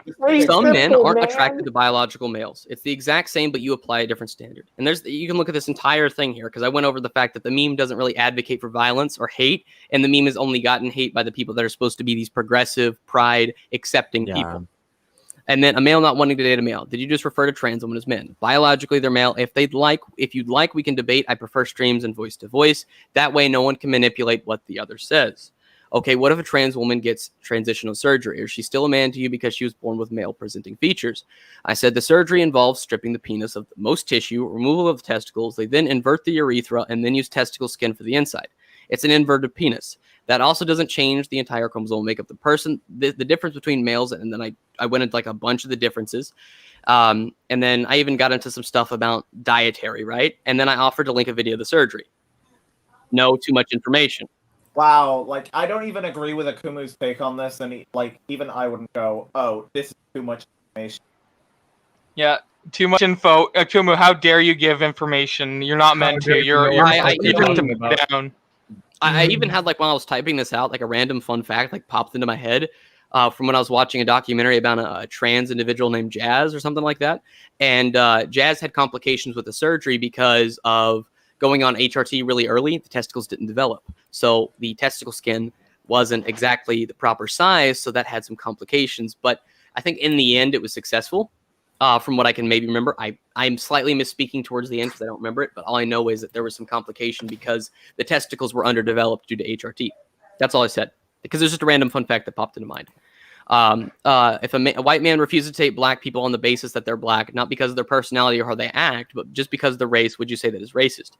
It's pretty Some men simple, aren't man. attracted to biological males. It's the exact same, but you apply a different standard. And you can look at this entire thing here because I went over the fact that the meme doesn't really advocate for violence or hate, and the meme has only gotten hate by the people that are supposed to be these progressive, pride, accepting people. And then a male not wanting to date a male. Did you just refer to trans women as men? Biologically, they're male. If you'd like, we can debate. I prefer streams and voice to voice. That way, no one can manipulate what the other says. Okay, what if a trans woman gets transitional surgery? Is she still a man to you because she was born with male presenting features? I said the surgery involves stripping the penis of most tissue, removal of the testicles. They then invert the urethra and then use testicle skin for the inside. It's an inverted penis. That also doesn't change the entire chromosomal makeup of the person. The difference between males, and then I went into like a bunch of the differences. And then I even got into some stuff about dietary, right? And then I offered to link a video of the surgery. No, too much information. Wow, like I don't even agree with Akumu's take on this, and even I wouldn't go, "Oh, this is too much information." Yeah, too much info. Akumu, how dare you give information? You're not meant to. You're down. I even had like when I was typing this out, like a random fun fact like popped into my head from when I was watching a documentary about a trans individual named Jazz or something like that. And Jazz had complications with the surgery because of going on HRT really early. The testicles didn't develop. So the testicle skin wasn't exactly the proper size. So that had some complications. But I think in the end, it was successful. From what I can maybe remember, I'm slightly misspeaking towards the end because I don't remember it, but all I know is that there was some complication because the testicles were underdeveloped due to HRT. That's all I said, because there's just a random fun fact that popped into mind. If a white man refuses to date black people on the basis that they're black, not because of their personality or how they act, but just because of their race, would you say that is racist?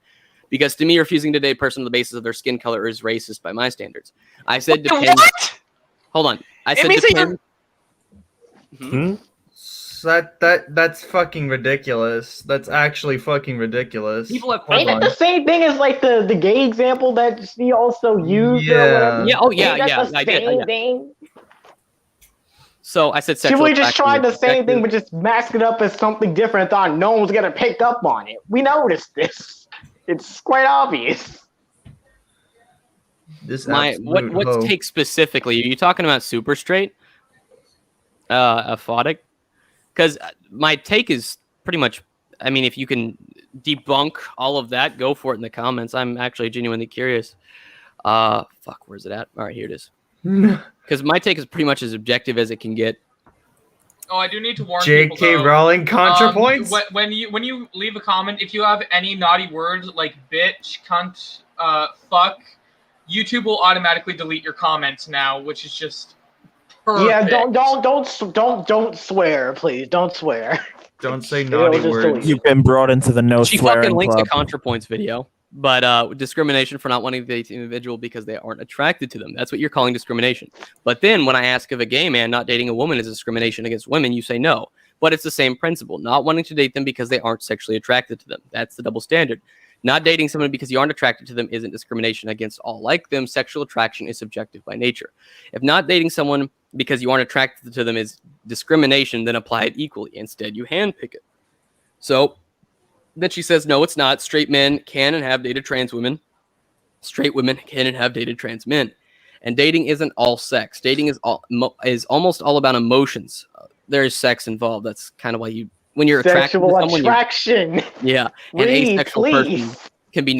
Because to me, refusing to date a person on the basis of their skin color is racist by my standards. I said depends. What? Hold on. I said depends. That's fucking ridiculous. That's actually fucking ridiculous. People have Ain't that the same thing as like the gay example that she also used? Yeah. Or whatever? Yeah. Oh yeah. Ain't that Yeah. the I did. same thing? So I said She sexual. really just attraction tried is the same subjective. thing, but just masked it up as something different. Thought no one was gonna pick up on it. We noticed this. It's quite obvious. What's take specifically? Are you talking about super straight? Aphotic? Because my take is pretty much. I mean, if you can debunk all of that, go for it in the comments. I'm actually genuinely curious. Fuck, where's it at? All right, here it is. Because my take is pretty much as objective as it can get. Oh, I do need to warn people. J.K. though, Rowling ContraPoints. When you leave a comment, if you have any naughty words like bitch, cunt, fuck, YouTube will automatically delete your comments now, which is just perfect. Yeah, don't swear, please. Don't swear. Don't say naughty words. You've been brought into the no She swearing fucking links club. a ContraPoints video, but discrimination for not wanting to date an individual because they aren't attracted to them. That's what you're calling discrimination. But then when I ask if a gay man not dating a woman is discrimination against women, you say no. But it's the same principle. Not wanting to date them because they aren't sexually attracted to them. That's the double standard. Not dating someone because you aren't attracted to them isn't discrimination against all like them. Sexual attraction is subjective by nature. If not dating someone because you aren't attracted to them is discrimination, then apply it equally. Instead, you handpick it. So then she says, no, it's not. Straight men can and have dated trans women. Straight women can and have dated trans men. And dating isn't all sex. Dating is almost all about emotions. There is sex involved. That's kind of why when you're attracted to someone, attraction. Yeah, an asexual person can be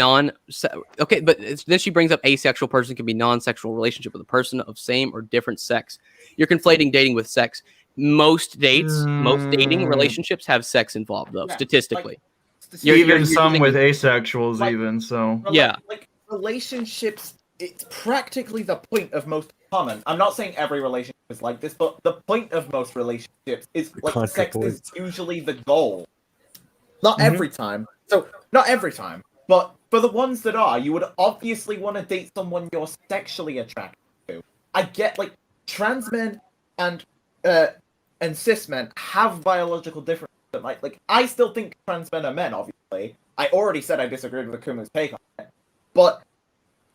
okay, but then she brings up asexual person can be non-sexual relationship with a person of same or different sex. You're conflating dating with sex. Most dating relationships have sex involved, though, statistically. Even some with asexuals, so yeah, like relationships. It's practically the point of most common. I'm not saying every relationship is like this, but the point of most relationships is like sex is usually the goal. Not every time. So Not every time, but for the ones that are, you would obviously want to date someone you're sexually attracted to. I get, like, trans men and cis men have biological differences. Like, I still think trans men are men, obviously. I already said I disagreed with Akumu's take on it. But,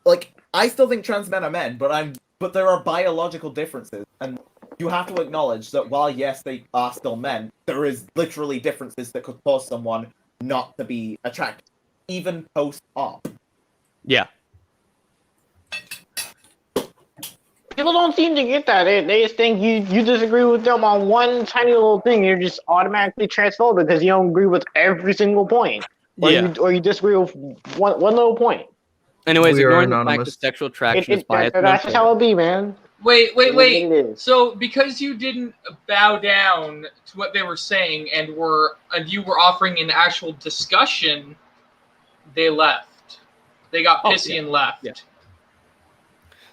like, I still think trans men are men, but there are biological differences, and you have to acknowledge that while, yes, they are still men, there is literally differences that could cause someone not to be attracted, even post-op. Yeah. People don't seem to get that. They just think you disagree with them on one tiny little thing. You're just automatically transphobic because you don't agree with every single point. Or you disagree with one little point. Anyways, We are ignoring the fact anonymous. that sexual attraction is biased. That's just how it be, man. Wait. It is. So because you didn't bow down to what they were saying and you were offering an actual discussion, they left. They got pissy and left. Yeah.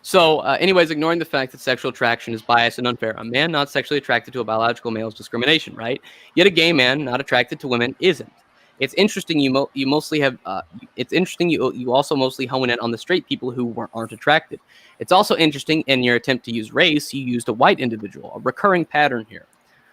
So, anyways, ignoring the fact that sexual attraction is biased and unfair, a man not sexually attracted to a biological male is discrimination, right? Yet a gay man not attracted to women isn't. It's interesting you mostly have. It's interesting you also mostly hone in on the straight people who aren't attracted. It's also interesting in your attempt to use race, you used a white individual, a recurring pattern here.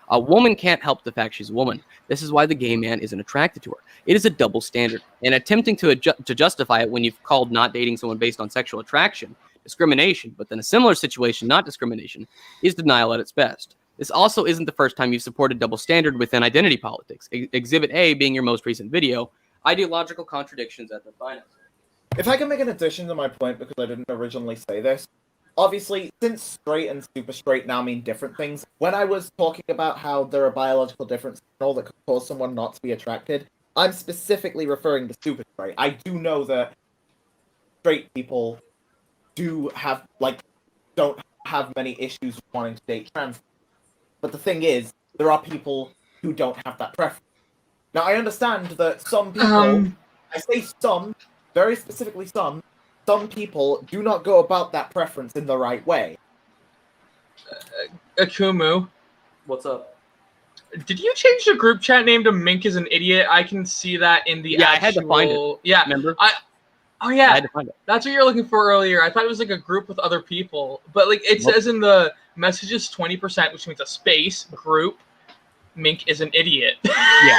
A woman can't help the fact she's a woman. This is why the gay man isn't attracted to her. It is a double standard, and attempting to justify it when you've called not dating someone based on sexual attraction discrimination, but then a similar situation, not discrimination, is denial at its best. This also isn't the first time you've supported double standard within identity politics. Exhibit A being your most recent video, ideological contradictions at their finest. If I can make an addition to my point, because I didn't originally say this, obviously, since straight and super straight now mean different things, when I was talking about how there are biological differences and all that could cause someone not to be attracted, I'm specifically referring to super straight. I do know that straight people don't have many issues wanting to date trans. But the thing is, there are people who don't have that preference. Now, I understand that some people, I say some, very specifically some people do not go about that preference in the right way. Akumu. What's up? Did you change the group chat name to Mink is an idiot? I can see that in the actual... I had to find it. Yeah. Remember? Oh yeah, I had to find it. That's what you're looking for earlier. I thought it was like a group with other people, but like it says in the messages 20%, which means a space group. Mink is an idiot. Yeah.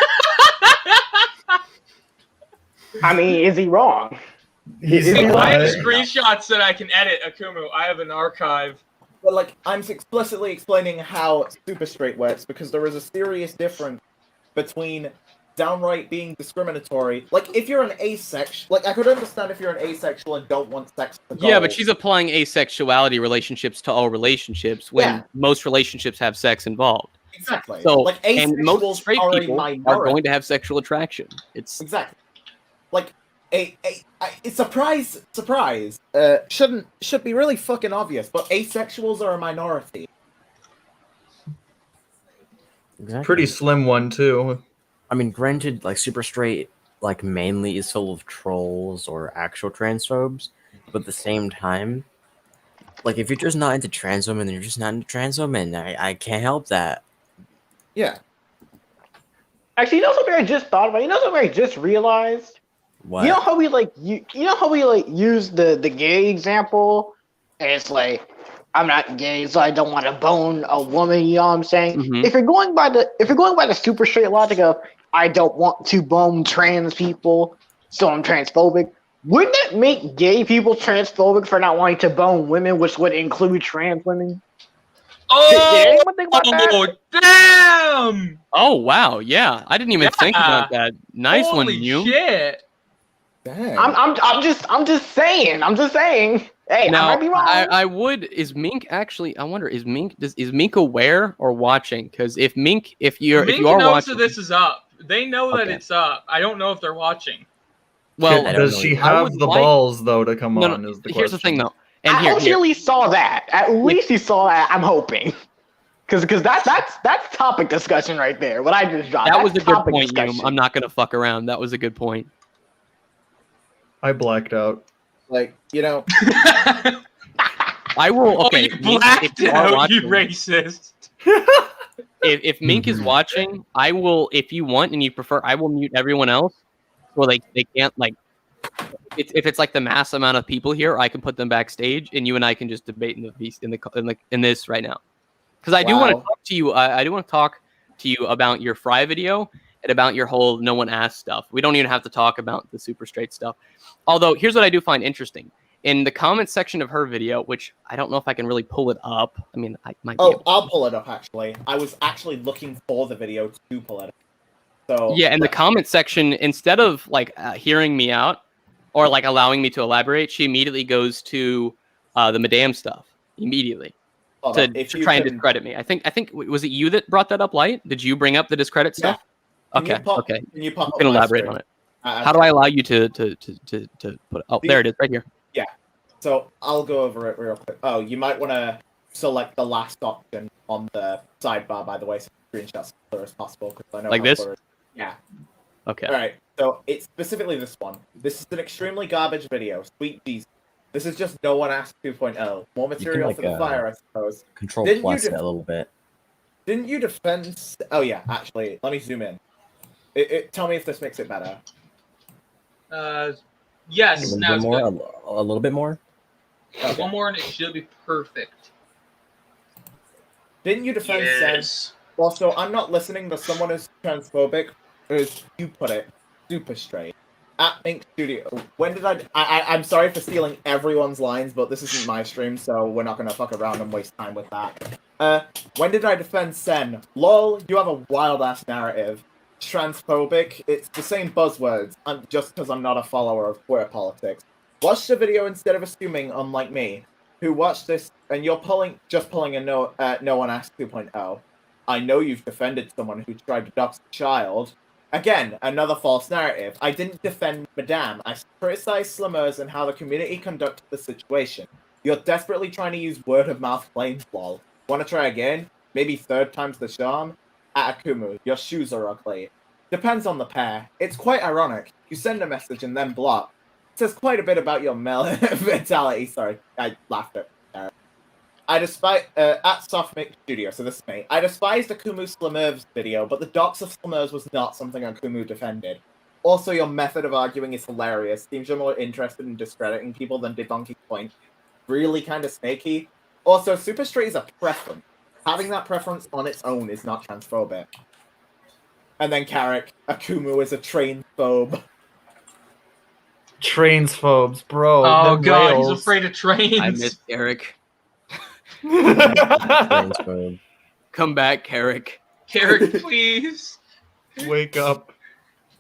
I mean, is he wrong? I have screenshots that I can edit, Akumu. I have an archive. But like, I'm explicitly explaining how super straight works because there is a serious difference between downright being discriminatory. Like, if you're an asexual, like, I could understand if you're an asexual and don't want sex to go. Yeah, but she's applying asexuality relationships to all relationships when most relationships have sex involved. Exactly. So, like, and most asexuals straight are people a are going to have sexual attraction. It's exactly like a surprise should be really fucking obvious, but asexuals are a minority. Exactly. Pretty slim one too. I mean, granted, like super straight, like mainly is full of trolls or actual transphobes, but at the same time, like if you're just not into trans women, then you're just not into trans women. I can't help that. Yeah. Actually, you know something I just thought about? You know something I just realized? What? You know how we use the gay example? And it's like, I'm not gay, so I don't want to bone a woman, you know what I'm saying? Mm-hmm. If you're going by the super straight logic of I don't want to bone trans people, so I'm transphobic, wouldn't that make gay people transphobic for not wanting to bone women, which would include trans women? Did anyone think about that? Damn! Oh wow, yeah. I didn't even think about that. Nice one, you. Shit. Damn. I'm just saying. Hey, Now, I might be wrong. I would. Is Mink actually? I wonder. Is Mink aware or watching? Because if Mink you are knows watching, that this is up. They know that it's up. I don't know if they're watching. well, Does she have the balls though to come No, on? Is the here's the question. thing though. And I hope she at least saw that. At least he saw that. I'm hoping, because that's topic discussion right there. What I just dropped. That That's was a good topic point, discussion. Yum. I'm not gonna fuck around. That was a good point. I blacked out. Like, you know. I will. Okay, you Mink, blacked if you are out, you watching, racist. if Mink is watching, I will. If you want and you prefer, I will mute everyone else. Well, they can't like. If it's like the mass amount of people here, I can put them backstage, and you and I can just debate in this right now. Because I do want to talk to you. I do want to talk to you about your Fry video and about your whole no one asked stuff. We don't even have to talk about the super straight stuff. Although here's what I do find interesting in the comment section of her video, which I don't know if I can really pull it up. I mean, I might. Oh, I'll pull it up. Actually, I was actually looking for the video to pull it up. So Yeah, in the comment section, instead of like hearing me out or like allowing me to elaborate, she immediately goes to the Madame stuff immediately to try and discredit me. I think was it you that brought that up, Light? Did you bring up the discredit stuff? Can Okay. you pop up can my elaborate screen? on it. How do I allow you to put it? Oh, there it is, right here. Yeah. So I'll go over it real quick. Oh, you might want to select the last option on the sidebar, by the way, so screenshots as clear as possible. Because I know Like how this? blurry- Yeah. Okay. All right. So it's specifically this one. This is an extremely garbage video. Sweet Jesus. This is just no one asked 2.0. More material like, for the fire, I suppose. Control Didn't plus you it a little bit. Didn't you defend? Oh yeah, actually, let me zoom in. Tell me if this makes it better. Yes. A little Now bit it's more. good. A little bit more. Okay. One more and it should be perfect. Didn't you defend Yes. Also, I'm not listening to someone who's transphobic, as you put it, super straight. At Ink Studio, when did I'm sorry for stealing everyone's lines, but this isn't my stream, so we're not gonna fuck around and waste time with that. When did I defend Sen? Lol, you have a wild-ass narrative. Transphobic, it's the same buzzwords, just because I'm not a follower of queer politics. Watch the video instead of assuming, unlike me, who watched this, and you're just pulling a no one asked 2.0. I know you've defended someone who tried to dox a child. Again, another false narrative. I didn't defend Madame. I criticized slummers and how the community conducted the situation. You're desperately trying to use word-of-mouth claims, lol. Want to try again? Maybe third time's the charm? At Akumu, your shoes are ugly. Depends on the pair. It's quite ironic. You send a message and then block. It says quite a bit about your male vitality. Sorry, I laughed at that. I despise at Softmix Studio, so this is me. I despised Akumu Slamerv's video, but the docs of Slamerv's was not something Akumu defended. Also, your method of arguing is hilarious. Seems you're more interested in discrediting people than debunking points. Really kind of snaky. Also, Super Straight is a preference. Having that preference on its own is not transphobic. And then Carrick, Akumu is a transphobe. Trainsphobes, bro. Oh them god, rails. he's afraid of trains. I miss Eric. Transphobe. Come back, Carrick. Carrick, please. Wake up.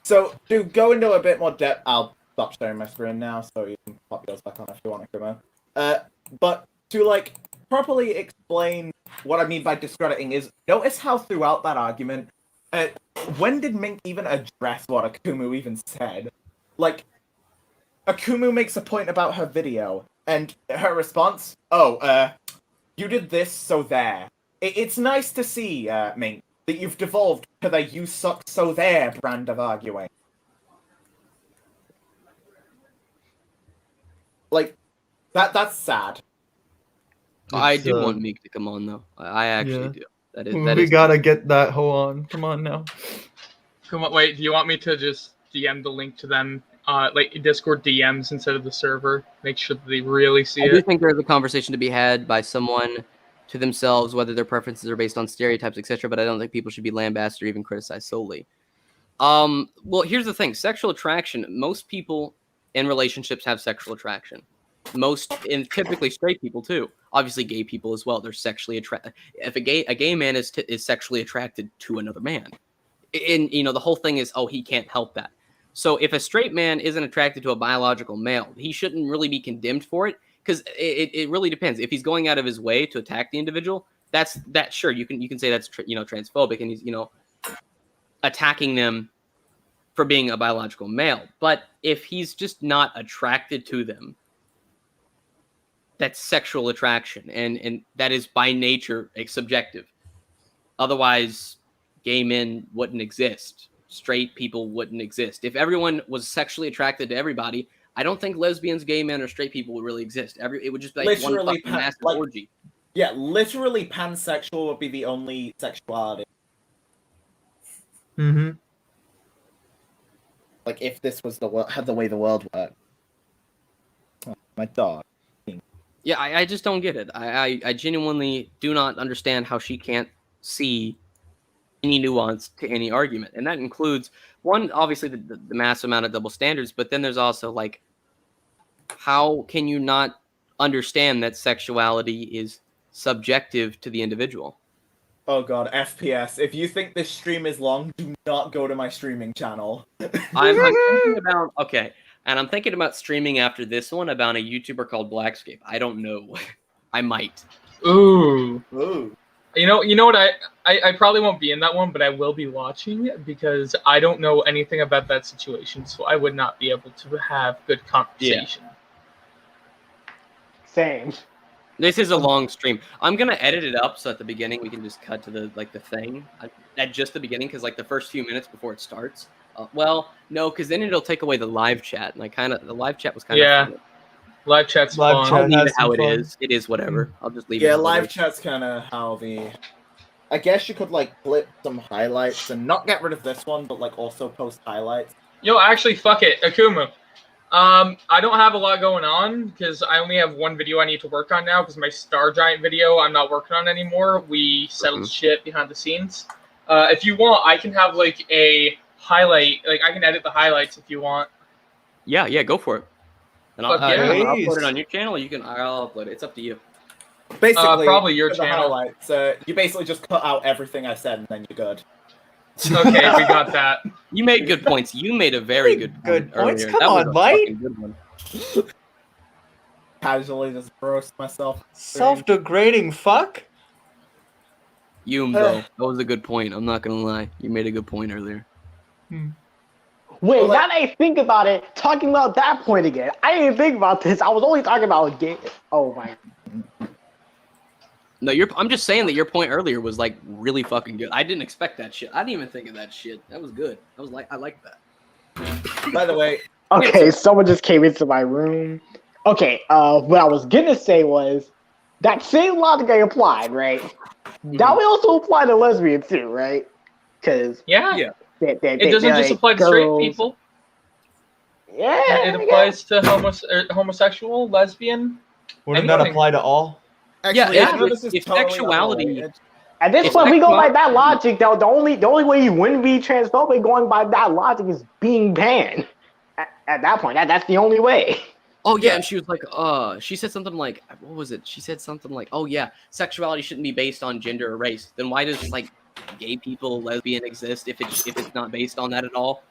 So, to go into a bit more depth, I'll stop sharing my screen now, so you can pop yours back on if you want to come in. But to, like, properly explain what I mean by discrediting is, notice how throughout that argument, when did Mink even address what Akumu even said? Like, Akumu makes a point about her video, and her response, you did this, so there. It's nice to see, Mink, that you've devolved to the you suck, so there brand of arguing. Like, that's sad. I do want Meek to come on, though. I actually do. That we is gotta get that hoe on. Come on now. Come on, wait, do you want me to just DM the link to them, like Discord DMs instead of the server? Make sure that they really see I do it. think there's a conversation to be had by someone to themselves, whether their preferences are based on stereotypes, etc. But I don't think people should be lambasted or even criticized solely. Well, here's the thing: sexual attraction. Most people in relationships have sexual attraction. Typically straight people too. Obviously, gay people as well. They're sexually attracted. If a gay man is sexually attracted to another man, and the whole thing is, he can't help that. So if a straight man isn't attracted to a biological male, he shouldn't really be condemned for it, because it really depends. If he's going out of his way to attack the individual, that's sure you can say that's transphobic, and he's attacking them for being a biological male. But if he's just not attracted to them, that's sexual attraction, and that is by nature subjective. Otherwise, gay men wouldn't exist. Straight people wouldn't exist. If everyone was sexually attracted to everybody, I don't think lesbians, gay men, or straight people would really exist. It would just be like one fucking massive orgy. Yeah, literally pansexual would be the only sexuality. Mm-hmm. Like if this was the way the world worked. Oh, my dog. Yeah, I just don't get it. I genuinely do not understand how she can't see any nuance to any argument. And that includes, one, obviously the massive amount of double standards, but then there's also like, how can you not understand that sexuality is subjective to the individual? Oh god, FPS. If you think this stream is long, do not go to my streaming channel. I'm thinking about, okay, and I'm thinking about streaming after this one about a YouTuber called Blackscape. I don't know. I might. Ooh. Ooh. You know what? I probably won't be in that one, but I will be watching because I don't know anything about that situation, so I would not be able to have good conversation. Yeah. Same. This is a long stream. I'm gonna edit it up so at the beginning we can just cut to the thing at just the beginning, because like the first few minutes before it starts. Well, no, because then it'll take away the live chat, and the live chat was kind of fun. Live chat's Live fun. chat I'll leave has it how some it fun. is. It is whatever. I'll just leave it. Yeah, how it live is. chat's kind of how the. I guess you could like clip some highlights and not get rid of this one, but like also post highlights. Yo, actually, fuck it, Akuma. I don't have a lot going on because I only have one video I need to work on now because my Star Giant video I'm not working on anymore. We settled shit behind the scenes. If you want, I can have like a highlight. Like I can edit the highlights if you want. Yeah, go for it. And I'll Fuck yeah. I'll upload it on your channel. I'll upload it. It's up to you. Basically, probably your for the channel. highlights, you basically just cut out everything I said and then you're good. Okay, we got that. You made good points. You made a very good point points? earlier. Come That was on, a Mike. fucking good one. Casually just roast myself. Self-degrading fuck. That was a good point. I'm not gonna lie. You made a good point earlier. Wait, now that I think about it, talking about that point again, I didn't think about this. I was only talking about game. Oh my. No, I'm just saying that your point earlier was like really fucking good. I didn't expect that shit. I didn't even think of that shit. That was good. I like that. By the way, Okay, someone just came into my room. Okay, what I was gonna say was that same logic I applied, right? That would also apply to lesbians too, right? Because Yeah. it doesn't just apply to straight girls. people. Yeah, It applies to homosexual, lesbian. Wouldn't that anything. apply to all? Actually, Yeah, I know this is if totally sexuality- unrelated. At this If point, we go by sexuality- that logic. Though the only way you wouldn't be transphobic going by that logic is being banned. At that point, that's the only way. Oh yeah, and she was like, she said something like, what was it? She said something like, oh yeah, sexuality shouldn't be based on gender or race. Then why does like gay people, lesbian exist if it's not based on that at all?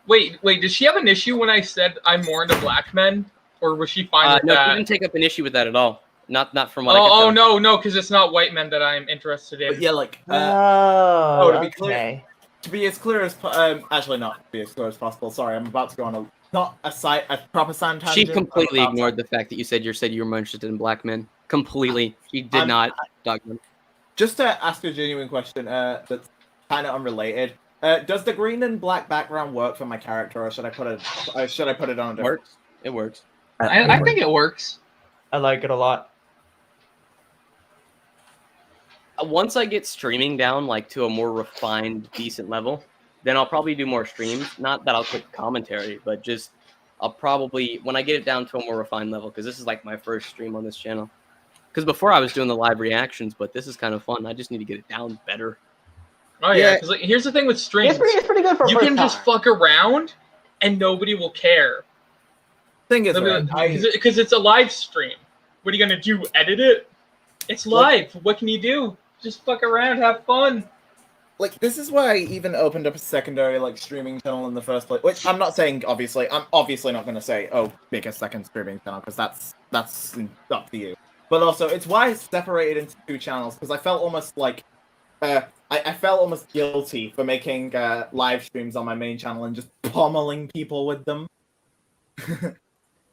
Wait, does she have an issue when I said I'm more into black men? Or was she fine with No, that? she didn't take up an issue with that at all. Not from what I could Oh tell. no, because it's not white men that I'm interested in. But yeah, like Oh, to be clear, to be as clear as actually not to be as clear as possible. Sorry, I'm about to go on a proper sand tangent. She completely ignored the fact that you said you were more interested in black men. Completely, she did not. Just to ask a genuine question, that's kind of unrelated. Does the green and black background work for my character, or should I put it on a different? Works. It works. I think it works. I like it a lot. Once I get streaming down like to a more refined, decent level, then I'll probably do more streams. Not that I'll quit commentary, but just I'll probably, when I get it down to a more refined level, because this is like my first stream on this channel. Because before I was doing the live reactions, but this is kind of fun. I just need to get it down better. Oh yeah, because like, here's the thing with streams. It's pretty good for you first can just time. fuck around, and nobody will care. Thing is, right, because it's a live stream. What are you gonna do? Edit it? It's live. What can you do? Just fuck around, have fun. Like, this is why I even opened up a secondary like streaming channel in the first place. Which I'm not saying, obviously. I'm obviously not going to say, oh, make a second streaming channel, because that's up to you. But also, it's why I separated into two channels, because I felt almost like I felt almost guilty for making live streams on my main channel and just pummeling people with them.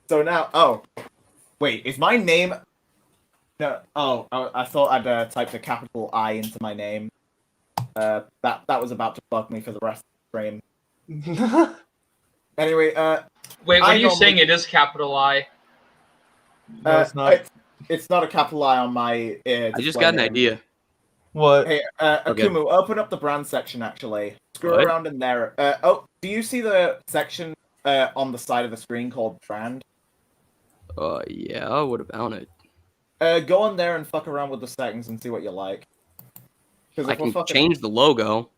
So now, wait, is my name? No, I thought I'd typed a capital I into my name. That was about to bug me for the rest of the stream. Anyway, wait, what are you saying? It is capital I. No, it's not. It's not a capital I on my. I just got an idea. What? Hey, Akumu, open up the brand section, actually. Screw What? around in there. Do you see the section on the side of the screen called brand? Yeah, what about it? Go on there and fuck around with the settings and see what you like. I can change the logo.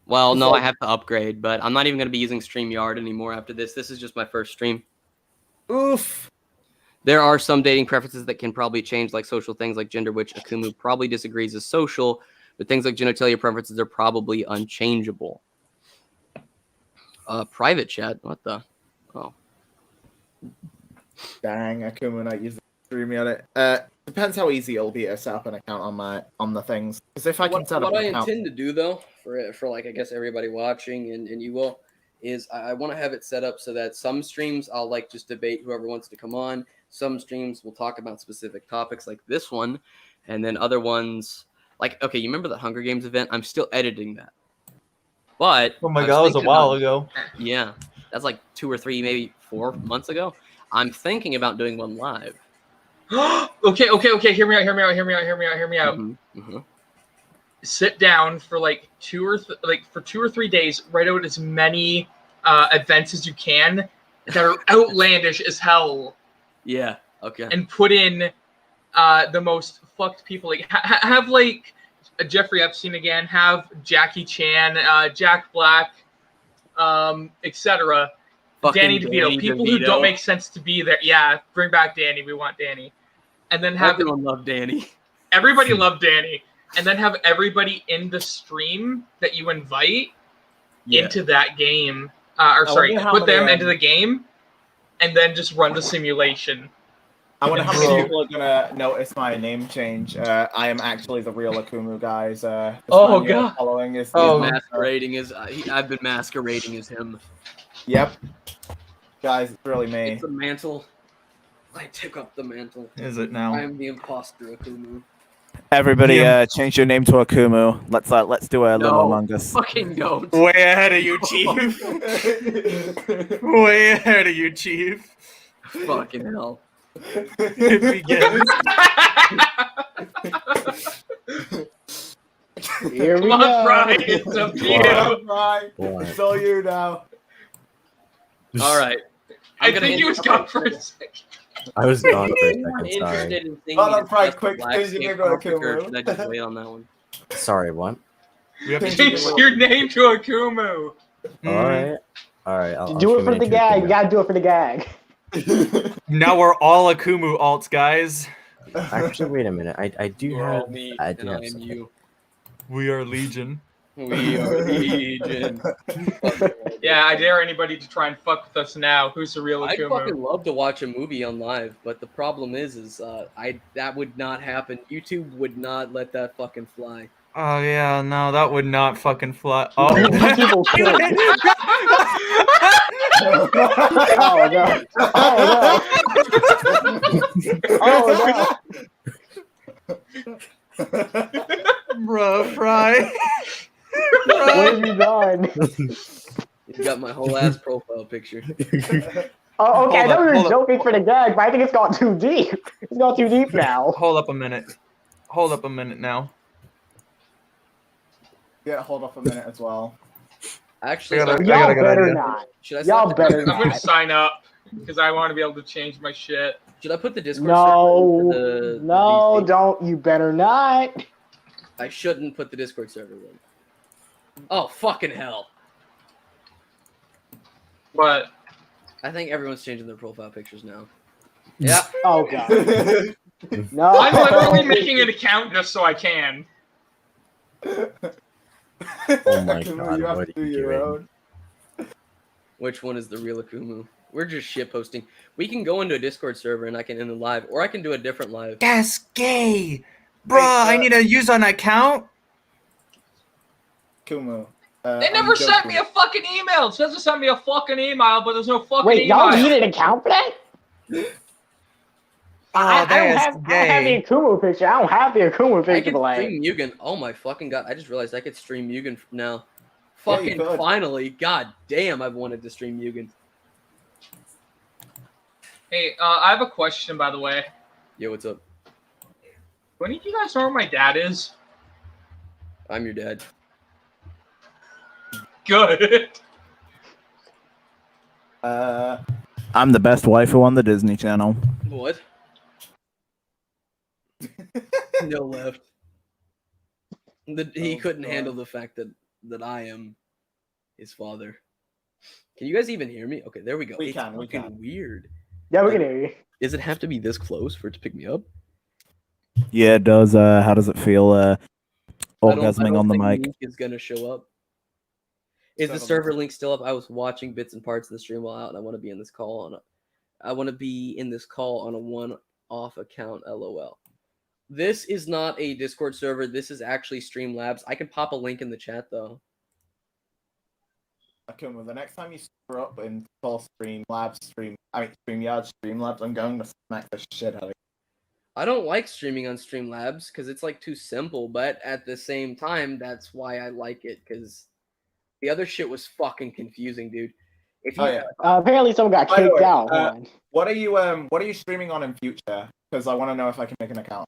Well, no, I have to upgrade, but I'm not even going to be using StreamYard anymore after this. This is just my first stream. Oof. There are some dating preferences that can probably change, like social things like gender, which Akumu probably disagrees is social, but things like genitalia preferences are probably unchangeable. Private chat? What the? Oh. Dang, Akumu not using StreamYard. Depends how easy it'll be to set up an account on the things. Because if I can set up What an I account... intend to do, though, for like, I guess, everybody watching and you will, is I want to have it set up so that some streams I'll like just debate whoever wants to come on. Some streams will talk about specific topics like this one, and then other ones like, okay, you remember the Hunger Games event? I'm still editing that. But oh my god, that was a while ago. Yeah, that's like 2 or 3, maybe 4 months ago. I'm thinking about doing one live. Okay. Hear me out. Mm-hmm. Sit down for like 2 or 3 days. Write out as many events as you can that are outlandish as hell. Yeah. Okay. And put in the most fucked people. Like have like Jeffrey Epstein again. Have Jackie Chan, Jack Black, etc. Danny DeVito. People who don't make sense to be there. Yeah, bring back Danny. We want Danny. And then have everyone love Danny. Everybody love Danny. And then have everybody in the stream that you invite into that game. Put them into the game, and then just run the simulation. I wonder how many people are gonna notice my name change. I am actually the real Akumu, guys. Oh god! Following is masquerading as I've been masquerading as him. Yep. Guys, it's really me. It's the mantle. I took up the mantle. Is it now? I am the imposter, Akumu. Everybody, change your name to Akumu. Let's do a little Among Us. Fucking don't. Way ahead of you, Chief. Way ahead of you, Chief. Fucking hell. It begins. Here we Come go. on, Brian. It's up to you. Brian. It's all you now. All right. I think you was gone for a second. I was gone for a second, sorry. Hold on, Brian, quick. Change your name to Akumu. Should I just wait on that one? Sorry, what? We have to change your name to Akumu. Alright. I'll Do it for the gag. You gotta do it for the gag. Now we're all Akumu alts, guys. Actually, wait a minute. I do have. Me, I do and have I am something. you. We are Legion. We are Legion. Yeah, I dare anybody to try and fuck with us now. Who's the real I'd Akumu? fucking love to watch a movie on live, but the problem is that would not happen. YouTube would not let that fucking fly. Oh yeah, no, that would not fucking fly. Oh, People could. Oh no! Oh no! Bruh, Fry. What have you done? You got my whole ass profile picture. Oh, okay. I know Hold you up. were joking for the gag, but I think it's gone too deep. It's gone too deep now. Hold up a minute. Hold up a minute now. Yeah, hold up a minute as well. Actually, I got a Y'all good better idea. not. Should I Y'all set better I'm gonna not. sign up because I want to be able to change my shit. Should I put the Discord No, server into the no, VC? don't. You better not. I shouldn't put the Discord server in. Oh, fucking hell. But I think everyone's changing their profile pictures now. Yeah. Oh god. No. I'm literally making an account just so I can. Oh my Akumu, god, you have what to are do you your doing? own. Which one is the real Akumu? We're just shit posting. We can go into a Discord server and I can end the live, or I can do a different live. That's gay. Bruh, I need to use an account. Kumu. They never sent me a fucking email. It says to send me a fucking email, but there's no fucking Wait, email. y'all need an account for that? I don't have the Akumu picture. I don't have the Akumu I picture. can Like, stream Mugen. Oh my fucking god! I just realized I could stream Mugen now. Yeah, you Fucking could. finally! God damn! I've wanted to stream Mugen. Hey, I have a question, by the way. Yo, what's up? Do any of you guys know where my dad is? I'm your dad. Good. I'm the best waifu on the Disney Channel. What? No left. He couldn't handle the fact that I am his father. Can you guys even hear me? Okay, there we go. We can. Weird. Yeah, we can hear you. Does it have to be this close for it to pick me up? Yeah, it does. How does it feel orgasming on the mic? Link is gonna show up. Is the server link still up? I was watching bits and parts of the stream while out, and I want to be in this call on a one-off account. LOL. This is not a Discord server. This is actually Streamlabs. I can pop a link in the chat though. Okay, well, the next time you screw up in full StreamYard Streamlabs, I'm going to smack the shit out of you. I don't like streaming on Streamlabs because it's like too simple, but at the same time, that's why I like it, because the other shit was fucking confusing, dude. If you, apparently someone got kicked out. What are you streaming on in future? Because I want to know if I can make an account.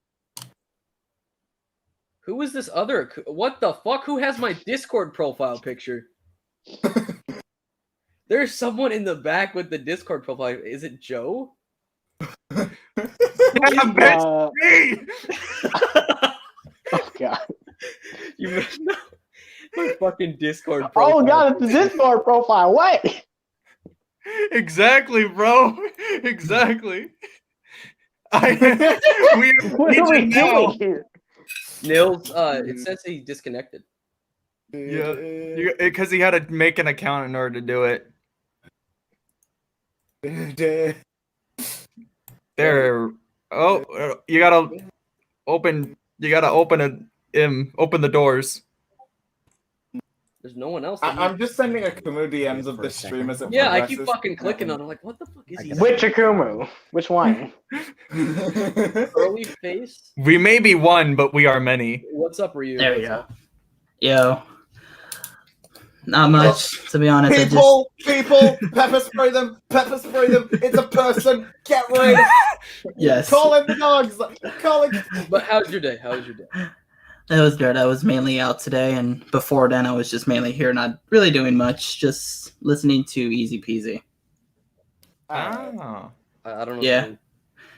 Who is this other? What the fuck? Who has my Discord profile picture? There's someone in the back with the Discord profile. Is it Joe? Me! Oh god. You know, my fucking Discord profile. Oh god, it's the Discord profile. What? Exactly, bro. Exactly. What are we doing here? Nils, it says he disconnected. Yeah, because he had to make an account in order to do it. There. Oh, you gotta open. You gotta open the doors. There's no one else. I'm just sending Akumu DMs of this stream as it Yeah, I progresses. keep fucking clicking on it. I'm like, what the fuck is he? Which Akumu? Which one? Early face? We may be one, but we are many. What's up, Ryu? There we go. Yo. Not much, to be honest. People, pepper spray them, it's a person, get rid. Yes. Call in the dogs, call in. But how's your day? How was your day? It was good. I was mainly out today, and before then, I was just mainly here, not really doing much, just listening to Easy Peasy. Oh. I don't know. Yeah.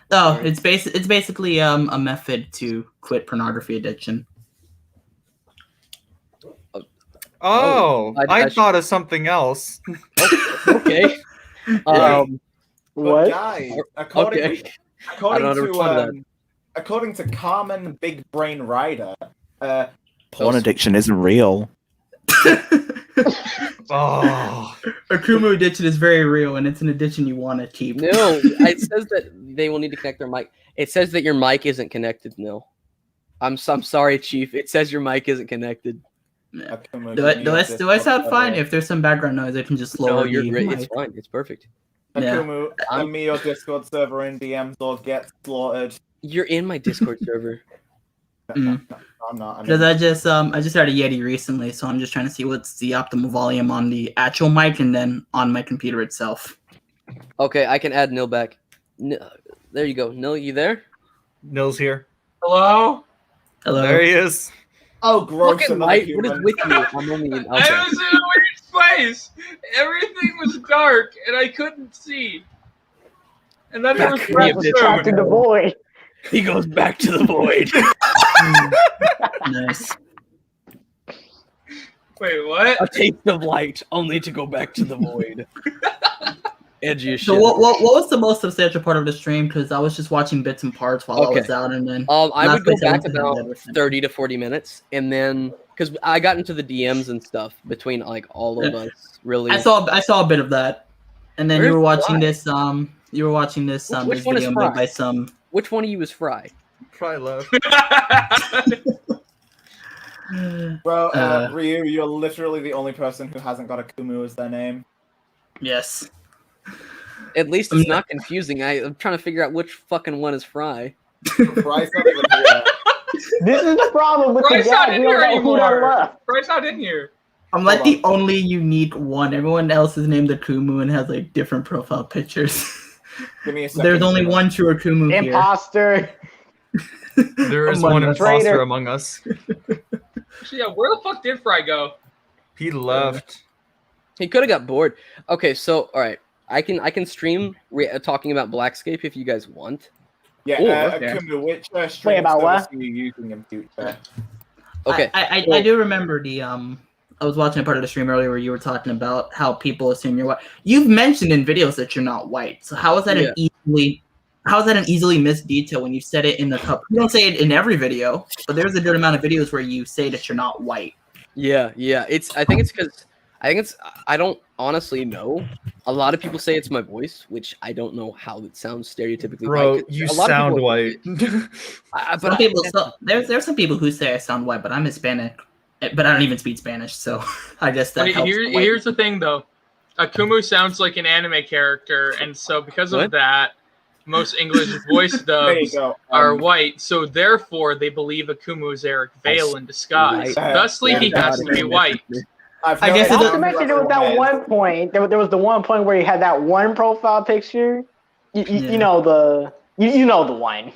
Oh, it's basically a method to quit pornography addiction. Oh, I thought of something else. Okay. But guys, according to Carmen Big Brain Rider, Porn addiction isn't real. Oh, Akumu addiction is very real, and it's an addiction you want to keep. No, it says that they will need to connect their mic. It says that your mic isn't connected. No, I'm sorry, Chief. It says your mic isn't connected. Yeah. Do I sound fine? If there's some background noise, I can just lower. No, you're the great. mic. It's fine. It's perfect. Akumu, send me your Discord server in DMs or get slaughtered. You're in my Discord server. No, I'm not. Because I just had a Yeti recently, so I'm just trying to see what's the optimal volume on the actual mic and then on my computer itself. Okay, I can add Nil back. There you go. Nil, you there? Nil's here. Hello? Hello. There he is. Oh, gross. Fucking light. What is with you? I'm only in. Okay. I was in a weird place. Everything was dark, and I couldn't see. And then there was Back to the void. He goes back to the void. Nice. Wait, what? A taste of light, only to go back to the void. Edgy as shit. So what was the most substantial part of the stream? Because I was just watching bits and parts while I was out, and then I would go last place I back went to about everything. 30 to 40 minutes, and then because I got into the DMs and stuff between like all of us. Really, I saw a bit of that, and then Where's you were watching Fry? this. You were watching this. Which This one is video Fry? made by some. Which one of you is Fry? Fry left. Bro, Ryu, you're literally the only person who hasn't got Akumu as their name. Yes. At least it's not confusing. I'm trying to figure out which fucking one is Fry. Fry's not even here. This is the problem with Bryce the not guy. in We here don't know who that anymore. was. Bryce not in here. I'm like the only unique one. Everyone else is named Akumu and has like different profile pictures. Give me a second. There's only one true Akumu here. Imposter. There is Among one us. imposter Traitor. among us. Actually, yeah, where the fuck did Fry go? He left. He could have got bored. Okay, so all right, I can stream talking about Blackscape if you guys want. Yeah, Or Kumu, which streaming about service what? are you using in future? okay, I do remember the I was watching a part of the stream earlier where you were talking about how people assume you're white. You've mentioned in videos that you're not white. So how is that an easily missed detail when you said it in the cup? You don't say it in every video, but there's a good amount of videos where you say that you're not white. yeah. I think it's because I don't honestly know. A lot of people say it's my voice, which I don't know how it sounds stereotypically Bro, white. 'Cause you a lot of sound people- white. Some people, there's some people who say I sound white, but I'm Hispanic. But I don't even speak Spanish, so I guess that helps. Here's the thing, though. Akumu sounds like an anime character, and so because of What? that, most English voice There you dubs go. are white. So therefore, they believe Akumu is Eric Vale in disguise. Right. Thusly, he Yeah, has to be white. I guess Not it's to mention there was that one point. There was the one point where he had that one profile picture. You know the one.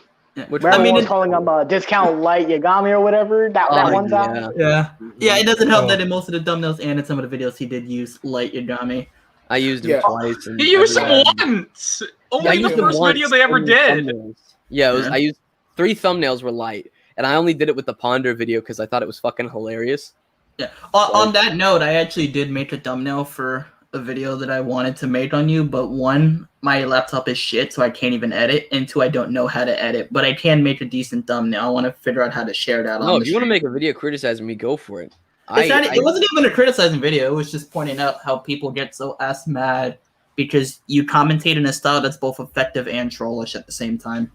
Which Where I mean, everyone's calling him discount light Yagami or whatever. That one time. Yeah, it doesn't help that in most of the thumbnails and in some of the videos he did use light Yagami. I used him twice. And He used him every- once. Yeah, Only I the used him first video once, they ever only did. thumbnails. Yeah, Yeah. I used 3 thumbnails were light, and I only did it with the Ponder video because I thought it was fucking hilarious. Yeah. On that note, I actually did make a thumbnail for a video that I wanted to make on you, but one, my laptop is shit, so I can't even edit, and 2, I don't know how to edit, but I can make a decent thumbnail. I want to figure out how to share that No, on if you want to make a video criticizing me, go for it. it wasn't even a criticizing video. It was just pointing out how people get so ass mad because you commentate in a style that's both effective and trollish at the same time.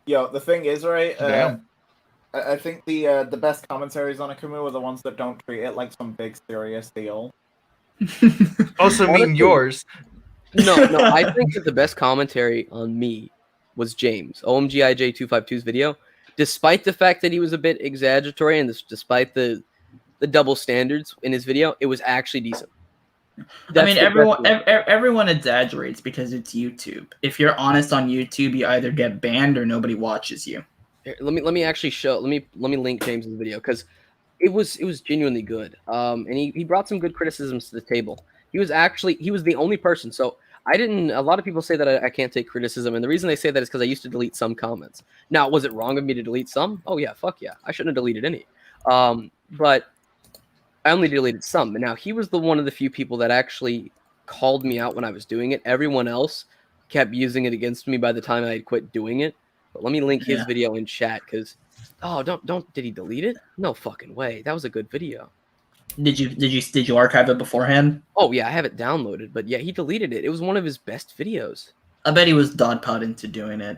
Yo, the thing is, right? Damn. I think the best commentaries on Akumu are the ones that don't treat it like some big serious deal. Also, mean yours. No, I think that the best commentary on me was James, OMGIJ252's video. Despite the fact that he was a bit exaggeratory and despite the double standards in his video, it was actually decent. I mean, everyone exaggerates because it's YouTube. If you're honest on YouTube, you either get banned or nobody watches you. Here, let me actually show. Let me link James's video because it was genuinely good. And he brought some good criticisms to the table. He was the only person. So I didn't. A lot of people say that I can't take criticism, and the reason they say that is because I used to delete some comments. Now, was it wrong of me to delete some? Oh yeah, fuck yeah. I shouldn't have deleted any. But I only deleted some. And now he was one of the few people that actually called me out when I was doing it. Everyone else kept using it against me by the time I had quit doing it. But let me link his video in chat because did he delete it? No fucking way. That was a good video. Did you archive it beforehand? Oh yeah, I have it downloaded, but yeah, he deleted it. It was one of his best videos. I bet he was dogpiled into doing it,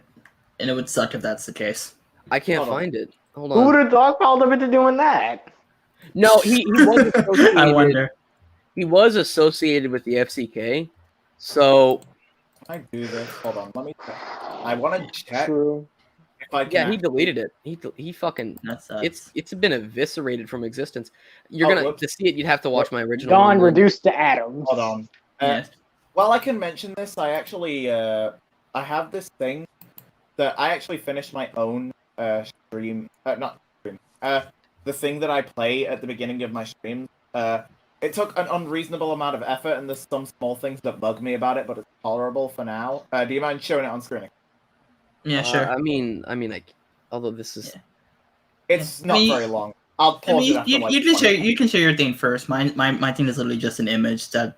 and it would suck if that's the case. I can't find it. Hold Who on. would have dogpiled him into doing that? No, he was associated. I wonder. He was associated with the FCK, so I do this. Hold on, let me check. I want to check if I can. yeah, he deleted it. He fucking. It's been eviscerated from existence. You're gonna to see it. You'd have to watch my original. Gone, one. reduced to atoms. Hold on. While I can mention this, I actually I have this thing that I actually finished my own stream. Not stream. The thing that I play at the beginning of my streams. It took an unreasonable amount of effort, and there's some small things that bug me about it, but it's tolerable for now. Do you mind showing it on screen? Yeah, sure. I mean, although this is, it's not very long. I'll pause it after you can share your thing first. My thing is literally just an image that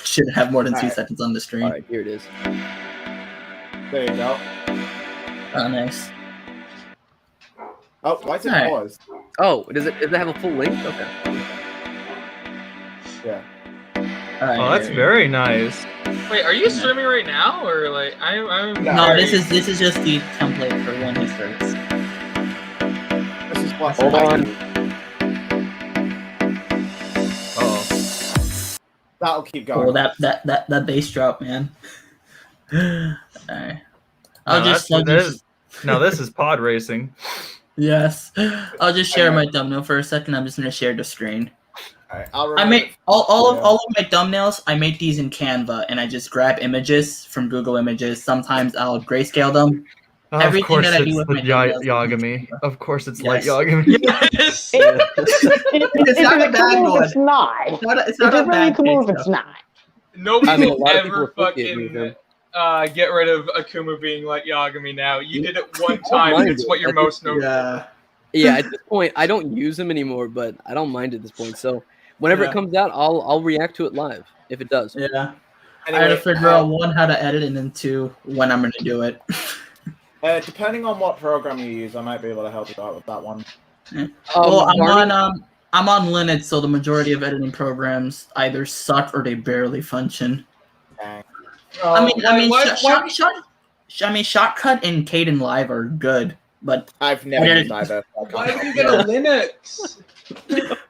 should have more than 2 seconds on the screen. All right, here it is. There you go. Oh, nice. Oh, why is it paused? Oh, does it have a full link? Okay. Yeah. Oh, that's very nice. Wait, are you streaming right now, or like I'm? No, this is just the template for when he starts. This is what. Hold on. Oh. That'll keep going. Oh, that bass drop, man. Alright. Now this is pod racing. Yes. I'll just share my thumbnail for a second. I'm just gonna share the screen. Alright, I make all of my thumbnails. I make these in Canva, and I just grab images from Google Images. Sometimes I'll grayscale them, Of Everything course, that I do it's with the my daily life is Yagami. Of course, it's light Yes. Yagami. Yes. It's not a bad cool one. if it's not. It's not a It's really bad cool case, if it's though. not. Nobody I mean, a will lot of people ever associate me with fucking him. get rid of Akuma being like Yagami now. You did it one I don't time, and mind it's it. what you're At this most known Yeah. Yeah, at this point, I don't use him anymore, but I don't mind at this point. So whenever Yeah. it comes out, I'll react to it live if it does. Yeah. I Anyway, had to figure out one how to edit it, and then two when I'm going to do it. Depending on what program you use, I might be able to help you out with that one. Well, Barney- I'm on Linux, so the majority of editing programs either suck or they barely function. Dang. Shotcut and Caden Live are good, but I've never used either. Why would you get a Linux?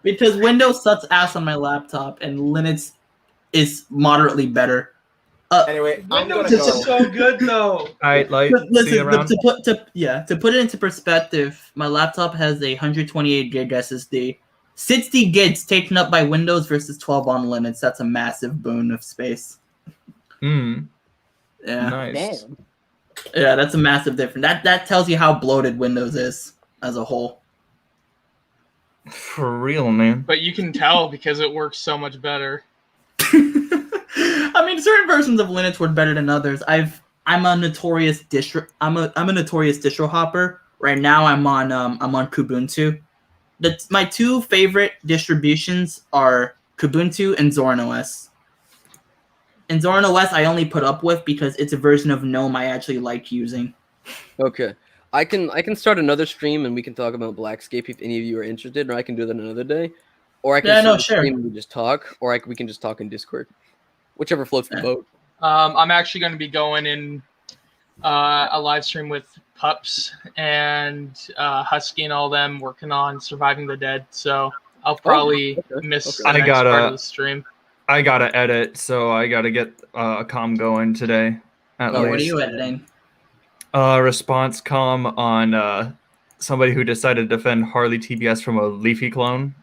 Because Windows sucks ass on my laptop, and Linux is moderately better. Anyway, I'm gonna Windows go. is so good though. All right, Light. See Listen, you around. to put it into perspective, my laptop has a 128 gig SSD. 60 gigs taken up by Windows versus 12 on Linux. That's a massive boon of space. Hmm. Yeah. Nice. Damn. Yeah, that's a massive difference. That tells you how bloated Windows is as a whole. For real, man. But you can tell because it works so much better. I mean, certain versions of Linux work better than others. I'm a notorious distro hopper. Right now, I'm on Kubuntu. My two favorite distributions are Kubuntu and Zorin OS. And Zorin OS I only put up with because it's a version of GNOME I actually like using. Okay. I can start another stream and we can talk about Blackscape if any of you are interested, or I can do that another day. Or I can start a stream and we just talk, or we can just talk in Discord. Whichever floats the boat. I'm actually going to be going in a live stream with Pups and Husky and all them working on Surviving the Dead. So I'll probably miss the next part of the stream. I gotta edit, so I gotta get a comm going today. At least. What are you editing? Response comm on somebody who decided to defend Harley TBS from a Leafy clone,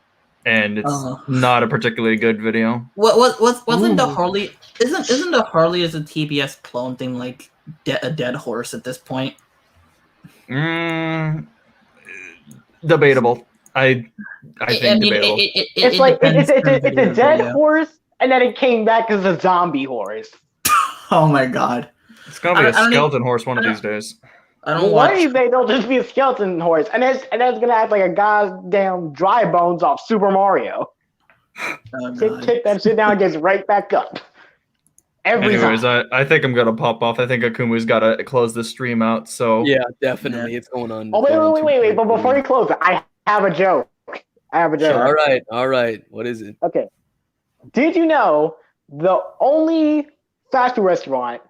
and it's not a particularly good video. Wasn't the Harley isn't the Harley as a TBS clone thing like a dead horse at this point? Debatable. I think debatable. It's a dead horse, and then it came back as a zombie horse. Oh my god! It's gonna be a skeleton horse one of these days. I don't What if they'll just be a skeleton horse, and it's gonna act like a goddamn dry bones off Super Mario. Kick that shit down, and gets right back up. Anyways, I think I'm gonna pop off. I think Akumu's gotta close the stream out. So yeah, definitely, it's going on. Oh wait! But before you close it, I have a joke. All right. What is it? Okay. Did you know the only fast food restaurant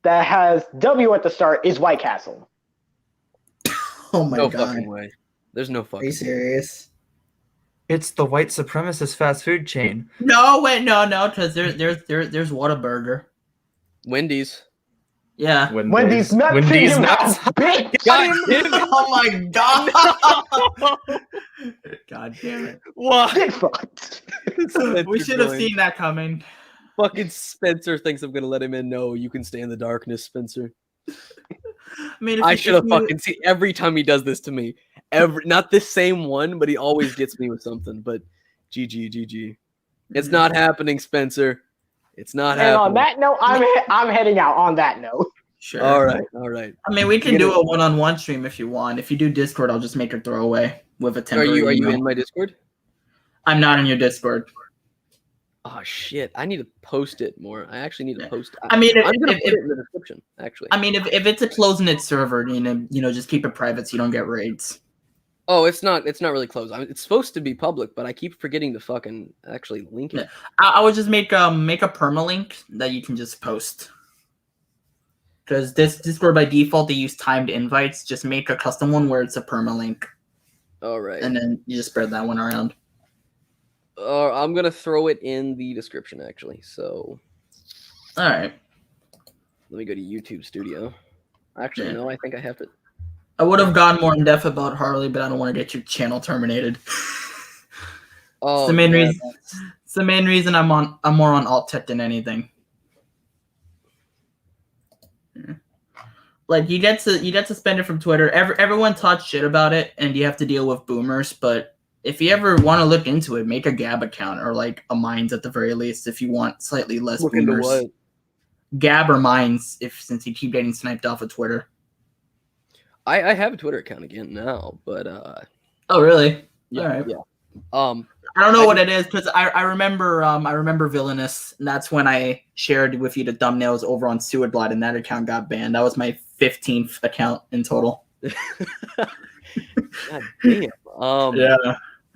that has W at the start is White Castle? Oh my no god! Fucking way. There's no fucking. Are you serious? It's the white supremacist fast food chain. No, wait, no, because there's Whataburger. Wendy's. Yeah. Wendy's nuts. Wendy's nuts. Oh my god. God damn it. What? We should have seen that coming. Fucking Spencer thinks I'm gonna let him in. No, you can stay in the darkness, Spencer. I mean, I should have fucking seen every time he does this to me. Not this same one, but he always gets me with something. But GG. It's not happening, Spencer. It's not happening. And on that note, I'm heading out. On that note. Sure. All right. I mean, we can do a one-on-one stream if you want. If you do Discord, I'll just make a throwaway with a temporary. Are you in my Discord? I'm not in your Discord. Oh shit! I need to post it more. I actually need to post it. I mean, I'm gonna put it in the description. Actually, I mean, if it's a closed-knit server, just keep it private so you don't get raids. Oh, it's not really closed. It's supposed to be public, but I keep forgetting to fucking actually link it. I would just make a permalink that you can just post. Because this Discord by default they use timed invites. Just make a custom one where it's a permalink. All right. And then you just spread that one around. I'm gonna throw it in the description actually. So. All right. Let me go to YouTube Studio. Actually, no, I think I have to. I would have gone more in depth about Harley, but I don't want to get your channel terminated. It's the main reason. It's the main reason I'm more on alt tech than anything. Like you get suspended from Twitter. Everyone talks shit about it, and you have to deal with boomers. But if you ever want to look into it, make a Gab account or like a Minds at the very least if you want slightly less Look into boomers. what? Gab or Minds, since you keep getting sniped off of Twitter. I have a Twitter account again now, but Oh really? yeah, All right. yeah. I don't know what it is because I remember Villainous, and that's when I shared with you the thumbnails over on Sewardblot, and that account got banned. That was my 15th account in total. God damn. Yeah.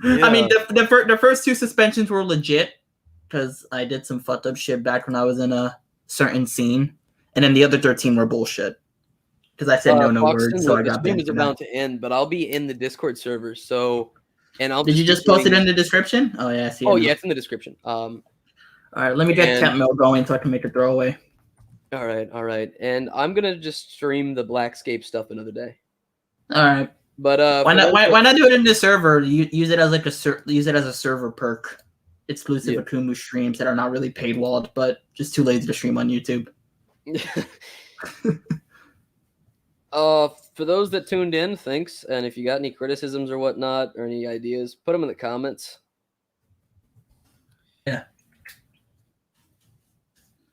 I mean, the first 2 suspensions were legit because I did some fucked up shit back when I was in a certain scene, and then the other 13 were bullshit because I said no Foxton, words, so I the got stream banned. is for that. about to end, but I'll be in the Discord server, so and I'll. Did you just post it in the description? Oh yeah, I see. Oh it now. yeah, it's in the description. All right, let me get temp mail going so I can make a throwaway. All right, and I'm gonna just stream the Blackscape stuff another day. All right, but why not do it in the server? Use it as like a server perk. Exclusive Akumu streams that are not really paid walled, but just too lazy to stream on YouTube. For those that tuned in, thanks. And if you got any criticisms or whatnot or any ideas, put them in the comments. Yeah.